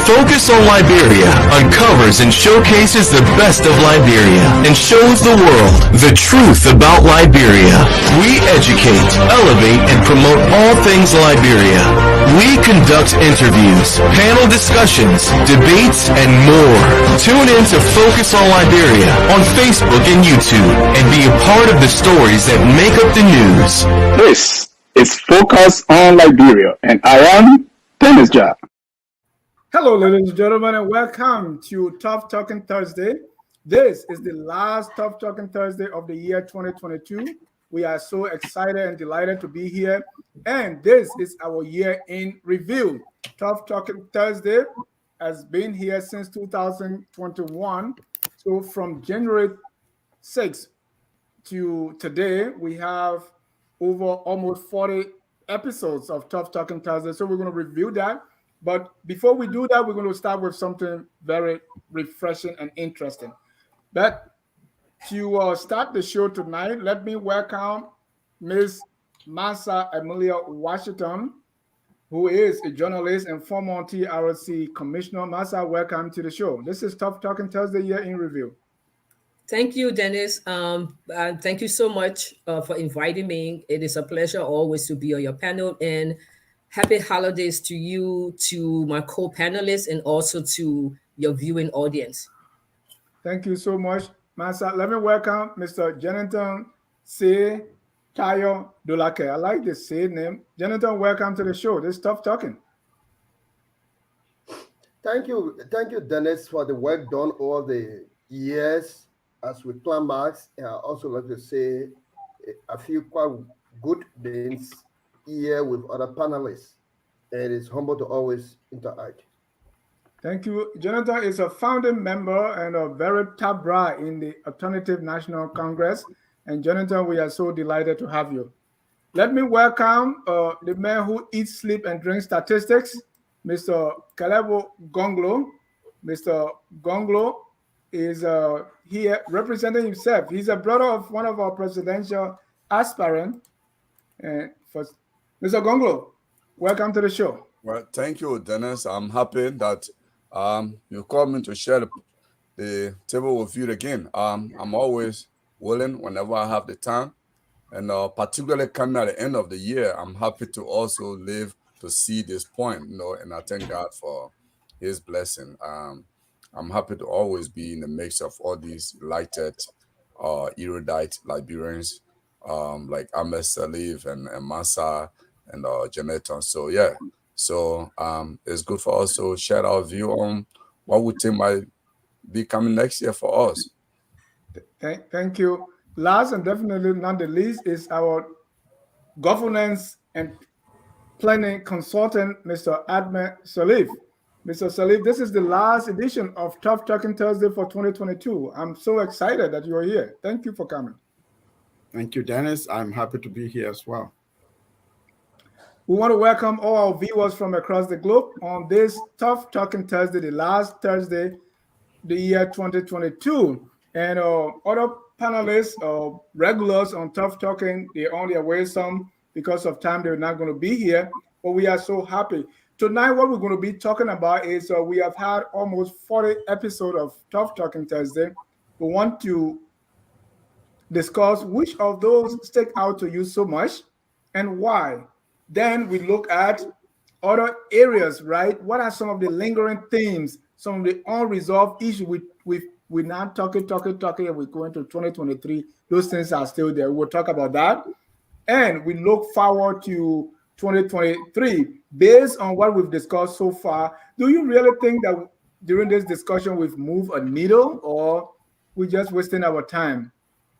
Focus on Liberia uncovers and showcases the best of Liberia and shows the world the truth about Liberia. We educate, elevate, and promote all things Liberia. We conduct interviews, panel discussions, debates, and more. Tune in to Focus on Liberia on Facebook and YouTube and be a part of the stories that make up the news. This is Focus on Liberia, and I am Dennis Jah. Hello, ladies and gentlemen, and welcome to Tough Talking Thursday. This is the last Tough Talking Thursday of the year 2022. We are so excited and delighted to be here, and this is our year in review. Tough Talking Thursday has been here since 2021. So from January 6th to today, we have over almost 40 episodes of Tough Talking Thursday. So we're going to review that. But before we do that, we're going to start with something very refreshing and interesting. But to start the show tonight, let me welcome Ms. Massa Emilia Washington, who is a journalist and former TRC commissioner. Massa, welcome to the show. This is Tough Talking Thursday Year in Review. Thank you, Dennis. Thank you so much for inviting me. It is a pleasure always to be on your panel, and happy holidays to you, to my co-panelists, and also to your viewing audience. Thank you so much, Massa. Let me welcome Mr. Jonathan C. Tayo Dulake. I like the C name. Jonathan, welcome to the show. This is Tough Talking. Thank you, Dennis, for the work done all the years as we climax. I also like to say a few quite good things here with other panelists, and it's humble to always interact. Thank you. Jonathan is a founding member and a very top bra in the Alternative National Congress. And Jonathan, we are so delighted to have you. Let me welcome the man who eats, sleep, and drinks statistics, Mr. Kalebo Gonglo. Mr. Gonglo is here representing himself. He's a brother of one of our presidential aspirants. Mr. Gonglo, welcome to the show. Well, thank you, Dennis. I'm happy that you called me to share the table with you again. I'm always willing whenever I have the time, and particularly coming at the end of the year, I'm happy to also live to see this point, and I thank God for his blessing. I'm happy to always be in the mix of all these lighted, erudite Liberians like Ahmed Salif and Massa and Jonathan. So yeah, it's good for us to share our view on what we think might be coming next year for us. Thank you. Last and definitely not the least is our governance and planning consultant, Mr. Ahmed Salif. Mr. Salif, this is the last edition of Tough Talking Thursday for 2022. I'm so excited that you're here. Thank you for coming. Thank you, Dennis. I'm happy to be here as well. We want to welcome all our viewers from across the globe on this Tough Talking Thursday, the last Thursday, the year 2022. And other panelists, regulars on Tough Talking, they're on their way some because of time, they're not going to be here. But we are so happy. Tonight, what we're going to be talking about is we have had almost 40 episodes of Tough Talking Thursday. We want to discuss which of those stick out to you so much and why. Then we look at other areas, right? What are some of the lingering themes, some of the unresolved issues we're not talking, and we go into 2023. Those things are still there. We'll talk about that. And we look forward to 2023 based on what we've discussed so far. Do you really think that during this discussion we've moved a needle, or we're just wasting our time?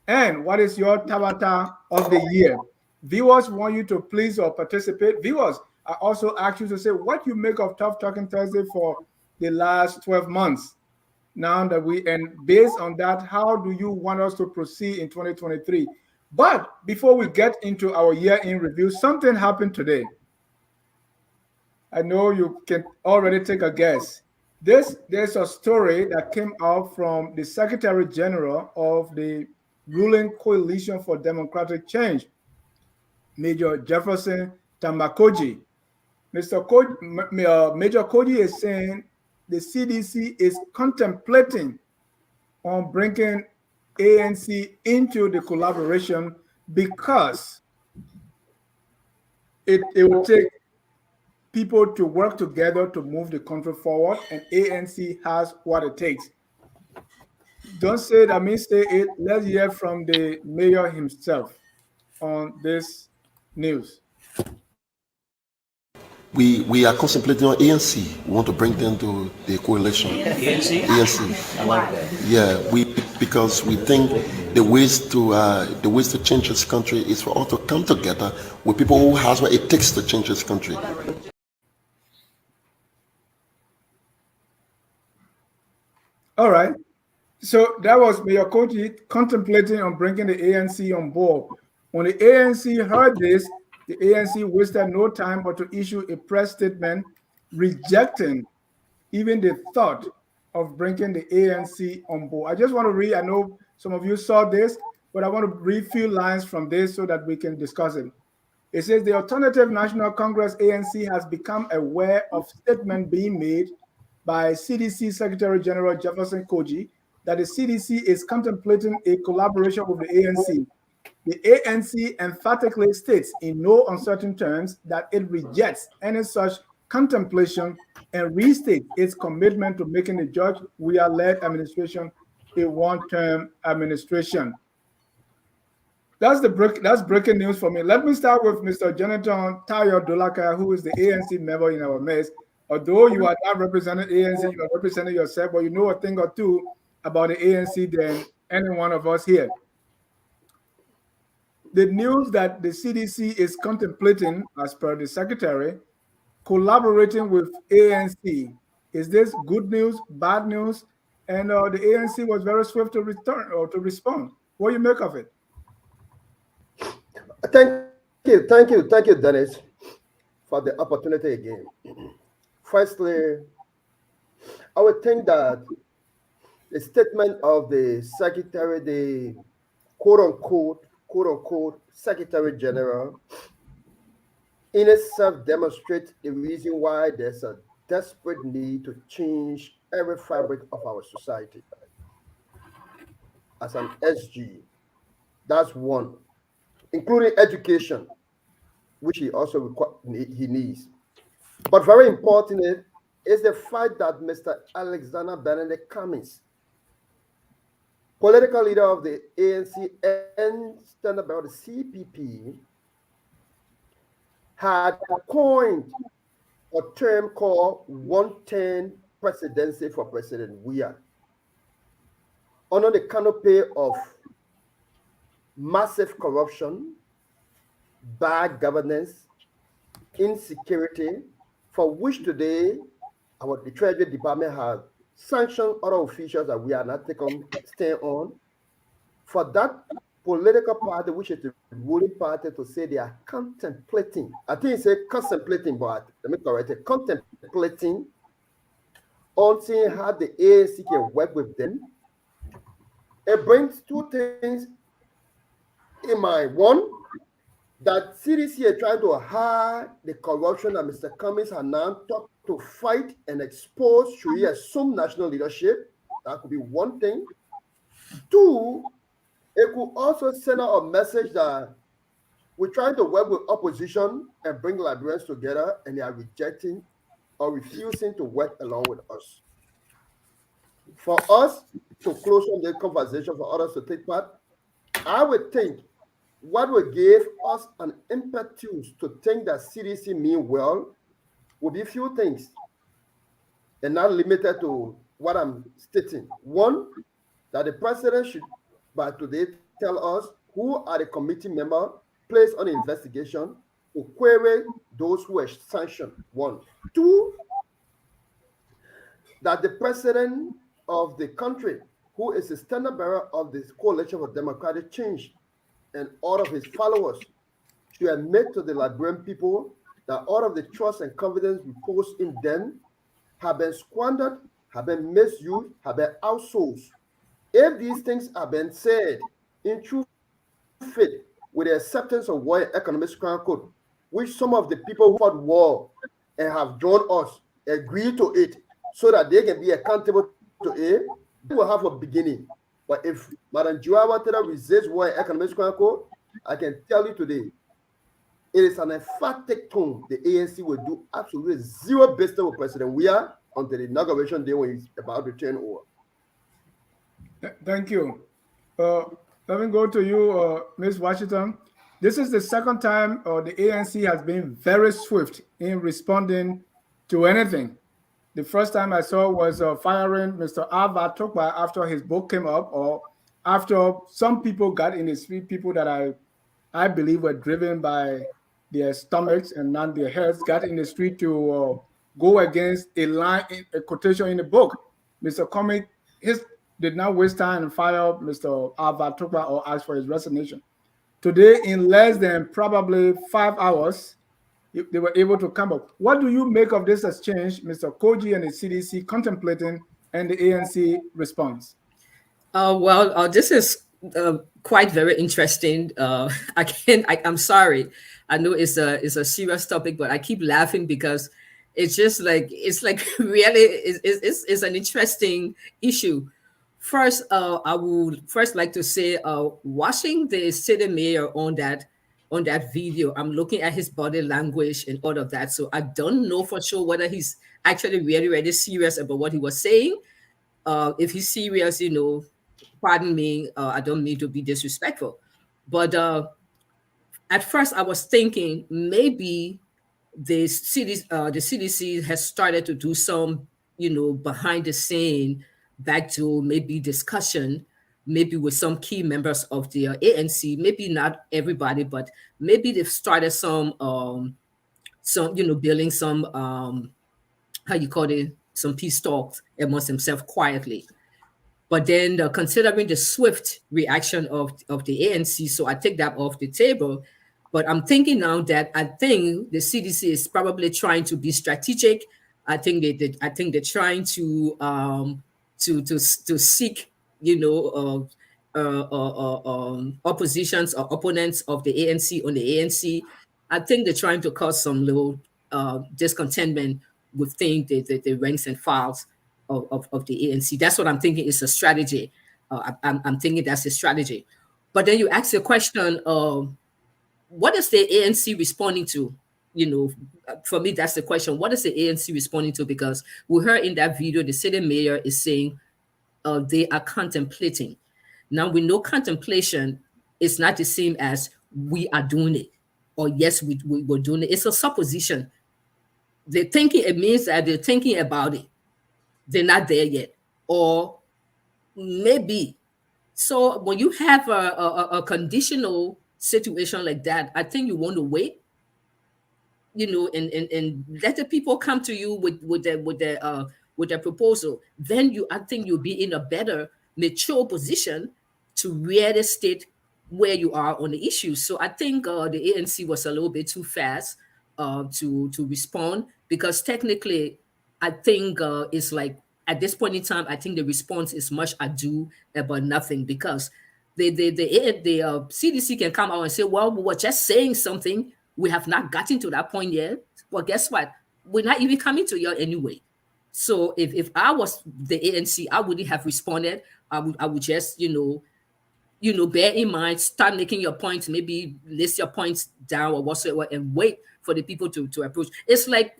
And what is your tabata of the year? Viewers want you to please or participate. Viewers, I also ask you to say what you make of Tough Talking Thursday for the last 12 months. Now that and based on that, how do you want us to proceed in 2023? But before we get into our year in review, something happened today. I know you can already take a guess. There's a story that came out from the Secretary General of the ruling Coalition for Democratic Change, Major Jefferson Tamakoji. Major Koji is saying the CDC is contemplating on bringing ANC into the collaboration because it will take people to work together to move the country forward, and ANC has what it takes. Don't say it, I mean say it. Let's hear from the mayor himself on this news. We are contemplating on ANC. We want to bring them to the coalition. ANC? ANC. I like that. Yeah, because we think the ways to change this country is for all to come together with people who has what it takes to change this country. All right. So that was Mayor Koji contemplating on bringing the ANC on board. When the ANC heard this, the ANC wasted no time but to issue a press statement rejecting even the thought of bringing the ANC on board. I just want to read, I know some of you saw this, but I want to read a few lines from this so that we can discuss it. It says, the Alternative National Congress, ANC, has become aware of statement being made by CDC Secretary General Jefferson Koji that the CDC is contemplating a collaboration with the ANC. The ANC emphatically states in no uncertain terms that it rejects any such contemplation and restates its commitment to making the George Weah-led administration a one-term administration. That's breaking news for me. Let me start with Mr. Jonathan Tayo Dolaka, who is the ANC member in our midst. Although you are not representing ANC, you are representing yourself, but you know a thing or two about the ANC than any one of us here. The news that the CDC is contemplating, as per the secretary, collaborating with ANC. Is this good news, bad news? And the ANC was very swift to return or to respond. What do you make of it? Thank you, Dennis, for the opportunity again. Firstly, I would think that the statement of the secretary, the quote unquote Secretary General, in itself demonstrates the reason why there's a desperate need to change every fabric of our society. As an SG, that's one, including education, which he also he needs. But very important is the fact that Mr. Alexander Benedict Cummings, political leader of the ANC and stand about the CPP, had coined a term called 110 presidency for President Weah under the canopy of massive corruption, bad governance, insecurity, for which today the Treasury Department has sanctioned other officials that we are not taking stand on. For that political party, which is the ruling party, to say they are contemplating, I think it's contemplating, but let me correct it, contemplating on seeing how the ANC can work with them. It brings two things in mind. One, that CDC is trying to hide the corruption that Mr. Cummings has now talked to fight and expose should he assume national leadership. That could be one thing. Two, it could also send out a message that we're trying to work with opposition and bring Liberians together, and they are rejecting or refusing to work along with us. For us to close on the conversation, for others to take part, I would think what would give us an impetus to think that CDC mean well would be a few things, and not limited to what I'm stating. One, that the president should, by today, tell us who are the committee members placed on investigation to query those who were sanctioned. One. Two, that the president of the country, who is the standard bearer of this coalition for democratic change, and all of his followers should admit to the Liberian people that all of the trust and confidence reposed in them have been squandered, have been misused, have been outsourced. If these things have been said in true faith, with the acceptance of war and economic crime code, which some of the people who fought war and have joined us agree to it, so that they can be accountable to it. They will have a beginning. But if Madam Joa wanted to resist war in economic code, I can tell you today, it is an emphatic tone. The ANC will do absolutely zero business with President Weah until the inauguration day when he's about to turn over. Thank you. Let me go to you, Ms. Washington. This is the second time the ANC has been very swift in responding to anything. The first time I saw was firing Mr. Alva Tokba after his book came up, or after some people got in the street, people that I believe were driven by their stomachs and not their heads, got in the street to go against a line, a quotation in the book. Mr. Comey did not waste time and fire Mr. Alva Tokba or ask for his resignation. Today, in less than probably 5 hours, they were able to come up. What do you make of this exchange, Mr. Koji and the CDC contemplating and the ANC response? This is quite very interesting. I'm sorry. I know it's a serious topic, but I keep laughing because it's really it's an interesting issue. First, I would first like to say, watching the city mayor on that video, I'm looking at his body language and all of that. So I don't know for sure whether he's actually really, really serious about what he was saying. If he's serious, pardon me, I don't mean to be disrespectful. But at first I was thinking maybe the CDC has started to do some, behind the scene, back to maybe discussion, maybe with some key members of the ANC, maybe not everybody, but maybe they've started some building some, some peace talks amongst themselves quietly. But then considering the swift reaction of the ANC, so I take that off the table. But I'm thinking now that I think the CDC is probably trying to be strategic. I think they're trying to seek, oppositions or opponents of the ANC on the ANC. I think they're trying to cause some little discontentment within the ranks and files of the ANC. That's what I'm thinking is a strategy. I'm thinking that's a strategy. But then you ask the question, what is the ANC responding to? For me, that's the question. What is the ANC responding to? Because we heard in that video, the city mayor is saying they are contemplating. Now, we know contemplation is not the same as we are doing it, or yes, we're doing it. It's a supposition. They're thinking, it means that they're thinking about it. They're not there yet, or maybe. So when you have a conditional situation like that, I think you want to wait, and let the people come to you with their proposal. Then I think you'll be in a better, mature position to really state where you are on the issue. So I think the ANC was a little bit too fast to respond, because technically, I think it's like at this point in time, I think the response is much ado about nothing, because the CDC can come out and say, well, we were just saying something. We have not gotten to that point yet. Well, guess what? We're not even coming to you anyway. So if I was the ANC, I wouldn't have responded. I would just, bear in mind, start making your points, maybe list your points down or whatsoever, and wait for the people to approach. It's like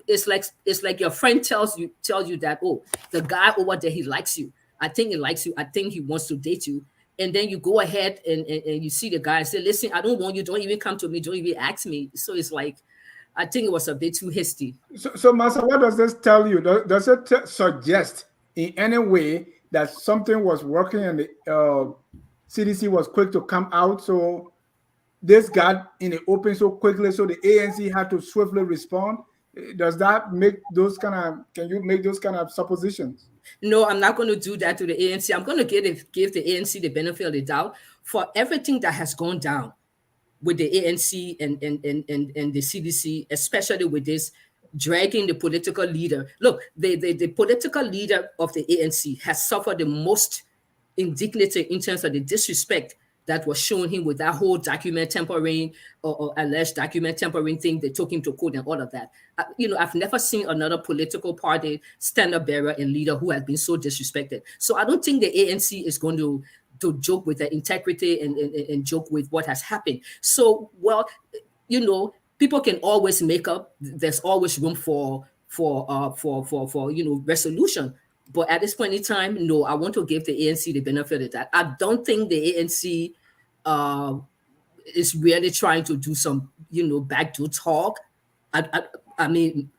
your friend tells you that, oh, the guy over there, he likes you. I think he likes you. I think he wants to date you. And then you go ahead and you see the guy and say, listen, I don't want you. Don't even come to me. Don't even ask me. So it's like, I think it was a bit too hasty. So Master, what does this tell you? Does it suggest in any way that something was working and the CDC was quick to come out? So this got in the open so quickly, so the ANC had to swiftly respond. Does that make those can you make those kind of suppositions? No, I'm not going to do that to the ANC. I'm going to give the ANC the benefit of the doubt for everything that has gone down with the ANC and the CDC, especially with this dragging the political leader. Look, the political leader of the ANC has suffered the most indignity in terms of the disrespect that was shown him with that whole document tampering or alleged document tampering thing. They took him to court and all of that. I've never seen another political party standard bearer and leader who has been so disrespected. So I don't think the ANC is going to joke with their integrity and joke with what has happened. So, well, people can always make up. There's always room for resolution. But at this point in time, no, I want to give the ANC the benefit of that. I don't think the ANC is really trying to do some, backdoor talk. I mean,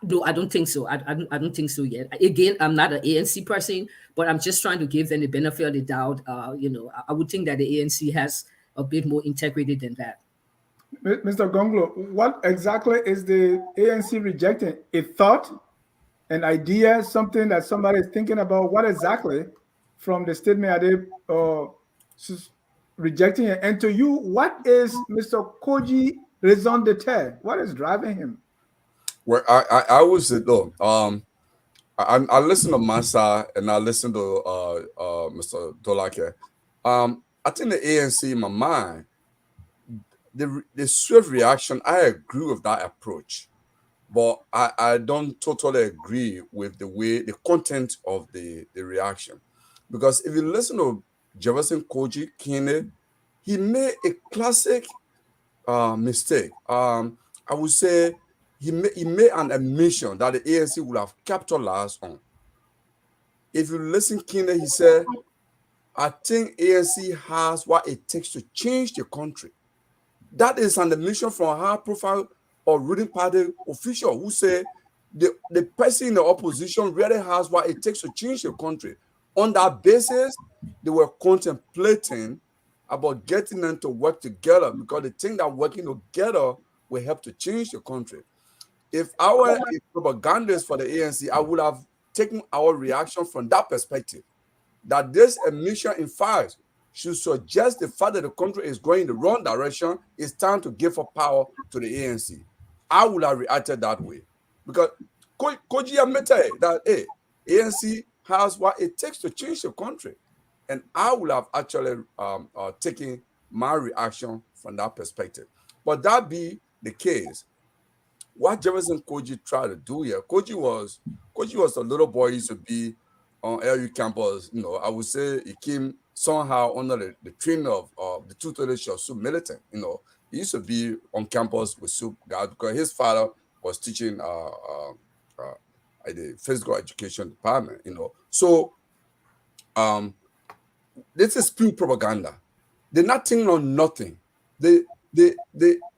no, I don't think so. I don't think so yet. Again, I'm not an ANC person, but I'm just trying to give them the benefit of the doubt. I would think that the ANC has a bit more integrity than that. Mr. Gonglo, what exactly is the ANC rejecting? A thought, an idea, something that somebody is thinking about? What exactly from the statement are they rejecting it? And to you, what is Mr. Koji raison d'etre? What is driving him? Well, I would say though, I listen to Massa and I listen to Mr. Dolake. I think the ANC in my mind, the swift reaction, I agree with that approach, but I don't totally agree with the content of the reaction, because if you listen to Jefferson Koji Kine, he made a classic mistake. I would say he made an admission that the ANC would have capitalized on. If you listen, Kine, he said, I think ANC has what it takes to change the country. That is an admission from a high-profile or ruling party official who said the person in the opposition really has what it takes to change the country. On that basis, they were contemplating about getting them to work together because they think that working together will help to change the country. If I were a propagandist for the ANC, I would have taken our reaction from that perspective, that this admission, in fact, should suggest the fact that the country is going in the wrong direction. It's time to give up power to the ANC. I would have reacted that way, because Koji admitted that, hey, ANC has what it takes to change the country. And I would have actually taken my reaction from that perspective. But that be the case, what Jefferson Koji tried to do here, Koji was a little boy. He used to be on LU campus. I would say he came somehow under the training of the tutelage of Soup Militant. He used to be on campus with Soup guys because his father was teaching at the physical education department. So this is pure propaganda. They're not thinking on nothing.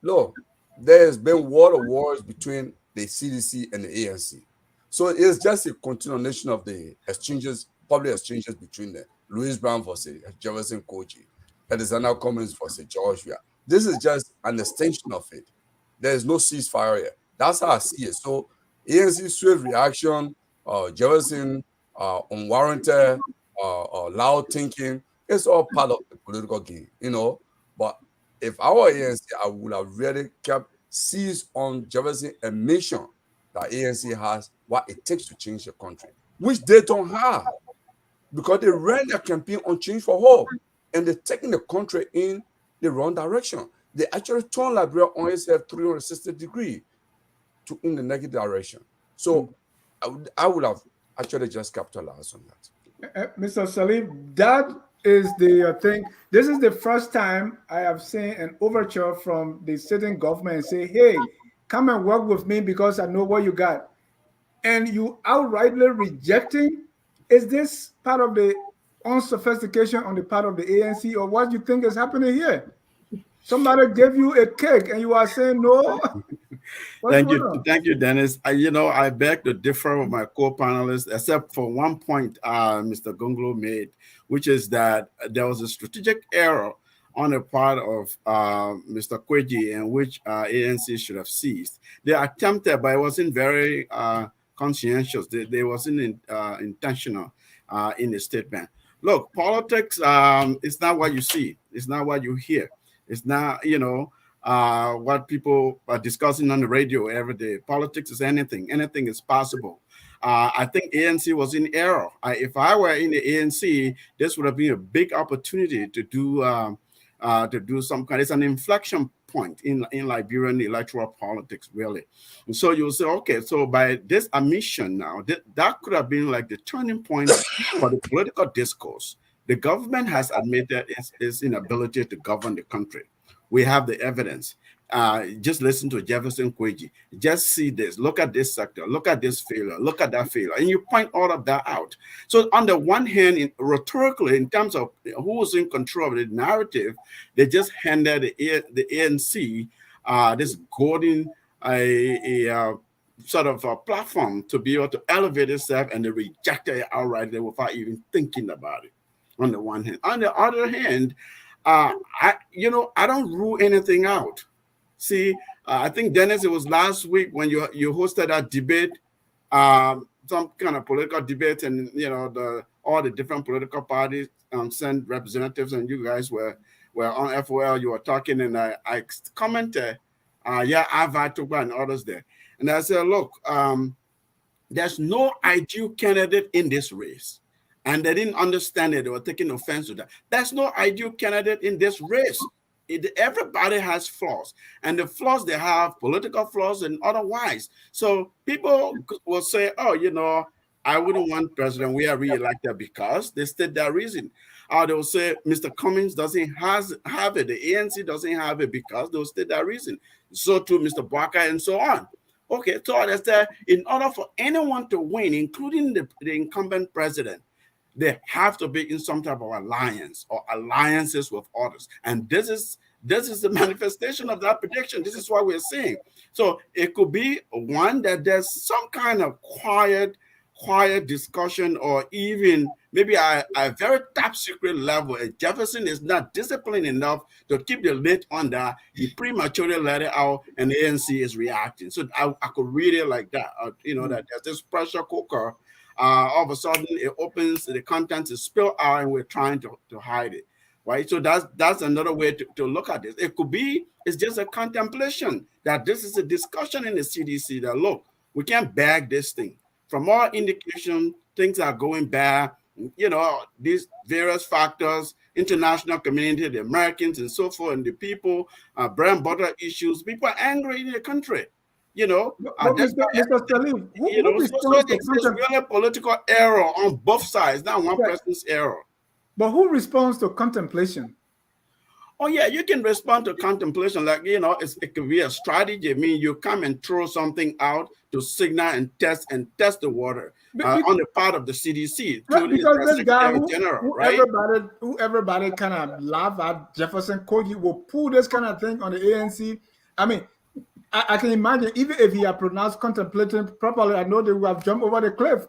Look, there's been wars between the CDC and the ANC. So it's just a continuation of the public exchanges between the Louis Brown versus Jefferson Koji, Alexander Cummings versus George Weah. This is just an extension of it. There is no ceasefire here. That's how I see it. So ANC swift reaction, Jefferson unwarranted, loud thinking, it's all part of the political game, But if I were ANC, I would have really kept seized on Jefferson's admission that ANC has what it takes to change the country, which they don't have, because they ran their campaign on Change for Hope, and they're taking the country in the wrong direction. They actually turned Liberia on its head 360 degrees in the negative direction. So I would have actually just capitalized on that. Mr. Salim, that is the thing. This is the first time I have seen an overture from the sitting government and say, hey, come and work with me because I know what you got. And you outrightly rejecting. Is this part of the unsophistication on the part of the ANC, or what do you think is happening here? Somebody gave you a cake and you are saying no? Thank you, Dennis. I beg to differ with my co-panelists, except for one point Mr. Gonglo made, which is that there was a strategic error on the part of Mr. Kweji, in which ANC should have seized. They attempted, but it wasn't very conscientious. They wasn't intentional in the statement. Look, politics is not what you see. It's not what you hear. It's not, what people are discussing on the radio every day. Politics is anything. Anything is possible. I think ANC was in error. If I were in the ANC, this would have been a big opportunity to do to do some kind. It's an inflection point in Liberian electoral politics, really. And so you'll say, okay, so by this admission now, that could have been like the turning point for the political discourse. The government has admitted its inability to govern the country. We have the evidence. Just listen to Jefferson Kweji. Just see this. Look at this sector. Look at this failure. Look at that failure. And you point all of that out. So on the one hand, rhetorically, in terms of who was in control of the narrative, they just handed the ANC this golden sort of a platform to be able to elevate itself, and they rejected it outright without even thinking about it. On the one hand. On the other hand, I don't rule anything out. See, I think, Dennis, it was last week when you hosted that debate, some kind of political debate, and all the different political parties sent representatives, and you guys were on FOL. You were talking, and I commented, Ava Tugba and others there, and I said, look, there's no ideal candidate in this race. And they didn't understand it. They were taking offense to that. There's no ideal candidate in this race. Everybody has flaws. And the flaws they have, political flaws and otherwise. So people will say, oh, I wouldn't want President Weah re-elected because they state their reason. Or they'll say Mr. Cummings doesn't have it. The ANC doesn't have it because they'll state their reason. So too Mr. Barker and so on. Okay, so I said, in order for anyone to win, including the incumbent president, they have to be in some type of alliance or alliances with others. And this is the manifestation of that prediction. This is what we're seeing. So it could be one that there's some kind of quiet discussion, or even maybe a very top secret level. And Jefferson is not disciplined enough to keep the lid on that. He prematurely let it out, and the ANC is reacting. So I could read it like that. That there's this pressure cooker. All of a sudden it opens, the contents is spilled out, and we're trying to hide it, right? So that's another way to look at this. It could be it's just a contemplation that this is a discussion in the CDC that, look, we can't bag this thing. From all indication, things are going bad. These various factors, international community, the Americans and so forth, and the people, bread and butter issues. People are angry in the country. Mr. Salim, so it's really a political error on both sides, not one person's error. But who responds to contemplation? Oh yeah, you can respond to contemplation like, it could be a strategy. I mean, you come and throw something out to signal and test the water on the part of the CDC. Because this guy who everybody kind of laugh at, Jefferson Kweji, will pull this kind of thing on the ANC. I mean, I can imagine, even if he had pronounced contemplating properly, I know they would have jumped over the cliff.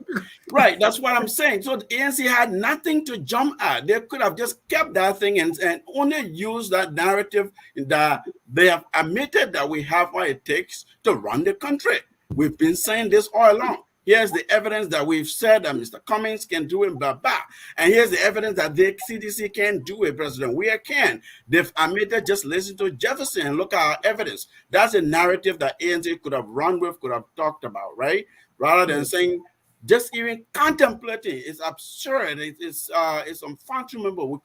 Right, that's what I'm saying. So the ANC had nothing to jump at. They could have just kept that thing and only used that narrative that they have admitted that we have what it takes to run the country. We've been saying this all along. Here's the evidence that we've said that Mr. Cummings can do it, blah, blah. And here's the evidence that the CDC can do it, President Weah can. They've admitted, just listen to Jefferson and look at our evidence. That's a narrative that ANC could have run with, could have talked about, right? Rather than saying, just even contemplating, it's absurd. It's unfathomable. We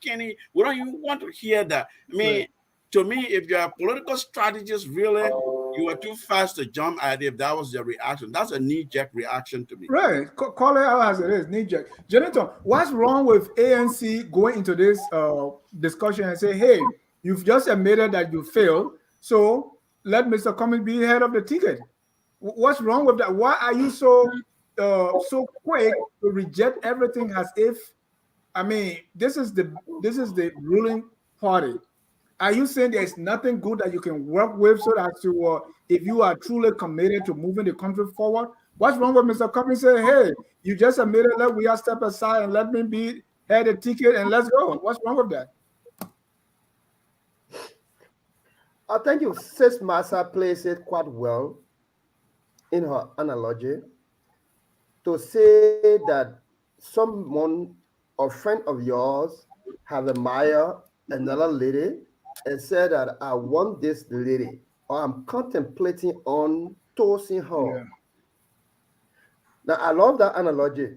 don't even want to hear that. I mean, to me, if you're a political strategist, really, you were too fast to jump at it if that was your reaction. That's a knee-jerk reaction to me. Right. Call it out as it is, knee-jerk. Jonathan, what's wrong with ANC going into this discussion and say, hey, you've just admitted that you failed, so let Mr. Cummings be head of the ticket? What's wrong with that? Why are you so quick to reject everything as if, I mean, this is the ruling party? Are you saying there's nothing good that you can work with so that if you are truly committed to moving the country forward? What's wrong with Mr. Cummings saying, hey, you just admitted, let we step aside and let me be head of the ticket and let's go? What's wrong with that? I think Sis Massa plays it quite well in her analogy to say that someone or friend of yours have admired another lady and said that I want this lady, or I'm contemplating on tossing her. Yeah. Now, I love that analogy.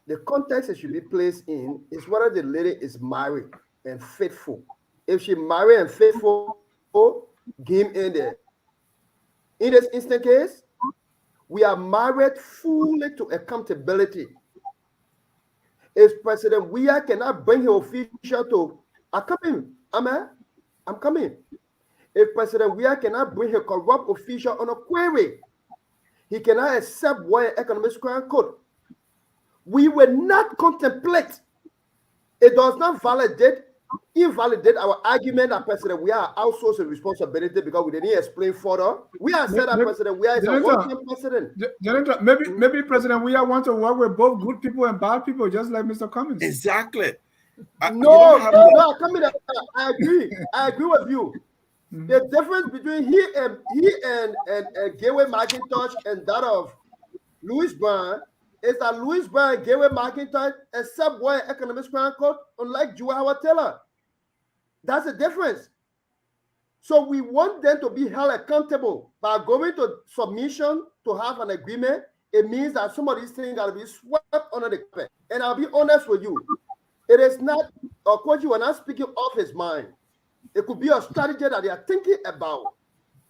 The context it should be placed in is whether the lady is married and faithful If she married and faithful, game in there. In this instant case, we are married fully to accountability. If President Weah cannot bring her official to, I'm coming. If President Weah cannot bring her corrupt official on a query, he cannot accept World Economic Crime Code. We will not contemplate. It does not invalidate our argument that President Weah outsourced the responsibility because we didn't explain further. We have said that President Weah is a one-time president. Maybe President Weah wants to work with both good people and bad people, just like Mr. Cummings. Exactly. I agree with you. The difference between he and Gateway McIntosh and that of Louis Brown is that Louis Brown and Gateway McIntosh accept World Economic Crime Code, unlike Joe Howard Taylor. That's the difference. So we want them to be held accountable by going to submission to have an agreement. It means that some of these things got to be swept under the carpet. And I'll be honest with you, it is not, of course, you are not speaking off his mind. It could be a strategy that they are thinking about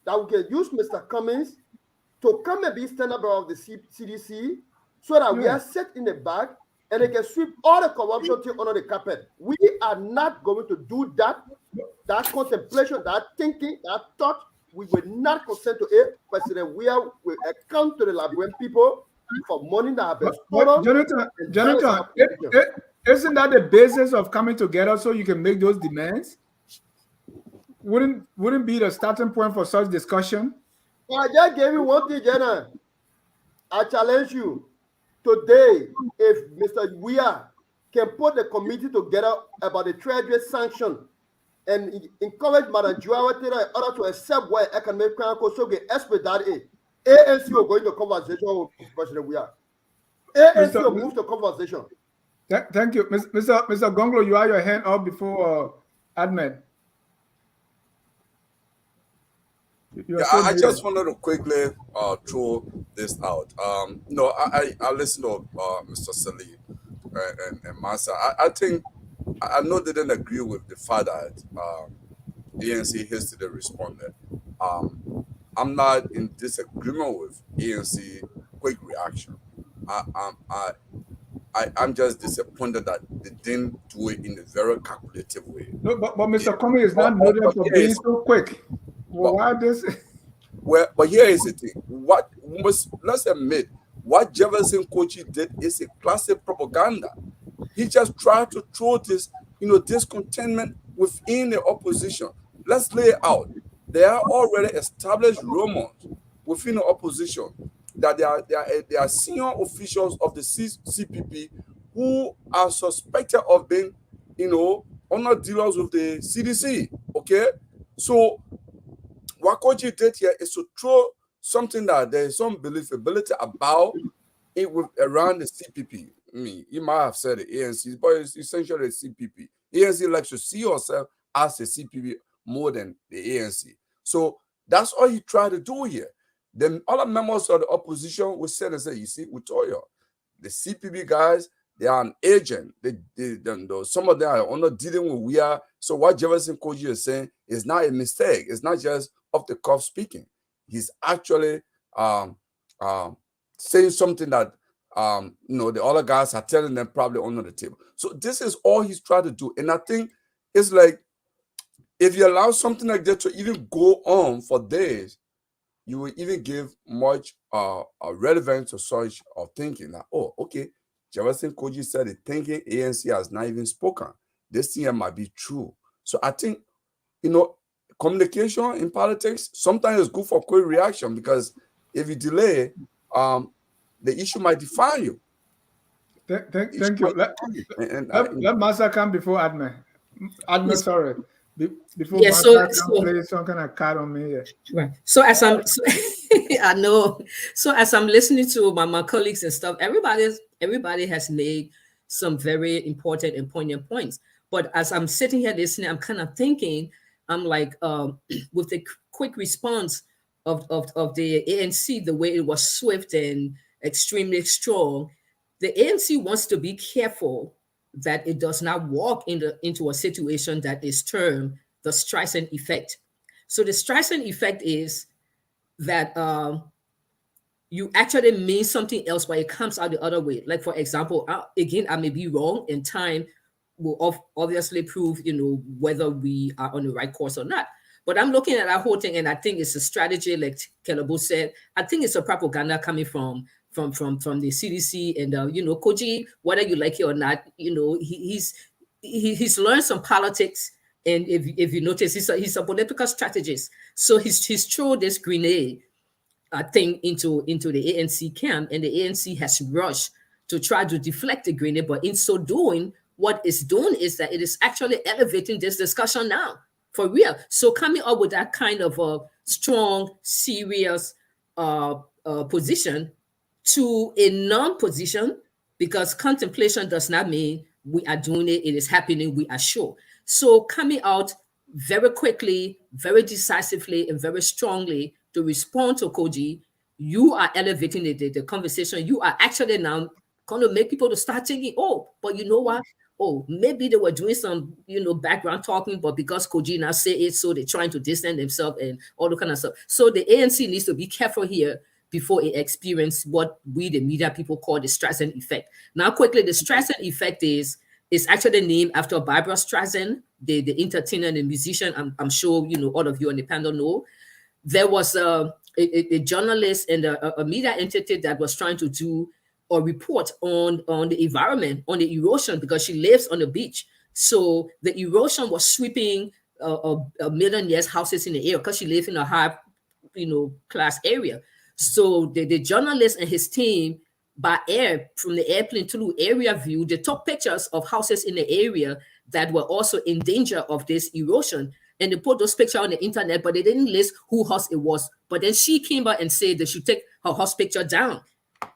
that we can use Mr. Cummings to come and be standard bearer of the CDC so that we are set in the back and they can sweep all the corruption thing under the carpet. We are not going to do that. That contemplation, that thinking, that thought, we will not consent to it. President Weah will account to the Liberian people for money that have been stolen. Jonathan, isn't that the basis of coming together so you can make those demands? Wouldn't be the starting point for such discussion? I just gave you one thing, Jenna. I challenge you today. If Mr. Weah can put the committee together about the treasury sanction and encourage Madam Joao Taylor in order to accept World Economic Crime Code so we can expedite it, ANC will go into conversation with President Weah. ANC will move to conversation. Thank you, Mr. Gonglo. You have your hand up before Ahmed. I just wanted to quickly throw this out. I listened to Mr. Salih and Massa. I think I know they didn't agree with the fact that ANC hastily responded. I'm not in disagreement with ANC quick reaction. I'm just disappointed that they didn't do it in a very calculative way. No, but Mr. Cummings is not noted for being so quick. Well, why this? Well, but here is the thing. Let's admit, what Jefferson Kochi did is a classic propaganda. He just tried to throw this, discontentment within the opposition. Let's lay it out. There are already established rumors within the opposition that there are senior officials of the CPP who are suspected of being, honor dealers with the CDC. Okay, so what Kochi did here is to throw something that there is some believability about it around the CPP. I mean, you might have said the ANC, but it's essentially the CPP. ANC likes to see yourself as a CPP more than the ANC. So that's all he tried to do here. Then other members of the opposition will say and say, you see, we told you, the CPP guys, they are an agent. Some of them are not dealing with we are. So what Jefferson Kochi is saying is not a mistake. It's not just off the cuff speaking. He's actually saying something that the other guys are telling them probably under the table. So this is all he's trying to do. And I think it's like, if you allow something like that to even go on for days, you will even give much relevance to such of thinking that, oh, okay, Jefferson Kochi said the thinking ANC has not even spoken. This thing might be true. So I think, communication in politics sometimes is good for quick reaction, because if you delay, the issue might define you. Thank you. Let Massa come before Adme. Adme, sorry. Before Massa play some kind of card on me here. Right. So as I'm, I know. So as I'm listening to my colleagues and stuff, everybody has made some very important and poignant points. But as I'm sitting here listening, I'm kind of thinking, I'm like, with the quick response of the ANC, the way it was swift and extremely strong, the ANC wants to be careful that it does not walk into a situation that is termed the Streisand effect. So the Streisand effect is that you actually mean something else, but it comes out the other way. Like, for example, again, I may be wrong, and time will obviously prove, whether we are on the right course or not. But I'm looking at that whole thing, and I think it's a strategy, like Kelebo said. I think it's a propaganda coming from the CDC and Koji, whether you like it or not. He's learned some politics, and if you notice, he's a political strategist. So he's thrown this grenade thing into the ANC camp, and the ANC has rushed to try to deflect the grenade. But in so doing, what it's doing is that it is actually elevating this discussion now, for real. So coming up with that kind of a strong, serious position to a non-position, because contemplation does not mean we are doing it, it is happening, we are sure. So coming out very quickly, very decisively, and very strongly to respond to Koji, you are elevating the conversation. You are actually now going to make people to start thinking, oh, but you know what? Oh, maybe they were doing some, background talking, but because Koji now say it, so they're trying to distance themselves and all the kind of stuff. So the ANC needs to be careful here before it experience what we, the media people, call the Streisand effect. Now, quickly, the Streisand effect is actually named after Barbara Streisand, the entertainer and the musician. I'm sure, all of you on the panel know. There was a journalist and a media entity that was trying to do a report on the environment, on the erosion, because she lives on the beach. So the erosion was sweeping a million years houses in the air, because she lives in a high, class area. So the journalist and his team, by air, from the airplane through area view, they took pictures of houses in the area that were also in danger of this erosion. And they put those pictures on the internet, but they didn't list who house it was. But then she came back and said they should take her house picture down.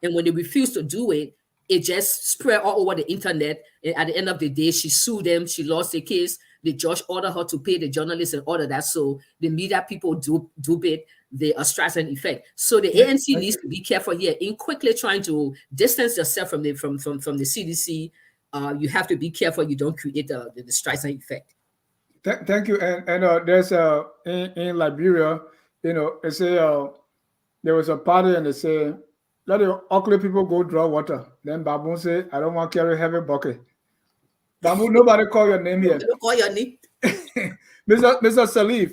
And when they refused to do it, it just spread all over the internet. And at the end of the day, she sued them. She lost the case. The judge ordered her to pay the journalists and all of that. So the media people do it, the Streisand effect. So the ANC needs to be careful here in quickly trying to distance yourself from the CDC. You have to be careful you don't create the Streisand effect. Thank you. And there's in Liberia, they say there was a party and they say, let the ugly people go draw water. Then Baboon say, I don't want to carry heavy bucket. Baboon, nobody call your name here. Don't call your name. Mr. Salif,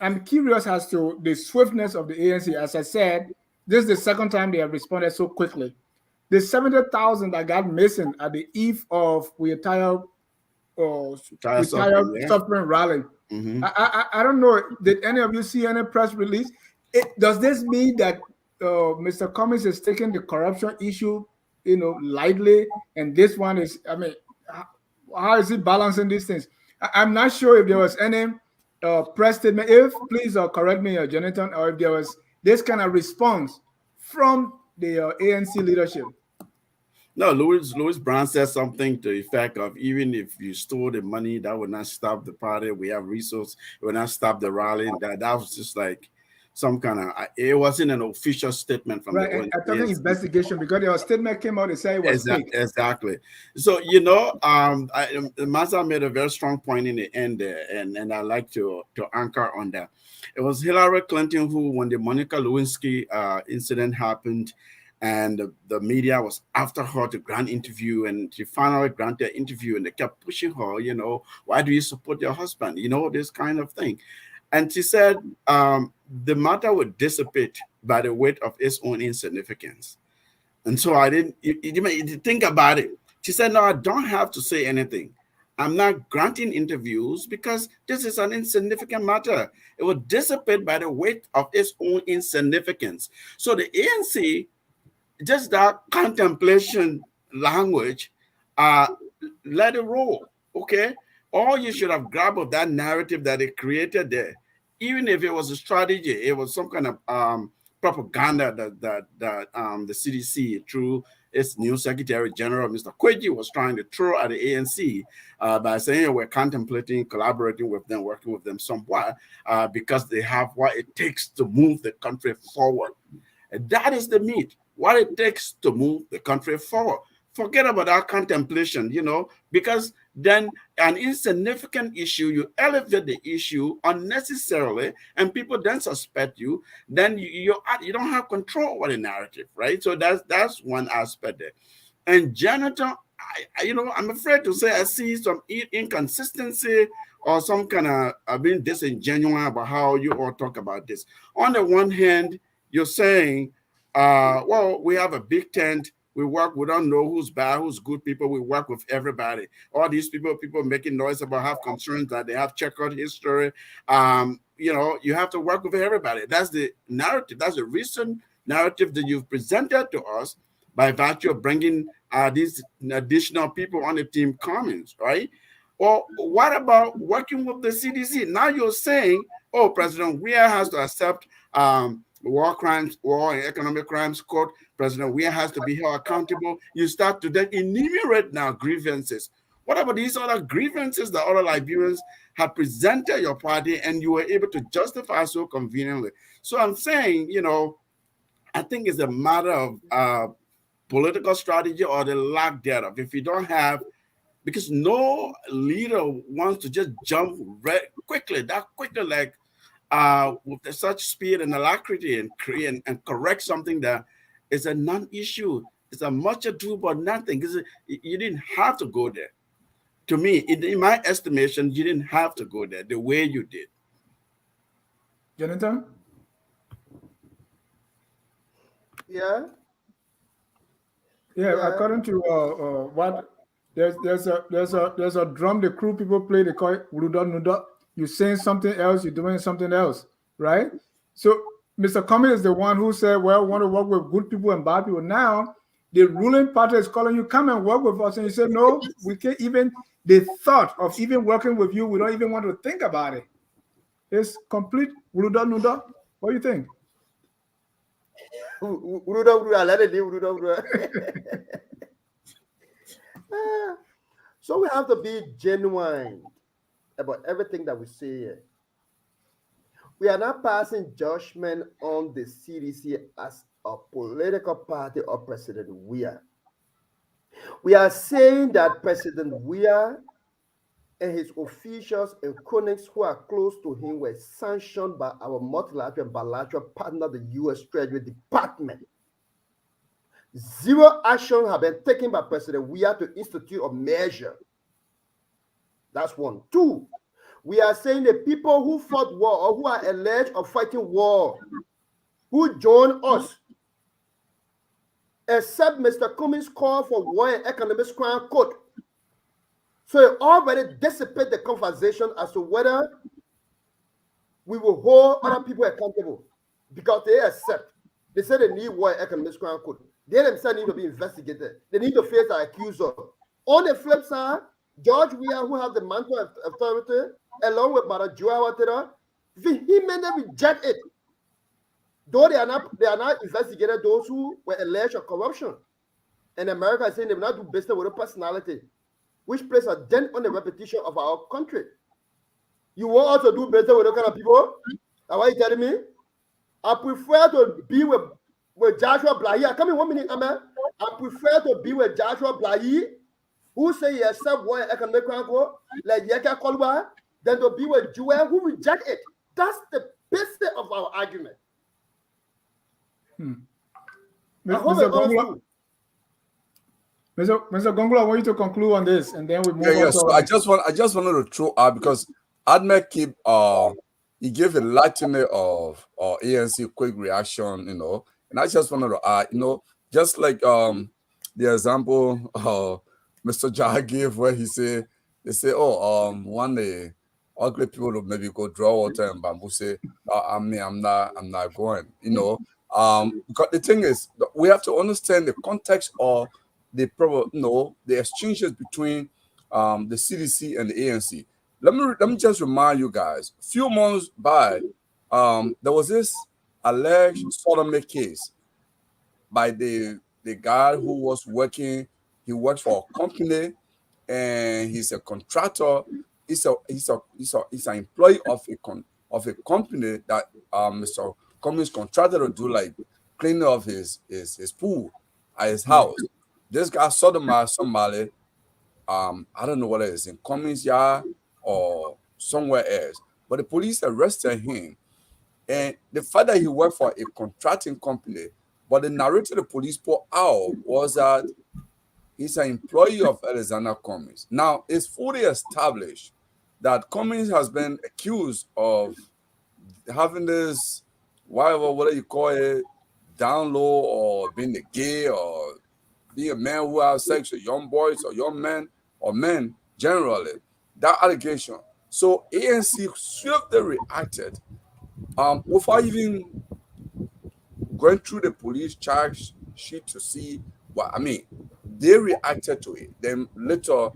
I'm curious as to the swiftness of the ANC. As I said, this is the second time they have responded so quickly. The 70,000 that got missing at the eve of we entire suffering rally. Mm-hmm. I don't know. Did any of you see any press release? Does this mean that Mr. Cummings is taking the corruption issue, lightly, and this one is? I mean, how is he balancing these things? I'm not sure if there was any press statement. If please correct me, Jonathan, or if there was this kind of response from the ANC leadership. No, Louis Brown said something to the effect of, even if you stole the money, that would not stop the party. We have resources. It would not stop the rally. That was just like some kind of, it wasn't an official statement from the I thought investigation, because your statement came out and said it was fake. Exactly. So, Maza made a very strong point in the end there, and I like to anchor on that. It was Hillary Clinton who, when the Monica Lewinsky incident happened, and the media was after her to grant interview, and she finally granted an interview, and they kept pushing her, why do you support your husband? this kind of thing. And she said the matter would dissipate by the weight of its own insignificance. And so I didn't, you think about it. She said, no, I don't have to say anything. I'm not granting interviews because this is an insignificant matter. It will dissipate by the weight of its own insignificance. So the ANC, just that contemplation language, let it roll, okay? Or you should have grabbed of that narrative that it created there. Even if it was a strategy, it was some kind of propaganda that the CDC, through its new Secretary General, Mr. Kwesi, was trying to throw at the ANC by saying we're contemplating collaborating with them, working with them somewhat, because they have what it takes to move the country forward. And that is the meat. What it takes to move the country forward. Forget about our contemplation, because then an insignificant issue, you elevate the issue unnecessarily, and people then suspect you, then you don't have control over the narrative, right? So that's one aspect there. And Janitor, I'm afraid to say I see some inconsistency or some kind of being disingenuous about how you all talk about this. On the one hand, you're saying, well, we have a big tent. We don't know who's bad, who's good people. We work with everybody. All these people making noise about have concerns that they have checkered history. You have to work with everybody. That's the narrative. That's the recent narrative that you've presented to us by virtue of bringing these additional people on the team Commons, right? Well, what about working with the CDC? Now you're saying, oh, President Weah has to accept war and economic crimes court. President Weah has to be held accountable. You start to then enumerate now grievances. What about these other grievances that other Liberians have presented your party and you were able to justify so conveniently? So I'm saying, I think it's a matter of political strategy or the lack thereof. If you don't have, because no leader wants to just jump quickly, like with such speed and alacrity and create and correct something that is a non-issue. It's a much ado but nothing. Because you didn't have to go there. To me, in my estimation, you didn't have to go there the way you did. Jonathan? Yeah. Yeah, according to what there's a drum the crew people play, they call it Uruda Nuda. You're saying something else, you're doing something else, right? So Mr. Cummings is the one who said, well, we want to work with good people and bad people. Now the ruling party is calling you, come and work with us. And you said, no, we can't even, the thought of even working with you, we don't even want to think about it. It's complete Uruda Nuda. What do you think? So we have to be genuine about everything that we say here. We are not passing judgment on the CDC as a political party or President Weah. We are saying that President Weah and his officials and cronies who are close to him were sanctioned by our multilateral and bilateral partner, the U.S. Treasury Department. Zero action have been taken by President Weah to institute a measure. That's one. Two, we are saying the people who fought war or who are alleged of fighting war, who joined us, except Mr. Cummings' call for war and economic crime court. So it already dissipated the conversation as to whether we will hold other people accountable because they accept. They say they need war and economic crime court. They themselves need to be investigated. They need to face the accuser. On the flip side, George Weah, who has the mantle of authority, along with Mara Juawatera, vehemently reject it. Though they are not investigated those who were alleged of corruption. And America is saying they will not do business with a personality, which places a dent on the reputation of our country. You want us to do business with those kind of people? That's what you telling me? I prefer to be with Joshua Blahi. Come in 1 minute, Amen. I prefer to be with Joshua Blahi, who say he accept war and economic crime court, like Yeka Kolwa, than to be with Joel, who reject it. That's the basis of our argument. Mr. Gongula, I want you to conclude on this, and then we move on. Yeah. So I just wanted to throw out because Admet keep he gave a litany of ANC quick reaction, and I just wanted to add, just like the example Mr. Jah gave where they say, one day ugly people will maybe go draw water and bamboo say, I'm not going, because the thing is we have to understand the context of the exchanges between the CDC and the ANC. Let me just remind you guys, a few months back, there was this alleged sodomy case by the guy who was working. He worked for a company, and he's a contractor. He's an employee of a company that Mr. Cummings contracted to do like cleaning of his pool at his house. This guy sodomized somebody, I don't know whether it's in Cummings Yard or somewhere else, but the police arrested him. And the fact that he worked for a contracting company, but the narrative the police put out was that he's an employee of Alexander Cummings. Now, it's fully established that Cummings has been accused of having this, whatever you call it, down low, or being a gay, or being a man who has sex with young boys or young men or men generally. That allegation. So ANC swiftly reacted without even going through the police charge sheet to see what I mean. They reacted to it. Then later,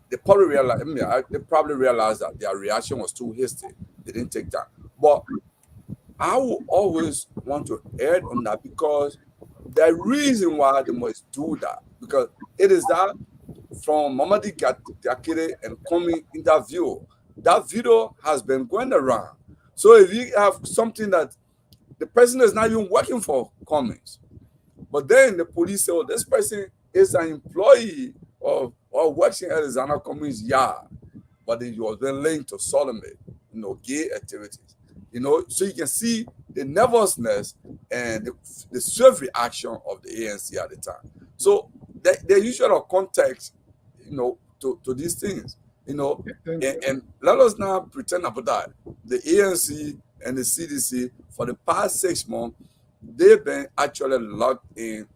they probably realized that their reaction was too hasty. They didn't take time. But I will always want to add on that, because the reason why they must do that, because it is that from Mamadi Gakire and Komi interview, that video has been going around. So if you have something that the person is not even working for Cummings, but then the police say, oh, this person is an employee of or works in Alexander Cummings' yard, but he was then linked to sodomy, gay activities. So you can see the nervousness and the swift reaction of the ANC at the time. So the usual context, to these things, and let us not pretend about that. The ANC and the CDC for the past 6 months, they've been actually locked in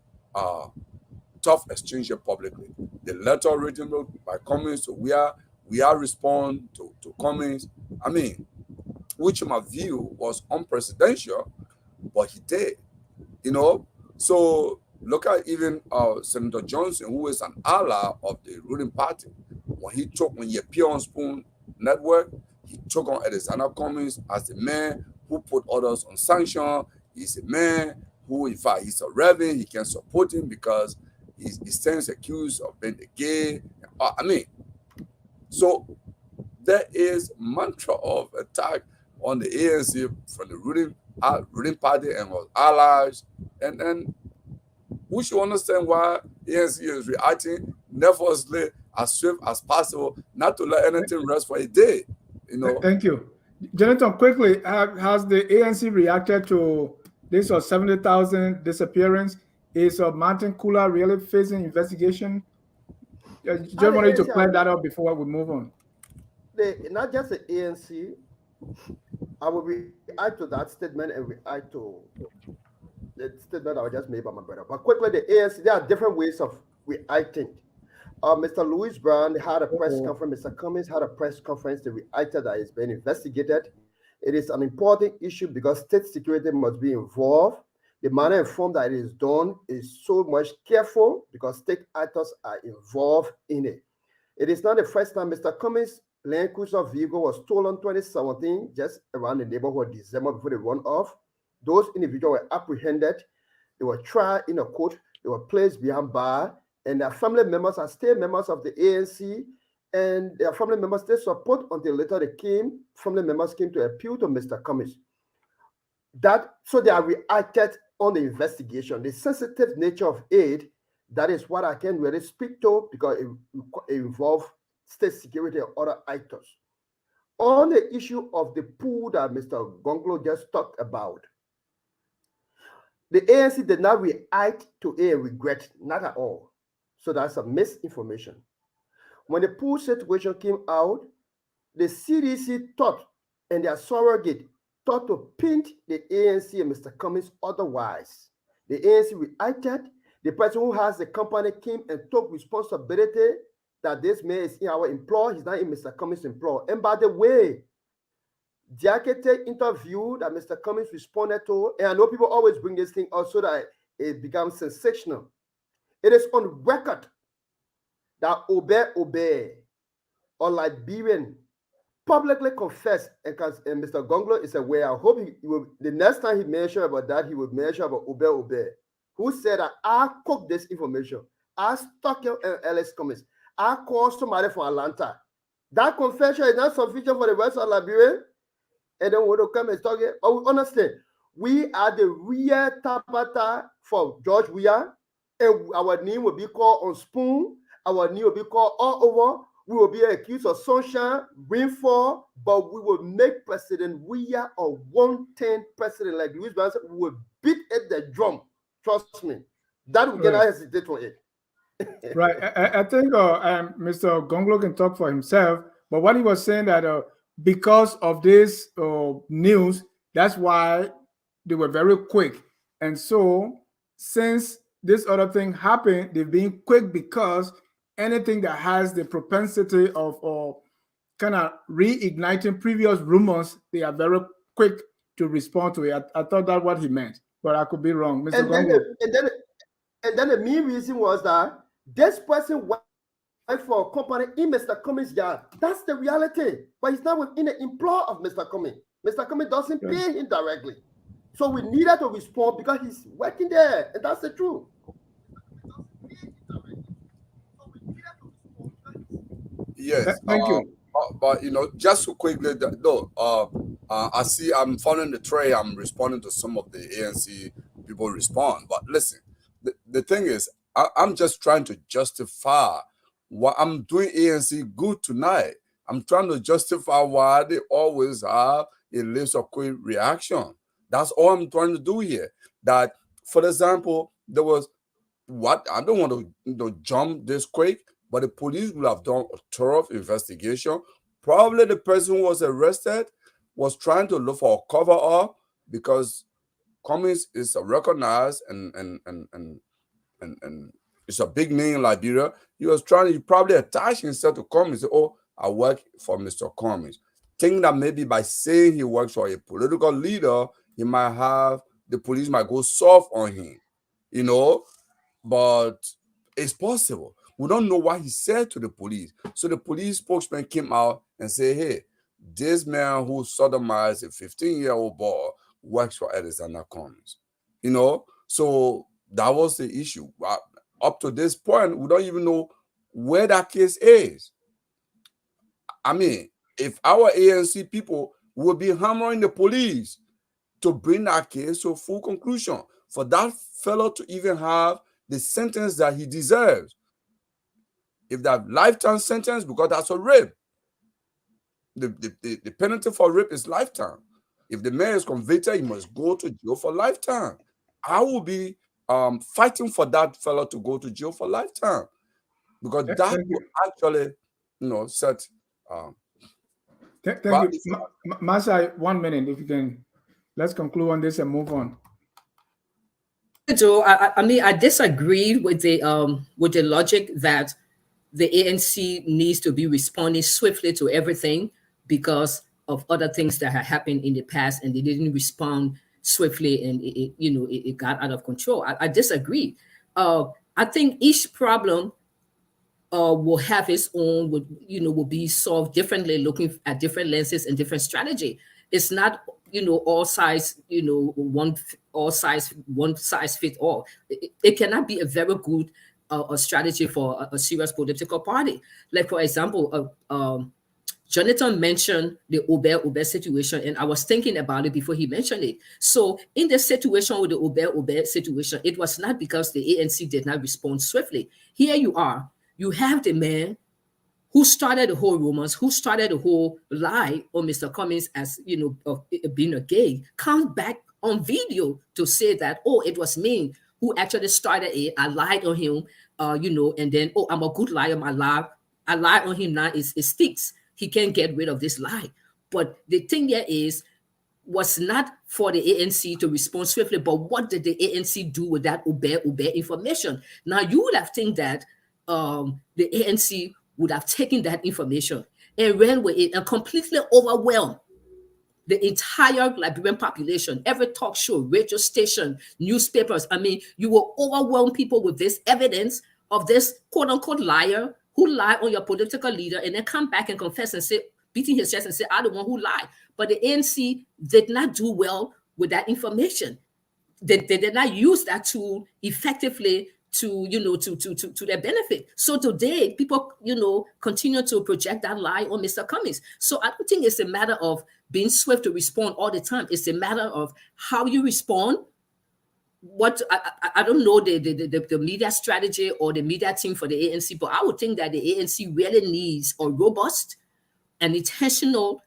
tough exchange publicly. The letter written by Cummings, so we are respond to Cummings. I mean, which in my view was unprecedented, but he did, So look at even Senator Johnson, who is an ally of the ruling party. When he appeared on Spoon Network, he took on Alexander Cummings as the man who put others on sanction. He's a man who, in fact, he's a reverend. He can support him because he stands accused of being a gay. So there is mantra of attack on the ANC from the ruling party and was allies, and we should understand why ANC is reacting nervously, as swift as possible, not to let anything rest for a day. Thank you, Jonathan. Quickly, has the ANC reacted to this 70,000 disappearance? Is Martin Kula really facing investigation? Just wanted to clear that up before we move on. Not just the ANC. I will react to that statement and react to the statement I was just made by my brother. But quickly, the ANC, there are different ways of reacting. Mr. Louis Brown had a press conference. Mr. Cummings had a press conference. They reacted that it's been investigated. It is an important issue because state security must be involved. The manner in form that it is done is so much careful because state actors are involved in it. It is not the first time Mr. Cummings' Land Cruiser vehicle was stolen 2017, just around the neighborhood December before they run off. Those individuals were apprehended. They were tried in a court. They were placed behind bar, and their family members are still members of the ANC, and their family members they support until later family members came to appeal to Mr. Cummings. So they are reacted on the investigation. The sensitive nature of it, that is what I can really speak to because it involves state security and other actors. On the issue of the pool that Mr. Gonglo just talked about, the ANC did not react to a regret, not at all. So that's a misinformation. When the pool situation came out, the CDC thought, and their surrogate thought to paint the ANC and Mr. Cummings otherwise. The ANC reacted. The person who has the company came and took responsibility that this man is in our employ. He's not in Mr. Cummings' employ. And by the way, Diakite interview that Mr. Cummings responded to, and I know people always bring this thing up so that it becomes sensational. It is on record that Obe, or Liberian, publicly confessed, and Mr. Gonglo is aware. I hope he will, the next time he mentions about that, he will mention about Obe, who said that I cooked this information. I stuck Alex Cummings. I called somebody from Atlanta. That confession is not sufficient for the rest of Liberia. And then when they come and talk, but we understand, we are the real Tabata for George Weah, and our name will be called on Spoon. our name will be called all over. We will be accused of sunshine, rainfall, but we will make President Weah a 110 president like Louis Branson. We will beat at the drum. Trust me. That we cannot hesitate on it. Right. I think Mr. Gonglo can talk for himself, but what he was saying that because of this news, that's why they were very quick. And so since this other thing happened, they've been quick because anything that has the propensity of kind of reigniting previous rumors, they are very quick to respond to it. I thought that's what he meant, but I could be wrong. Mr. And then the main reason was that this person worked for a company in Mr. Cummings' yard. That's the reality. But he's not within the employ of Mr. Cummings. Mr. Cummings doesn't pay him directly. So we needed to respond because he's working there. And that's the truth. Yes. Thank you. But just so quickly, I see I'm following the tray. I'm responding to some of the ANC people respond. But listen, the thing is, I'm just trying to justify why I'm doing ANC good tonight. I'm trying to justify why they always have a list of quick reaction. That's all I'm trying to do here. That, for example, there was what I don't want to jump this quick, but the police will have done a thorough investigation. Probably the person who was arrested was trying to look for a cover up because Cummings is a recognized and it's a big name in Liberia. He probably attached himself to Cummings. Say, oh, I work for Mr. Cummings. Think that maybe by saying he works for a political leader, the police might go soft on him, but it's possible. We don't know what he said to the police. So the police spokesman came out and said, hey, this man who sodomized a 15-year-old boy works for Alexander Cummings. So that was the issue. Up to this point, we don't even know where that case is. I mean, if our ANC people will be hammering the police to bring that case to a full conclusion, for that fellow to even have the sentence that he deserves. If that lifetime sentence, because that's a rape, the penalty for rape is lifetime. If the man is convicted, he must go to jail for lifetime. I will be fighting for that fellow to go to jail for lifetime, because that will actually, set. Thank you, Masai. 1 minute, if you can. Let's conclude on this and move on. Joe, I mean, I disagree with the logic that the ANC needs to be responding swiftly to everything because of other things that had happened in the past, and they didn't respond swiftly, and it got out of control. I disagree. I think each problem will have its own, will be solved differently, looking at different lenses and different strategy. It's not all size, one size fit all. It cannot be a very good a strategy for a serious political party. Like, for example, Jonathan mentioned the Ober situation, and I was thinking about it before he mentioned it. So in the situation with the Ober situation, it was not because the ANC did not respond swiftly. Here you are. You have the man who started the whole rumors, who started the whole lie on Mr. Cummings as, of being a gay, comes back on video to say that, oh, it was me who actually started it. I lied on him, and then, oh, I'm a good liar. I lie on him now. It sticks. He can't get rid of this lie. But the thing here was not for the ANC to respond swiftly, but what did the ANC do with that Ober information? Now, you would have think that the ANC would have taken that information and ran with it and completely overwhelmed the entire Liberian population, every talk show, radio station, newspapers. I mean, you will overwhelm people with this evidence of this quote-unquote liar who lied on your political leader and then come back and confess and say, beating his chest and say, I'm the one who lied. But the ANC did not do well with that information. They did not use that tool effectively to their benefit. So today, people, continue to project that lie on Mr. Cummings. So I don't think it's a matter of being swift to respond all the time. It's a matter of how you respond what I don't know the media strategy or the media team for the ANC, but I would think that the ANC really needs a robust and intentional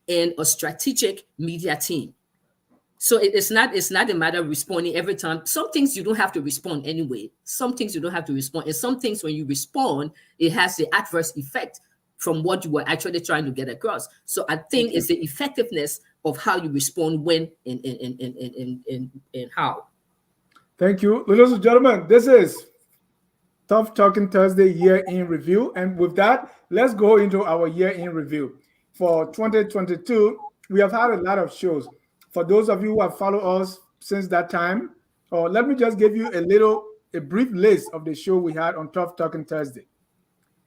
and a strategic media team. So it's not a matter of responding every time. Some things you don't have to respond anyway. Some things you don't have to respond, and some things when you respond, it has the adverse effect from what you were actually trying to get across. So I think it's the effectiveness of how you respond, when, and how. Thank you. Ladies and gentlemen, this is Tough Talking Thursday year in review. And with that, let's go into our year in review. For 2022, we have had a lot of shows. For those of you who have followed us since that time, let me just give you a brief list of the show we had on Tough Talking Thursday.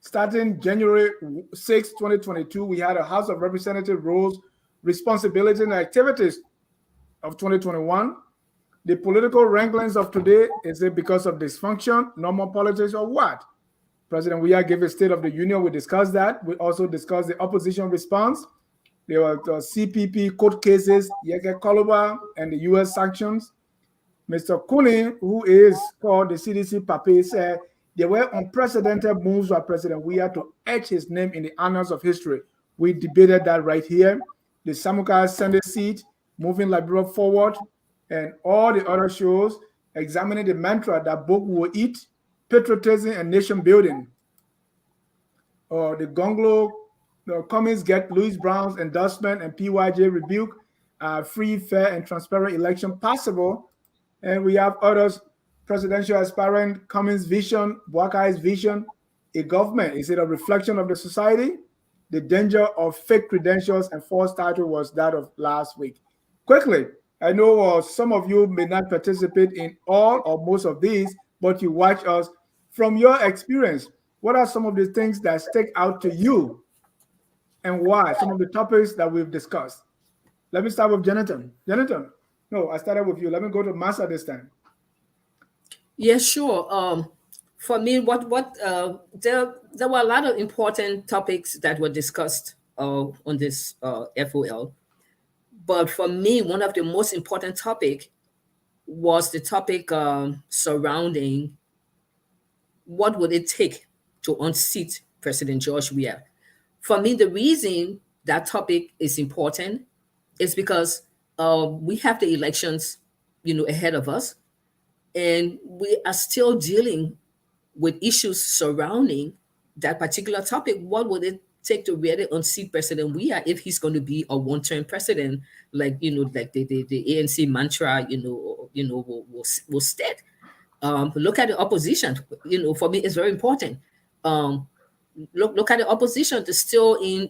Starting January 6, 2022, we had a House of Representatives roles, responsibilities, and activities of 2021. The political wranglings of today, is it because of dysfunction, normal politics, or what? President Weah gave a State of the Union. We discussed that. We also discussed the opposition response. There were the CPP court cases, Yeke Koloba, and the U.S. sanctions. Mr. Cooney, who is called the CDC Pape, said there were unprecedented moves by President Weah to etch his name in the annals of history. We debated that right here. The Samukai Senate seat, moving Liberia forward, and all the other shows examining the mantra that book will eat, patriotism, and nation building. The Gonglo, the Cummings get Louis Brown's endorsement and PYJ rebuke, free, fair, and transparent election possible. And we have others, presidential aspirant Cummings' vision, Bwakai's vision. A government, is it a reflection of the society? The danger of fake credentials and false title was that of last week. Quickly, I know some of you may not participate in all or most of these, but you watch us. From your experience, what are some of the things that stick out to you and why? Some of the topics that we've discussed. Let me start with Jonathan. Jonathan, no, I started with you. Let me go to Massa this time. Yeah, sure. For me, there were a lot of important topics that were discussed on this FOL. But for me, one of the most important topic was the topic surrounding what would it take to unseat President George Weah. For me, the reason that topic is important is because we have the elections, ahead of us, and we are still dealing with issues surrounding that particular topic. What would it take to really unseat President Weah if he's going to be a one-term president, like like the ANC mantra, will state. Look at the opposition. For me, it's very important. Look at the opposition. They're still in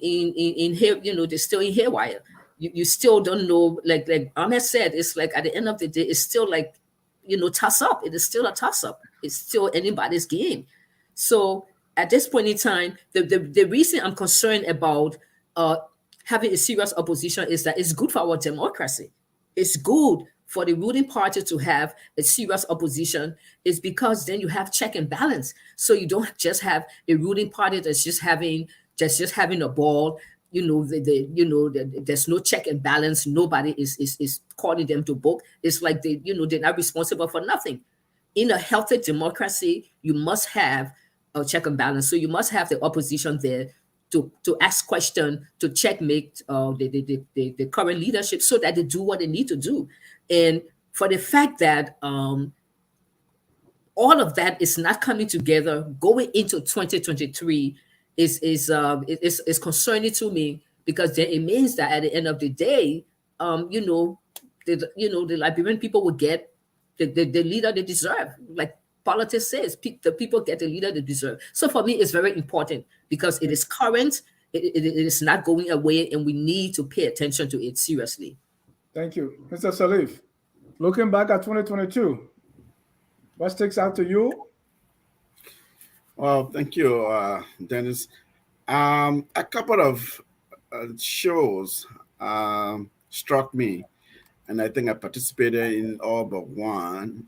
here. They're still in haywire. You still don't know. Like Ahmed said, it's like at the end of the day, it's still like toss up. It is still a toss up. It's still anybody's game. So at this point in time, the reason I'm concerned about having a serious opposition is that it's good for our democracy. It's good for the ruling party to have a serious opposition. Is because then you have check and balance. So you don't just have a ruling party that's just having a ball. There's no check and balance. Nobody is calling them to book. It's like they're not responsible for nothing. In a healthy democracy, you must have a check and balance. So you must have the opposition there to ask questions, to checkmate the current leadership so that they do what they need to do. And for the fact that all of that is not coming together going into 2023 is concerning to me, because then it means that at the end of the day, the Liberian people will get the leader they deserve. Like politics says, the people get the leader they deserve. So for me, it's very important because it is current, it is not going away, and we need to pay attention to it seriously. Thank you. Mr. Salif, looking back at 2022, what sticks out to you? Well, thank you, Dennis. A couple of shows struck me, and I think I participated in all but one.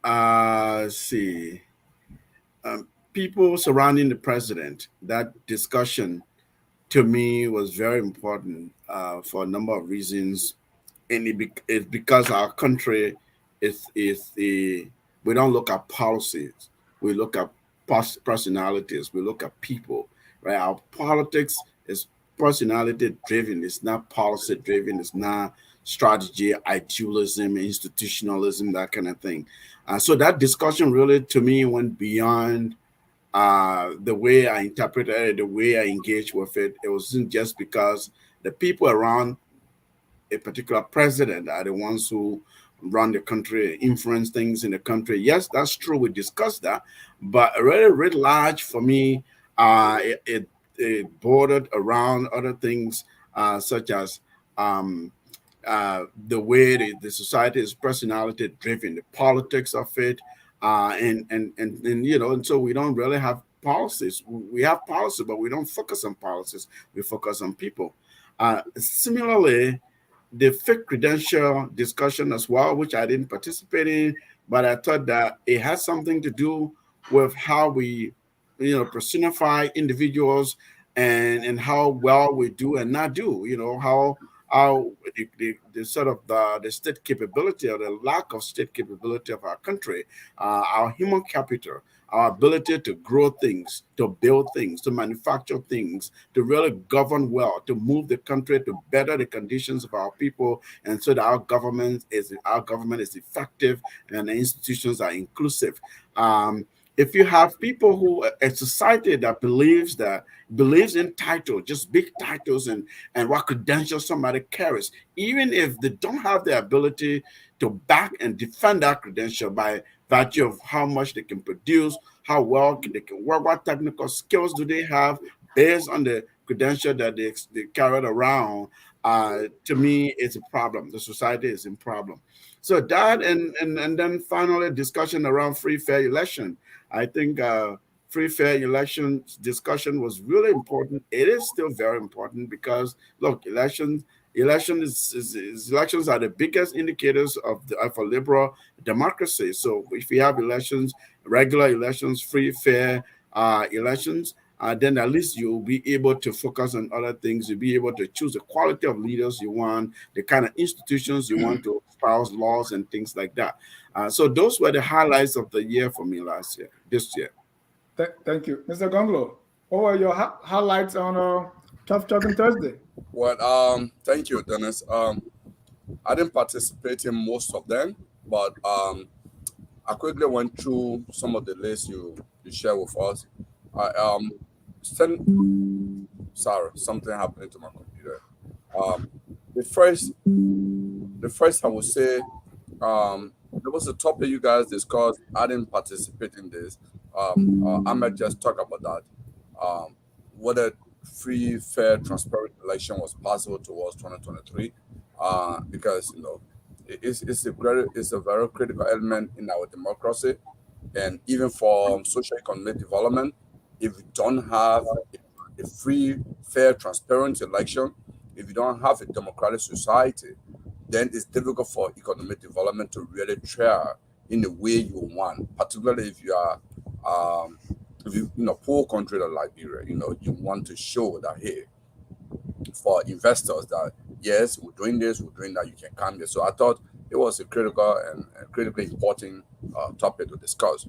Let's see. People surrounding the president, that discussion to me was very important for a number of reasons. and it's because our country is we don't look at policies, we look at personalities, we look at people, right? Our politics is personality driven, it's not policy driven, it's not strategy, idealism, institutionalism, that kind of thing. So that discussion really, to me, went beyond the way I interpreted it, the way I engaged with it. It wasn't just because the people around a particular president are the ones who run the country, influence things in the country. Yes, that's true. We discussed that, but really, writ large for me, it bordered around other things such as the way the society is personality driven, the politics of it, and and so we don't really have policies. We have policy, but we don't focus on policies. We focus on people. Similarly, the fake credential discussion as well, which I didn't participate in, but I thought that it has something to do with how we, personify individuals and how well we do and not do. How the sort of the state capability or the lack of state capability of our country, our human capital, our ability to grow things, to build things, to manufacture things, to really govern well, to move the country, to better the conditions of our people, and so that our government is effective and the institutions are inclusive. If you have people who a society that believes in title, just big titles and what credentials somebody carries, even if they don't have the ability to back and defend that credential by virtue of how much they can produce, how well they can work, what technical skills do they have based on the credential that they carried around. To me, it's a problem. The society is in problem. So that and then finally discussion around free fair election. I think free fair election discussion was really important. It is still very important because look, elections are the biggest indicators of a liberal democracy. So if we have elections, regular elections, free fair elections, then at least you'll be able to focus on other things. You'll be able to choose the quality of leaders you want, the kind of institutions you want to espouse laws and things like that. So those were the highlights of the year for me this year. Thank you. Mr. Gonglo, what were your highlights on Tough Talking Thursday? Well, thank you, Dennis. I didn't participate in most of them, but I quickly went through some of the lists you shared with us. I sorry, something happened to my computer. Um, the first I would say, there was a topic you guys discussed. I didn't participate in this. I might just talk about that. Whether free, fair, transparent election was possible towards 2023, because it's a very critical element in our democracy, and even for social economic development. If we don't have a free, fair, transparent election, if you don't have a democratic society, then it's difficult for economic development to really thrive in the way you want, particularly if you are if you poor country like Liberia, you want to show that, hey, for investors, that yes, we're doing this, we're doing that, you can come here. So I thought it was a critical and critically important topic to discuss.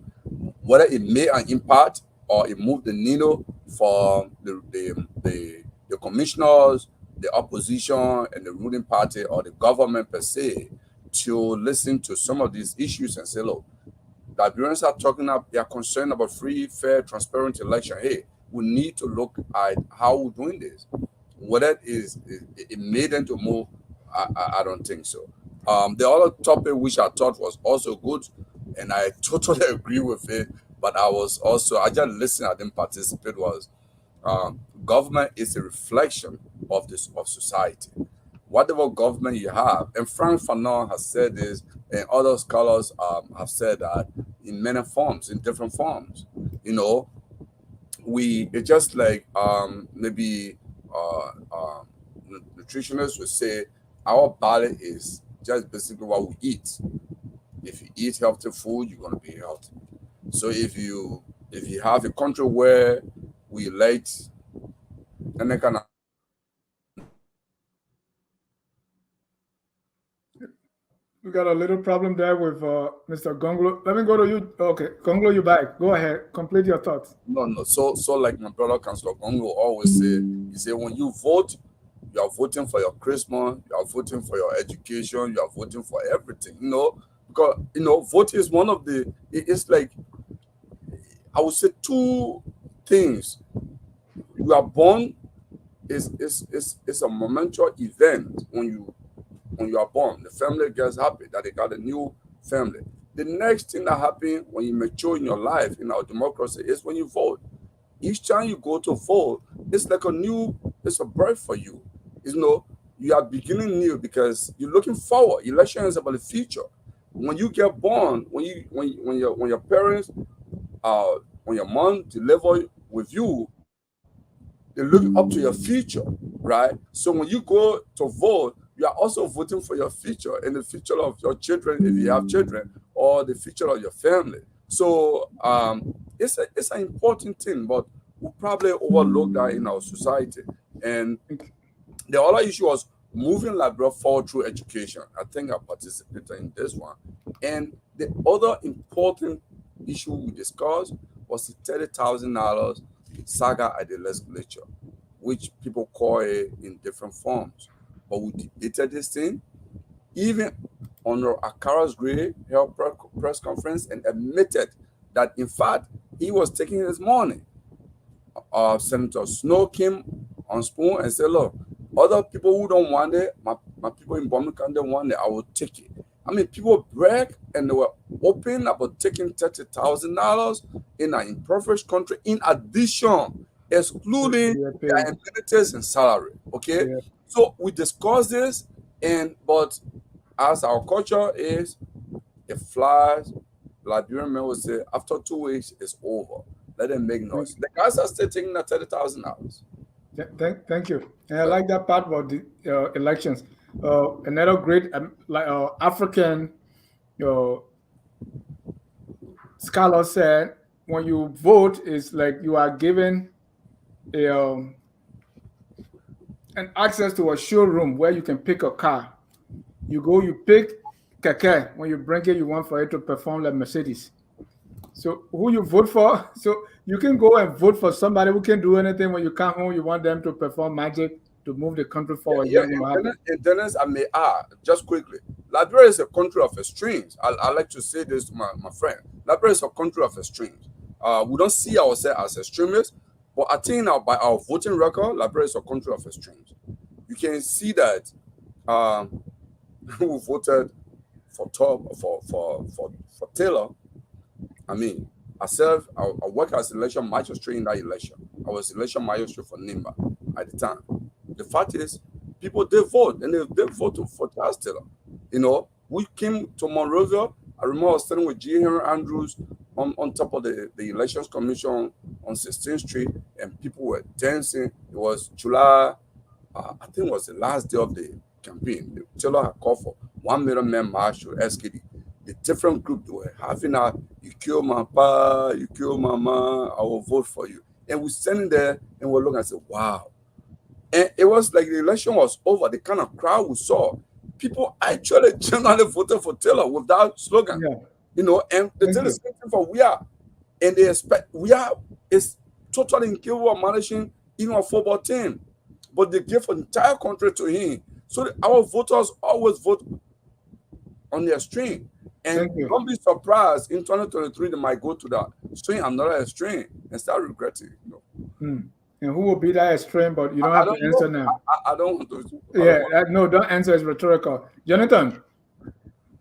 Whether it made an impact or it moved the needle for the commissioners, the opposition, and the ruling party, or the government per se, to listen to some of these issues and say, look, Liberians are talking up, they are concerned about free, fair, transparent election. Hey, we need to look at how we're doing this. Whether it made them to move, I don't think so. The other topic which I thought was also good, and I totally agree with it, but I just listened, I didn't participate, was government is a reflection of society. Whatever government you have, and Frank Fanon has said this, and other scholars have said that in many forms, in different forms. It's just like maybe nutritionists would say our body is just basically what we eat. If you eat healthy food, you're going to be healthy. So if you have a country where we let any kind of We got a little problem there with Mr. Gonglo. Let me go to you. Okay, Gonglo, you back. Go ahead. Complete your thoughts. No. So like my brother Councilor Congo always say, he say when you vote, you are voting for your Christmas, you are voting for your education, you are voting for everything. Because voting is one of the. It's like, I would say, two things. You are born is a momentous event when you are born. The family gets happy that they got a new family. The next thing that happens when you mature in your life in our democracy is when you vote. Each time you go to vote, it's like it's a birth for you. You are beginning new because you're looking forward. Election is about the future. When you get born, when your parents, when your mom deliver with you, they look up to your future, right? So when you go to vote, you are also voting for your future and the future of your children, if you have children, or the future of your family. So it's an important thing, but we probably overlook that in our society. And the other issue was moving Liberia forward through education. I think I participated in this one. And the other important issue we discussed was the $30,000 saga at the legislature, which people call it in different forms. But we debated this thing. Even Honor Akara's Gray held press conference and admitted that, in fact, he was taking his money. Senator Snow came on spoon and said, look, other people who don't want it, my people in Birmingham don't want it, I will take it. I mean, people brag and they were open about taking $30,000 in an impoverished country, in addition, excluding their amenities and salary. Okay, so we discussed this, but as our culture is, it flies. Liberian men will say, after 2 weeks, it's over. Let them make noise. The guys are still taking the $30,000. Thank you. And I like that part about the elections. Another great African scholar said, when you vote, it's like you are given an access to a showroom where you can pick a car. You go, you pick Keke. When you bring it, you want for it to perform like Mercedes. So who you vote for? So you can go and vote for somebody who can do anything. When you come home, you want them to perform magic to move the country forward. And Dennis, I may add, just quickly, Liberia is a country of extremes. I like to say this to my friend. Liberia is a country of extremes. We don't see ourselves as extremists, but I think now by our voting record, Liberia is a country of extremes. You can see that who voted for Taylor. I mean, I worked as election magistrate in that election. I was election magistrate for Nimba at the time. The fact is, people, they vote, and they voted for Charles Taylor. We came to Monrovia. I remember I was standing with G. Henry Andrews on top of the Elections Commission on 16th Street, and people were dancing. It was July, I think it was the last day of the campaign. Taylor had called for 1 million men march to SKD. The different groups were having you kill my pa, you kill mama, I will vote for you. And we're standing there and we're looking and say, wow. And it was like the election was over. The kind of crowd we saw, people actually generally voted for Taylor with that slogan. And they tell the same thing for we are. And they expect we are is totally incapable of managing even a football team. But they give an entire country to him. So our voters always vote on their extreme. And don't be surprised in 2023 they might go to that extreme, another extreme, and start regretting. And who will be that extreme? But you don't have to answer now. I don't want to. No, don't answer. It's rhetorical. Jonathan,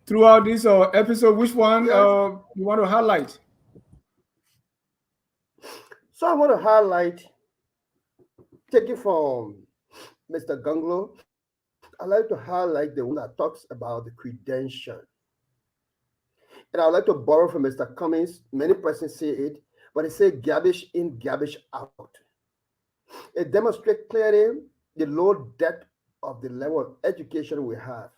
throughout this episode, which one you want to highlight? So I want to highlight, take it from Mr. Gunglo, I like to highlight the one that talks about the credential. And I'd like to borrow from Mr. Cummings. Many persons say it, but they say garbage in, garbage out. It demonstrates clearly the low depth of the level of education we have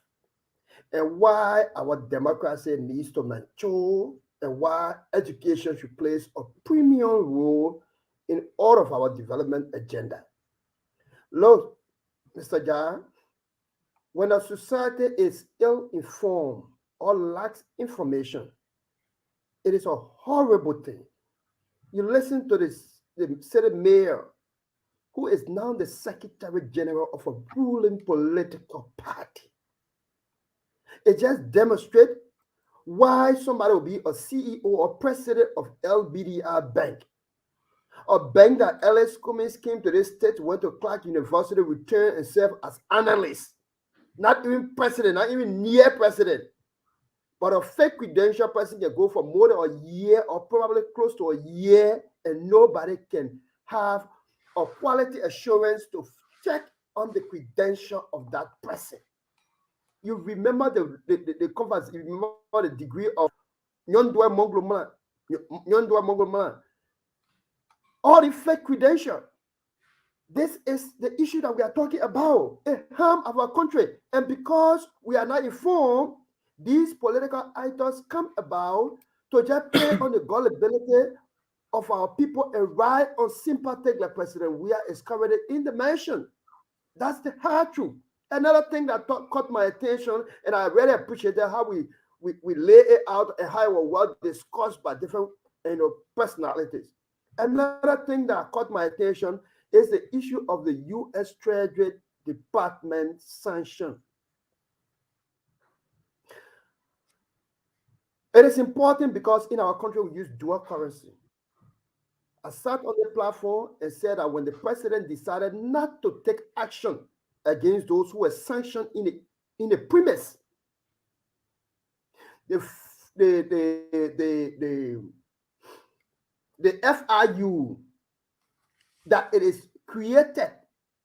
and why our democracy needs to mature and why education should play a premium role in all of our development agenda. Look, Mr. Jar, When a society is ill-informed or lacks information, it is a horrible thing. You listen to the city mayor, who is now the Secretary General of a ruling political party. It just demonstrates why somebody will be a CEO or president of LBDR Bank, a bank that Ellis Cummings came to this state, went to Clark University, returned and served as analyst, not even president, not even near president. But a fake credential person can go for more than a year or probably close to a year, and nobody can have a quality assurance to check on the credential of that person. You remember the conference, you remember the degree of Nyondwa Mongloman, all the fake credential. This is the issue that we are talking about, a harm of our country. And because we are not informed, these political items come about to just play on the gullibility of our people and ride on sympathy like President Weah is covered in the mansion. That's the hard truth. Another thing that caught my attention, and I really appreciated how we lay it out and how it was well discussed by different personalities. Another thing that caught my attention is the issue of the U.S. Treasury Department sanction. It is important because in our country we use dual currency. I sat on the platform and said that when the president decided not to take action against those who were sanctioned in the premise, the FIU that it is created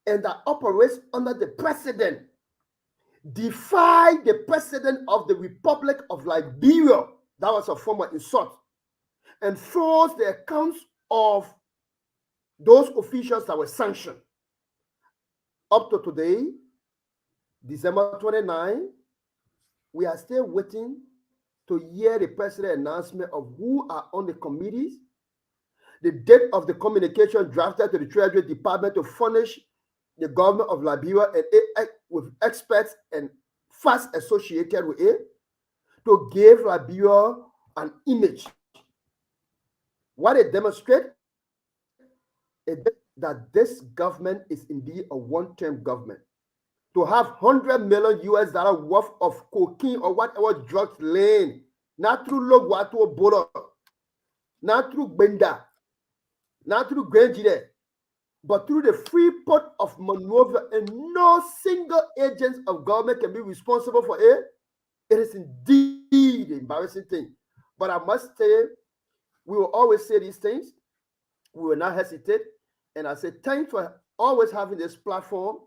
and that operates under the president defy the president of the Republic of Liberia, that was a former insult, and froze the accounts of those officials that were sanctioned. Up to today, December 29, we are still waiting to hear the president's announcement of who are on the committees, the date of the communication drafted to the Treasury Department to furnish the government of Liberia and with experts and facts associated with it to give Liberia an image. What it demonstrates is that this government is indeed a one-term government. To have $100 million US worth of cocaine or whatever drugs laying, not through Logwato Boro, not through Benda, not through Granjide, but through the free port of Monrovia, and no single agent of government can be responsible for it. It is indeed an embarrassing thing. But I must say, we will always say these things. We will not hesitate. And I say, thanks for always having this platform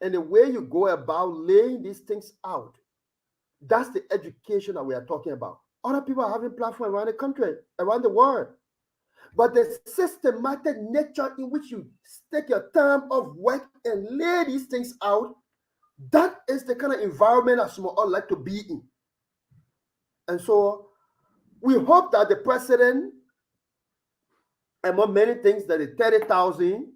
and the way you go about laying these things out. That's the education that we are talking about. Other people are having platforms around the country, around the world. But the systematic nature in which you take your time of work and lay these things out, that is the kind of environment that some all like to be in. And so we hope that the president, among many things, that the 30,000,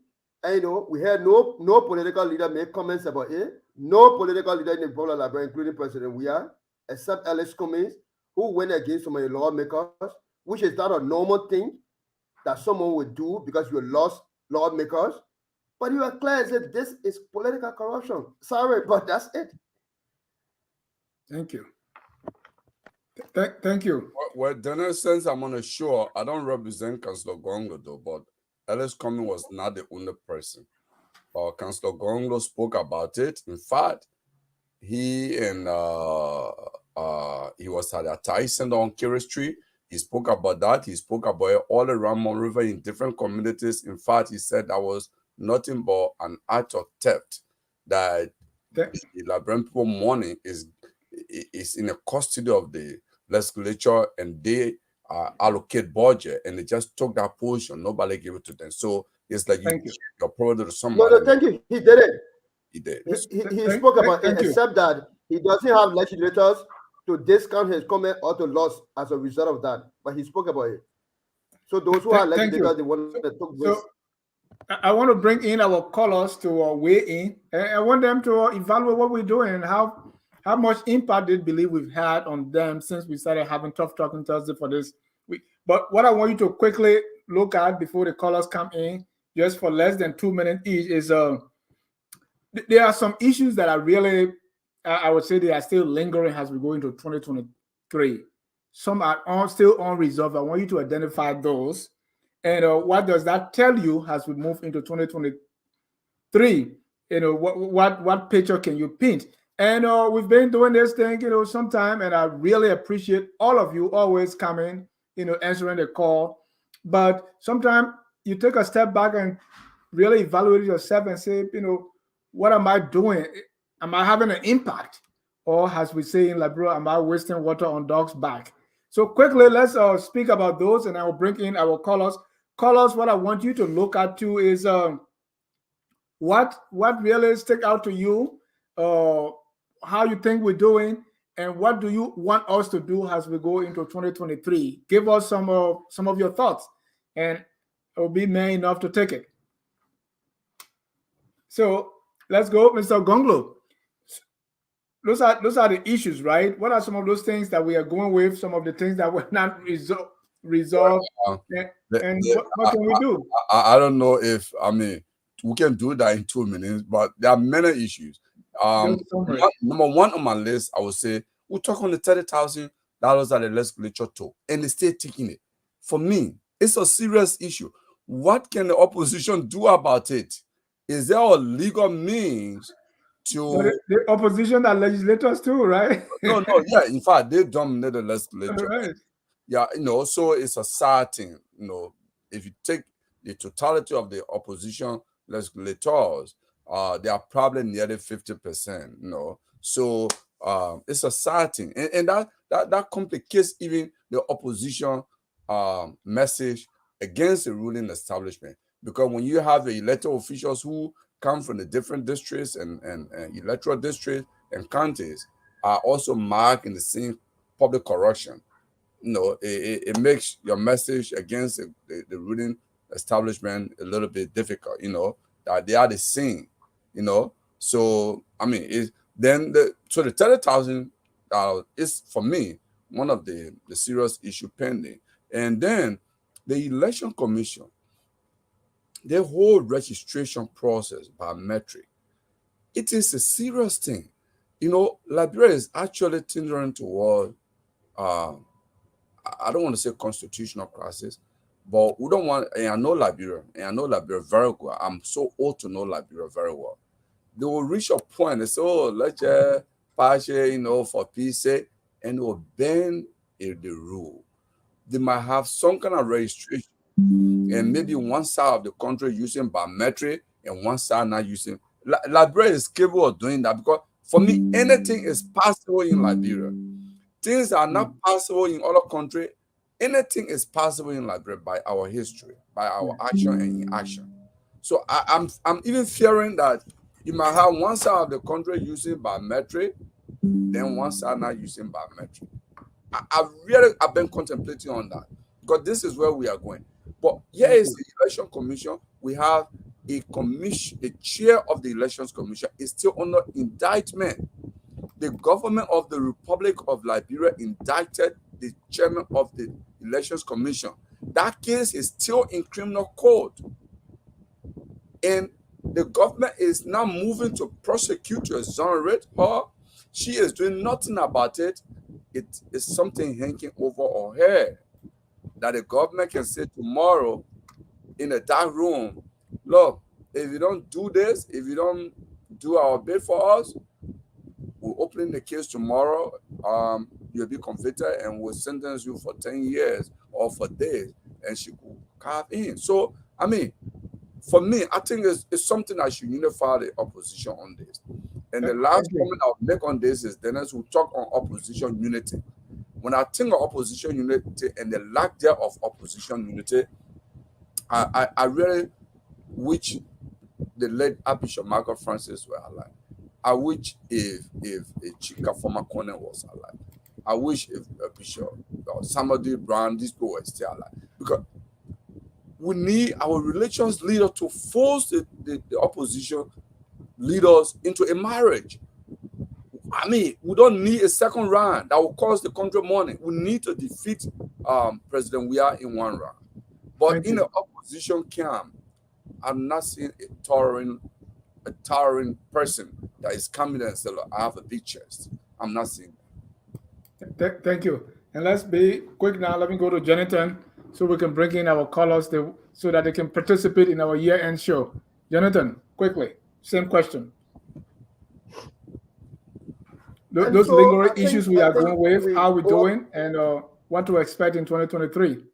we heard no political leader make comments about it. No political leader in the Republic of Liberia, including President Weah, except Ellis Cummings, who went against some of the lawmakers, which is not a normal thing that someone would do because you lost lawmakers. But you are clear and said this is political corruption. Sorry, but that's it. Thank you. Thank you. Well, Dennis, since I'm on a show, I don't represent Councillor Gongo though, but Ellis Cummings was not the only person. Councillor Gongo spoke about it. In fact, he and he was advertising on Kiri Street. He spoke about that. He spoke about it all around Monrovia in different communities. In fact, he said that was nothing but an act of theft, that the Liberian people money is in the custody of the legislature, and they allocate budget, and they just took that portion. Nobody gave it to them. So it's like you're probably to somebody. No, thank you. He did it. He did. He spoke about it, except that he doesn't have legislators to discount his comment or to loss as a result of that. But he spoke about it. So those who are legislators, the ones that took this. I want to bring in our callers to weigh in. And I want them to evaluate what we're doing and how much impact they believe we've had on them since we started having Tough Talking Thursday for this week. But what I want you to quickly look at before the callers come in, just for less than 2 minutes each, is there are some issues that are really, I would say, they are still lingering as we go into 2023. Some are still unresolved. I want you to identify those. And what does that tell you as we move into 2023? You know, what picture can you paint? And we've been doing this thing, sometime, and I really appreciate all of you always coming, answering the call. But sometimes you take a step back and really evaluate yourself and say, what am I doing? Am I having an impact? Or as we say in Liberia, am I wasting water on dog's back? So quickly, let's speak about those, and I will bring in our callers. Callers, what I want you to look at too is what really stick out to you, how you think we're doing, and what do you want us to do as we go into 2023? Give us some of your thoughts, and it will be man enough to take it. So let's go, Mr. Gonglo. Those are the issues, right? What are some of those things that we are going with? Some of the things that were not resolved, and what can we do? I don't know if we can do that in 2 minutes, but there are many issues. Number one on my list, I would say we're talking the $30,000 that the legislature took, and the state taking it. For me, it's a serious issue. What can the opposition do about it? Is there a legal means to the opposition are legislators too, right? No, yeah. In fact, they dominate the legislature. Right. Yeah, so it's a sad thing. If you take the totality of the opposition legislators, they are probably nearly 50%. So it's a sad thing, and that complicates even the opposition message against the ruling establishment, because when you have the elected officials who come from the different districts and electoral districts and counties are also marked in the same public corruption, it makes your message against the ruling establishment a little bit difficult, that they are the same, So, the $30,000 is, for me, one of the serious issue pending. And then the election commission, the whole registration process biometric, it is a serious thing. Liberia is actually tendering toward, I don't want to say constitutional crisis, but we don't want, and I know Liberia very well. I'm so old to know Liberia very well. They will reach a point, they say, let's just pass it, for peace sake, and they will bend the rule. They might have some kind of registration, and maybe one side of the country using biometric and one side not using. Liberia is capable of doing that, because for me, anything is possible in Liberia. Things are not possible in other countries. Anything is possible in Liberia by our history, by our action and inaction. So I'm even fearing that you might have one side of the country using biometric, then one side not using biometric. I've been contemplating on that, because this is where we are going. But here is the election commission. We have a commission, the chair of the elections commission is still under indictment. The government of the Republic of Liberia indicted the chairman of the elections commission. That case is still in criminal court, and the government is now moving to prosecute, to exonerate her. She is doing nothing about it. It is something hanging over her head that the government can say tomorrow in a dark room, look, if you don't do this, if you don't do our bid for us, we're opening the case tomorrow. You'll be convicted and we'll sentence you for 10 years or for days, and she could carve in. So, for me, I think it's something that should unify the opposition on this. And the last comment I'll make on this is, Dennis will talk on opposition unity. When I think of opposition unity and the lack there of opposition unity, I really wish the late Archbishop Michael Francis were alive. I wish if Chika former Corner was alive. I wish if Bishop or somebody Brown, these people were still alive. Because we need our relations leader to force the opposition leaders into a marriage. I mean, we don't need a second round that will cost the country money. We need to defeat President Weah in one round. But in the opposition camp, I'm not seeing a towering person that is coming and saying, I have a big chest. I'm not seeing that. Thank you. And let's be quick now. Let me go to Jonathan so we can bring in our callers so that they can participate in our year-end show. Jonathan, quickly, same question. Those lingering issues we are going with, how we're doing, and what to expect in 2023.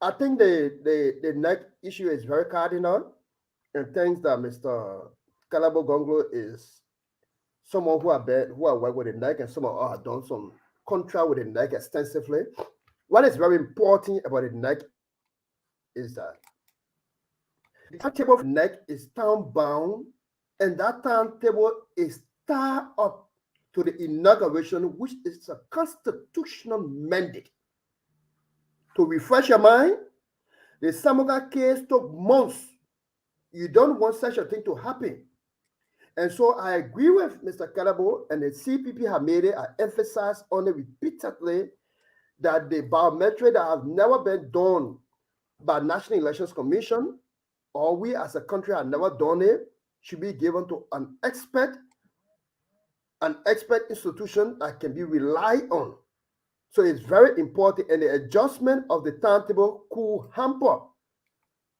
I think the next issue is very cardinal, and thanks that Mr. Calabo Gonglo is someone who have worked with the NEC, and some of us have done some contract with the NEC extensively. What is very important about the NEC is that the timetable of the NEC is town bound, and that timetable is tied up to the inauguration, which is a constitutional mandate. To refresh your mind, the Samoga case took months. You don't want such a thing to happen. And so I agree with Mr. Calabo, and the CPP have made it, I emphasize on it repeatedly, that the biometric that have never been done by National Elections Commission, or we as a country have never done it, should be given to an expert institution that can be relied on. So it's very important, and the adjustment of the timetable could hamper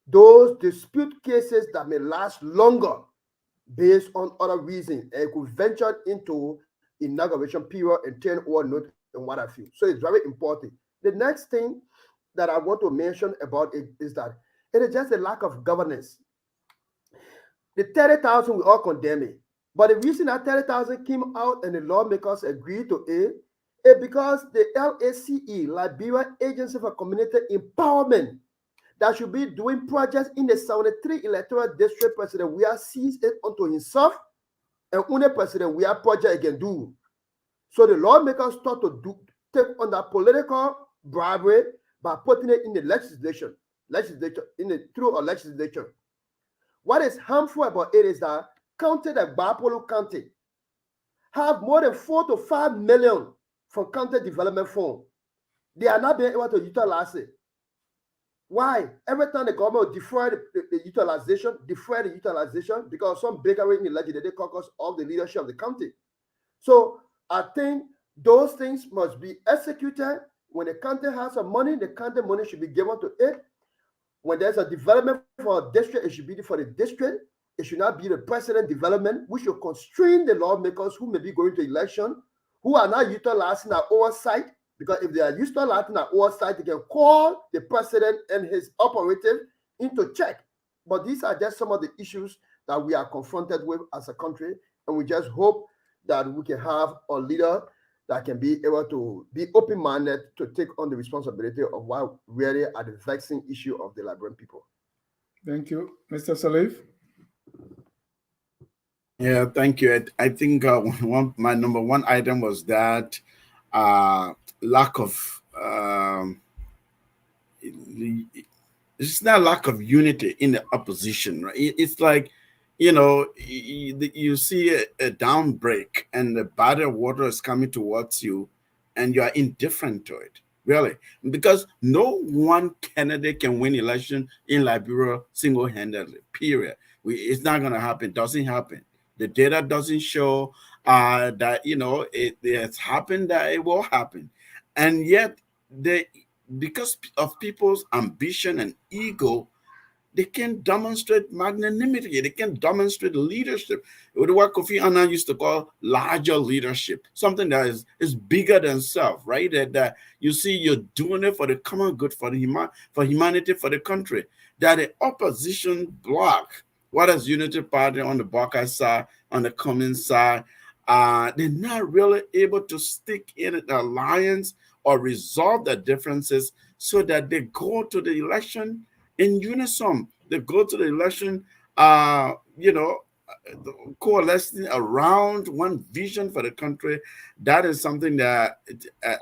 those dispute cases that may last longer based on other reasons, and it could venture into inauguration period and turn over note and what I feel. So it's very important. The next thing that I want to mention about it is that it is just a lack of governance. The 30,000 we all condemn it, but the reason that 30,000 came out and the lawmakers agreed to it is because the LACE, Liberia Agency for Community Empowerment, that should be doing projects in the 73 electoral district, President Weah sees it unto himself, and only President Weah project can do. So the lawmakers start to take on that political bribery by putting it in the legislature, through a legislature. What is harmful about it is that county like Bapolo County have more than 4 to 5 million from county development fund. They are not being able to utilize it. Why? Every time the government defer the utilization, because some bakery in the legislative caucus of the leadership of the county. So I think those things must be executed. When the county has some money, the county money should be given to it. When there's a development for a district, it should be for the district. It should not be the president development, which should constrain the lawmakers who may be going to election, who are not utilizing our oversight. Because if they are utilizing our oversight, they can call the president and his operative into check. But these are just some of the issues that we are confronted with as a country. And we just hope that we can have a leader that can be able to be open-minded to take on the responsibility of what really are the vexing issue of the Liberian people. Thank you. Mr. Salif? Yeah, thank you. I think my number one item was that lack of it's not lack of unity in the opposition, right? It's like, you see a downbreak and the body of water is coming towards you and you are indifferent to it, really, because no one candidate can win election in Liberia single-handedly, period. It's not going to happen. Doesn't happen. The data doesn't show that, it has happened, that it will happen. And yet, because of people's ambition and ego, they can demonstrate magnanimity. They can demonstrate leadership. What Kofi Annan used to call larger leadership, something that is bigger than self, right? That you see you're doing it for the common good, for humanity, for the country. That the opposition bloc, what is Unity Party on the Baka side, on the Cummins side, they're not really able to stick in an alliance or resolve their differences so that they go to the election in unison. They go to the election, coalescing around one vision for the country. That is something that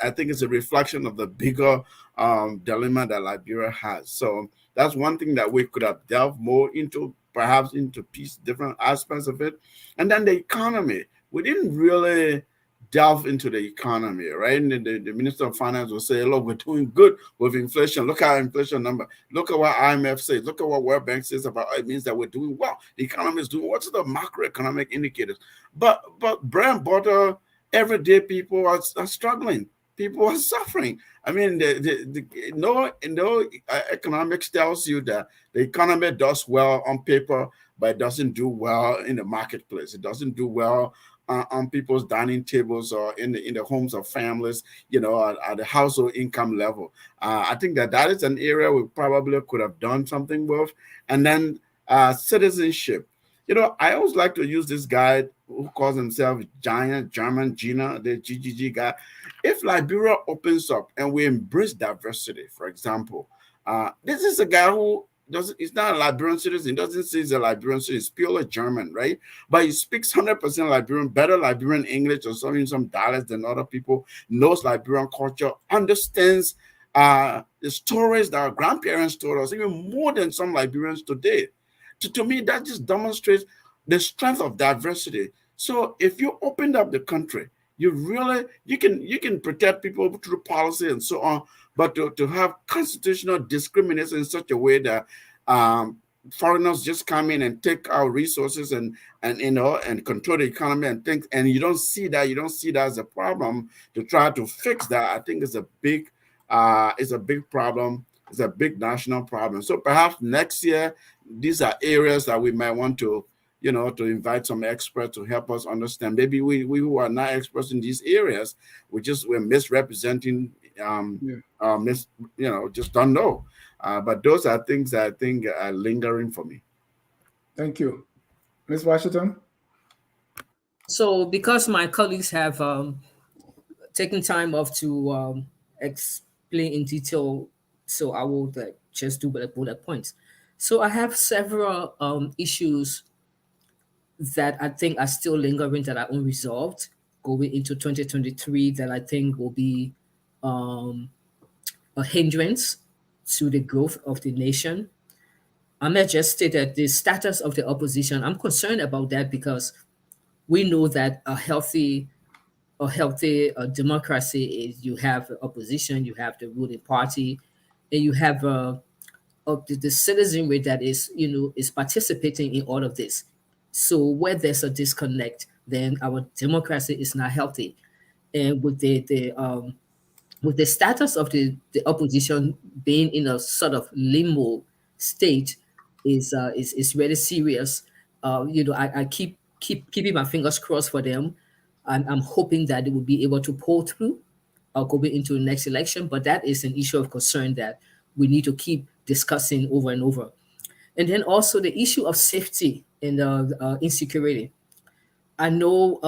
I think is a reflection of the bigger dilemma that Liberia has. So that's one thing that we could have delved more into, perhaps into piece different aspects of it. And then the economy. We didn't really delve into the economy, right? And the Minister of Finance will say, look, we're doing good with inflation. Look at our inflation number. Look at what IMF says. Look at what World Bank says about it. It means that we're doing well. The economy is doing, what's the macroeconomic indicators? But bread and butter, everyday people are struggling. People are suffering. I mean, no economics tells you that the economy does well on paper, but it doesn't do well in the marketplace. It doesn't do well on people's dining tables or in the homes of families, at the household income level. I think that is an area we probably could have done something with. And then citizenship. I always like to use this guy who calls himself Giant German Gina, the GGG guy. If Liberia opens up and we embrace diversity, for example, this is a guy who he's not a Liberian citizen. He doesn't say he's a Liberian citizen. He's purely German, right? But he speaks 100% Liberian, better Liberian English or some dialects than other people, knows Liberian culture, understands the stories that our grandparents told us, even more than some Liberians today. To me, that just demonstrates the strength of diversity. So if you opened up the country, you can protect people through policy and so on, but to have constitutional discrimination in such a way that foreigners just come in and take our resources and control the economy and things, and you don't see that as a problem to try to fix that, I think is a big problem. It's a big national problem. So perhaps next year, these are areas that we might want to, to invite some experts to help us understand. Maybe we who are not experts in these areas, we're misrepresenting, just don't know. But those are things that I think are lingering for me. Thank you. Ms. Washington? So because my colleagues have taken time off to explain in detail, so I will just do bullet points. So I have several issues that I think are still lingering, that are unresolved going into 2023, that I think will be a hindrance to the growth of the nation. I may just state that the status of the opposition, I'm concerned about that, because we know that a healthy democracy is you have opposition, you have the ruling party, and you have the citizenry that is participating in all of this. So where there's a disconnect, then our democracy is not healthy. And with the status of the opposition being in a sort of limbo state is really serious. I keep keeping my fingers crossed for them. I'm hoping that they will be able to pull through going into the next election, but that is an issue of concern that we need to keep discussing over and over. And then also the issue of safety and insecurity. I know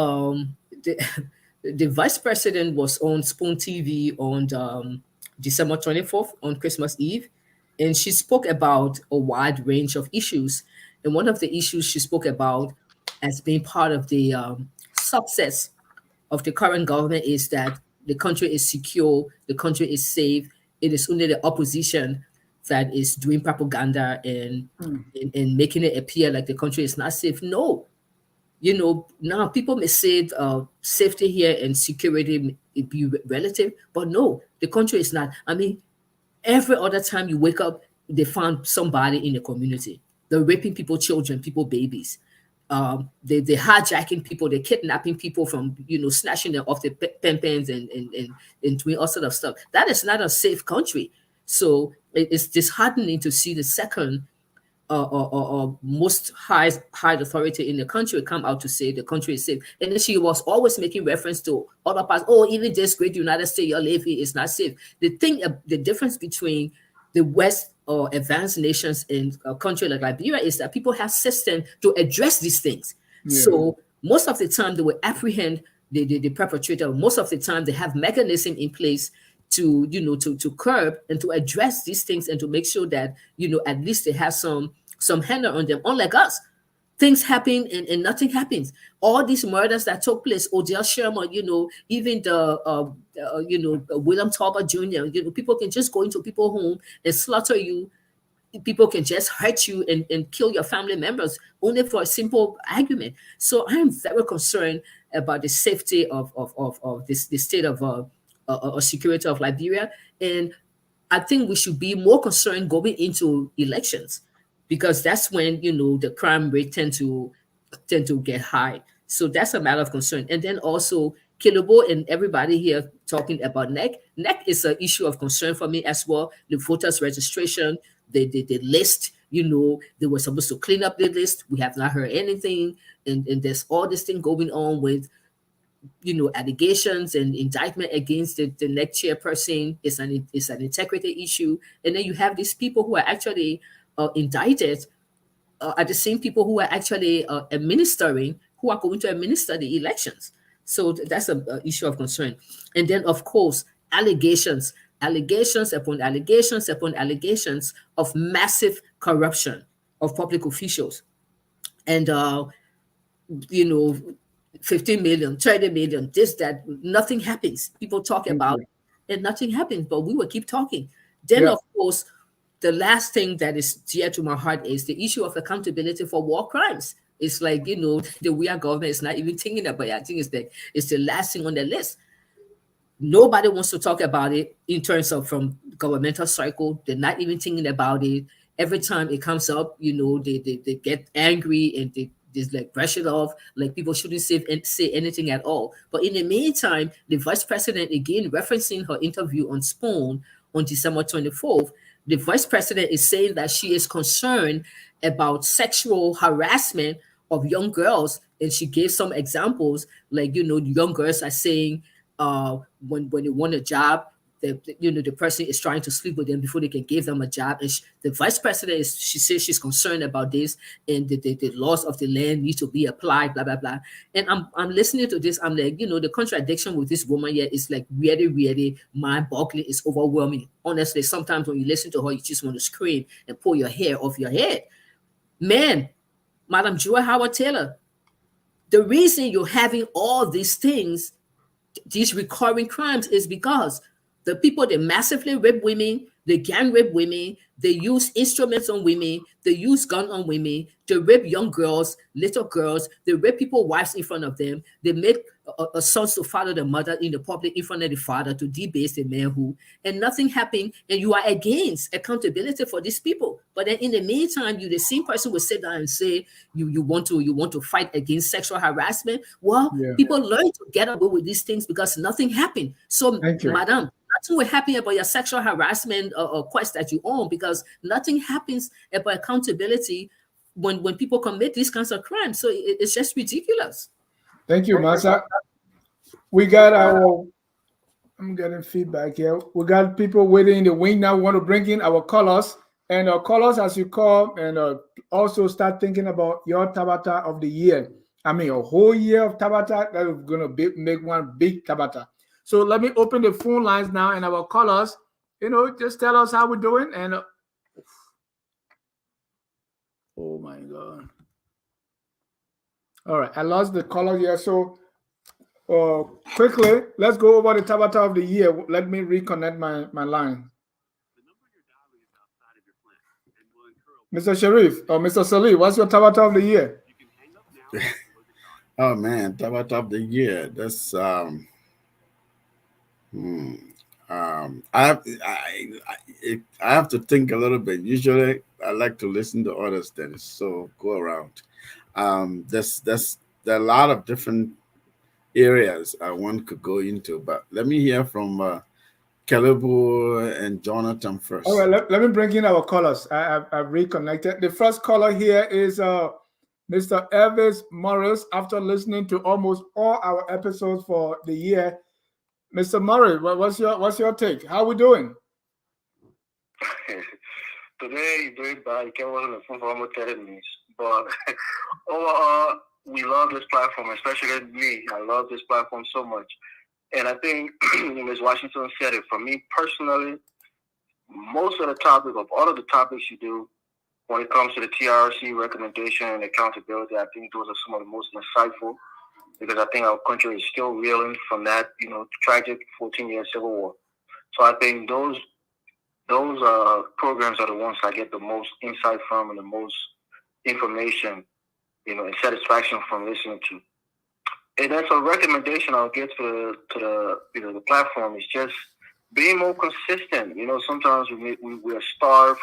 the vice president was on Spoon TV on December 24th, on Christmas Eve, and she spoke about a wide range of issues. And one of the issues she spoke about as being part of the success of the current government is that the country is secure, the country is safe. It is only the opposition that is doing propaganda and making it appear like the country is not safe. No, now people may say safety here and security may be relative, but no, the country is not. I mean, every other time you wake up, they found somebody in the community. They're raping people, children, people, babies. They're hijacking people, they're kidnapping people from, snatching them off the pen pens and doing all sort of stuff. That is not a safe country. So it's disheartening to see the second or most high authority in the country come out to say the country is safe. And then she was always making reference to other parts. Oh, even this great United States, your levy is not safe. The difference between the West or advanced nations in a country like Liberia is that people have systems to address these things. Yeah. So most of the time they will apprehend the perpetrator. Most of the time they have mechanism in place to curb and to address these things and to make sure that at least they have some handle on them. Unlike us, things happen and nothing happens. All these murders that took place, Odell Sherman, even the William Tauber Jr., people can just go into people's home and slaughter you. People can just hurt you and kill your family members only for a simple argument. So I am very concerned about the safety of this the state of security of Liberia. And I think we should be more concerned going into elections, because that's when the crime rate tend to get high. So that's a matter of concern. And then also Kilobo and everybody here talking about NEC. NEC is an issue of concern for me as well. The voters registration, the list, they were supposed to clean up the list. We have not heard anything. And there's all this thing going on with allegations and indictment against the NEC chairperson. It's an integrity issue. And then you have these people who are actually indicted, are the same people who are actually who are going to administer the elections. So that's an issue of concern. And then, of course, allegations upon allegations upon allegations of massive corruption of public officials. And, 15 million, 30 million, this, that, nothing happens. People talk about it and nothing happens, but we will keep talking. Then, of course, the last thing that is dear to my heart is the issue of accountability for war crimes. It's like, the we are government is not even thinking about it. I think it's the last thing on the list. Nobody wants to talk about it in terms of from governmental cycle. They're not even thinking about it. Every time it comes up, they get angry and they just like brush it off, like people shouldn't say anything at all. But in the meantime, the vice president, again, referencing her interview on Spoon on December 24th, the vice president is saying that she is concerned about sexual harassment of young girls. And she gave some examples, like, young girls are saying when they want a job, the person is trying to sleep with them before they can give them a job. And the vice president she says she's concerned about this, and the laws of the land need to be applied, blah, blah, blah. And I'm listening to this. I'm like, the contradiction with this woman here is like really, really mind-boggling. It's overwhelming. Honestly, sometimes when you listen to her, you just want to scream and pull your hair off your head. Man, Madam Joy Howard Taylor, the reason you're having all these things, these recurring crimes, is because the people, they massively rape women, they gang rape women, they use instruments on women, they use gun on women, they rape young girls, little girls, they rape people's wives in front of them, they make a sons to follow the mother in the public in front of the father to debase the manhood, and nothing happened, and you are against accountability for these people. But then in the meantime, the same person will sit down and say you want to fight against sexual harassment. Well, people learn to get away with these things because nothing happened. So, madam, nothing will happen about your sexual harassment quest that you own, because nothing happens about accountability when people commit these kinds of crimes. So it's just ridiculous. Thank you, Masa. We got I'm getting feedback here. We got people waiting in the wing now. We want to bring in our callers. And callers, as you call, and also start thinking about your Tabata of the year. I mean, a whole year of Tabata, that is going to make one big Tabata. So let me open the phone lines now, and our callers, just tell us how we're doing. And oh my God. All right, I lost the caller here. So quickly, let's go over the Tabata of the year. Let me reconnect my line. Mr. Sharif or Mr. Salih, what's your Tabata of the year? Oh man, Tabata of the year. That's I have to think a little bit. Usually, I like to listen to others. Then so go around. There are a lot of different areas one could go into, but let me hear from Kelebu and Jonathan first. All right, let me bring in our callers. I've reconnected. The first caller here is Mr. Elvis Morris. After listening to almost all our episodes for the year, Mr. Murray, what's your take? How we doing? Today, doing bad. I can't work on the phone for almost 30 minutes. But overall, we love this platform, especially me. I love this platform so much. And I think Ms. Washington said it. For me personally, most of the topic, of all of the topics you do, when it comes to the TRC recommendation and accountability, I think those are some of the most insightful, because I think our country is still reeling from that, tragic 14-year civil war. So I think those programs are the ones I get the most insight from and the most information, and satisfaction from listening to. And that's a recommendation I'll get to the platform, is just being more consistent. Sometimes we're starved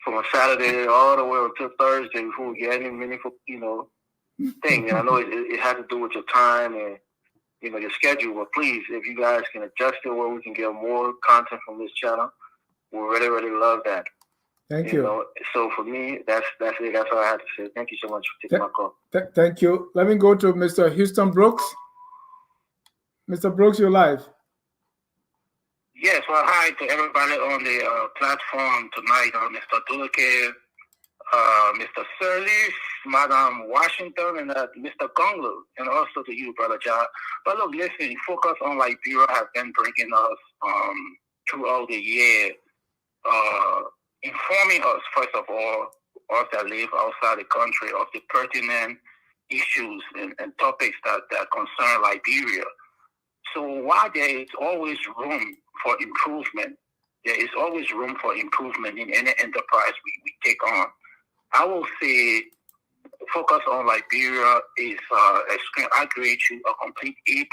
from a Saturday all the way until Thursday before we get any meaningful, thing. And I know it has to do with your time and, your schedule, but please, if you guys can adjust it where we can get more content from this channel, we really, really love that. Thank you. So for me, that's it. That's all I have to say. Thank you so much for taking my call. Thank you. Let me go to Mr. Houston Brooks. Mr. Brooks, you're live. Yes, well, hi to everybody on the platform tonight, Mr. Dulake, Mr. Sirleaf, Madam Washington, and Mr. Gonglu, and also to you, Brother John. But look, listen, Focus on Liberia have been bringing us throughout the year, informing us, first of all, us that live outside the country, of the pertinent issues and topics that concern Liberia. So while there is always room for improvement, there is always room for improvement in any enterprise we take on. I will say Focus on Liberia is, I grade you a complete A+.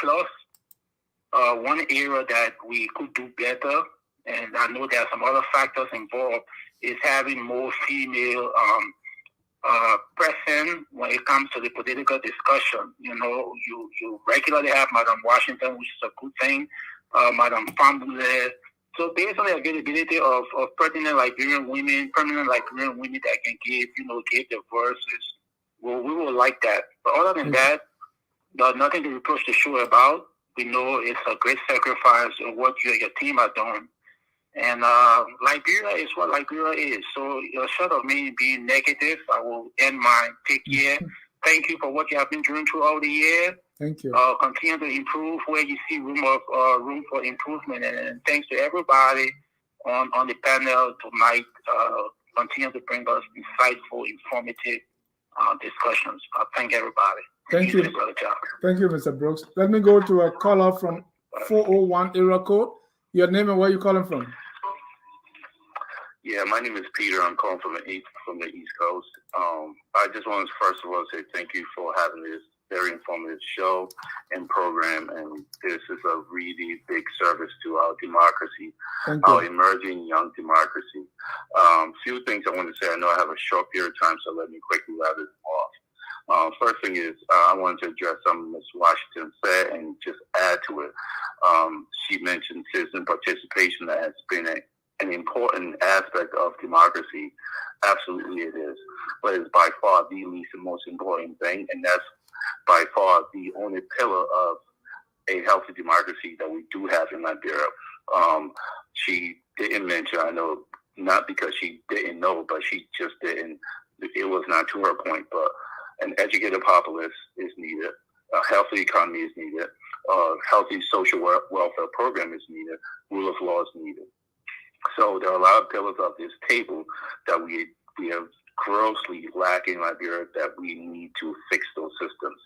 One area that we could do better, and I know there are some other factors involved, is having more female present when it comes to the political discussion. You regularly have Madam Washington, which is a good thing, Madam Fambule. So based on the availability of pertinent Liberian women that can give the verses, well, we will like that. But other than that, there's nothing to reproach the show about. We know it's a great sacrifice of what you and your team are doing. And Liberia is what Liberia is. So short of me being negative, I will end my take here. Thank you for what you have been doing throughout the year. Thank you. Continue to improve where you see room for improvement. And thanks to everybody on the panel tonight. Continue to bring us insightful, informative discussions. Thank everybody. Thank you. Thank you, Mr. Brooks. Let me go to a caller from 401 area code. Your name and where you calling from? Yeah, my name is Peter. I'm calling from the East Coast. I just want to first of all say thank you for having this very informative show and program, and this is a really big service to our democracy, our emerging young democracy. Few things I want to say. I know I have a short period of time, so let me quickly rattle them off. First thing is I wanted to address something Ms. Washington said and just add to it. She mentioned citizen participation that has been an important aspect of democracy. Absolutely it is. But it's by far the least and most important thing, and that's by far the only pillar of a healthy democracy that we do have in Liberia. She didn't mention, I know, not because she didn't know, but she just didn't, it was not to her point, but an educated populace is needed, a healthy economy is needed, a healthy social welfare program is needed, rule of law is needed. So there are a lot of pillars of this table that we have grossly lacking in Liberia, that we need to fix those systems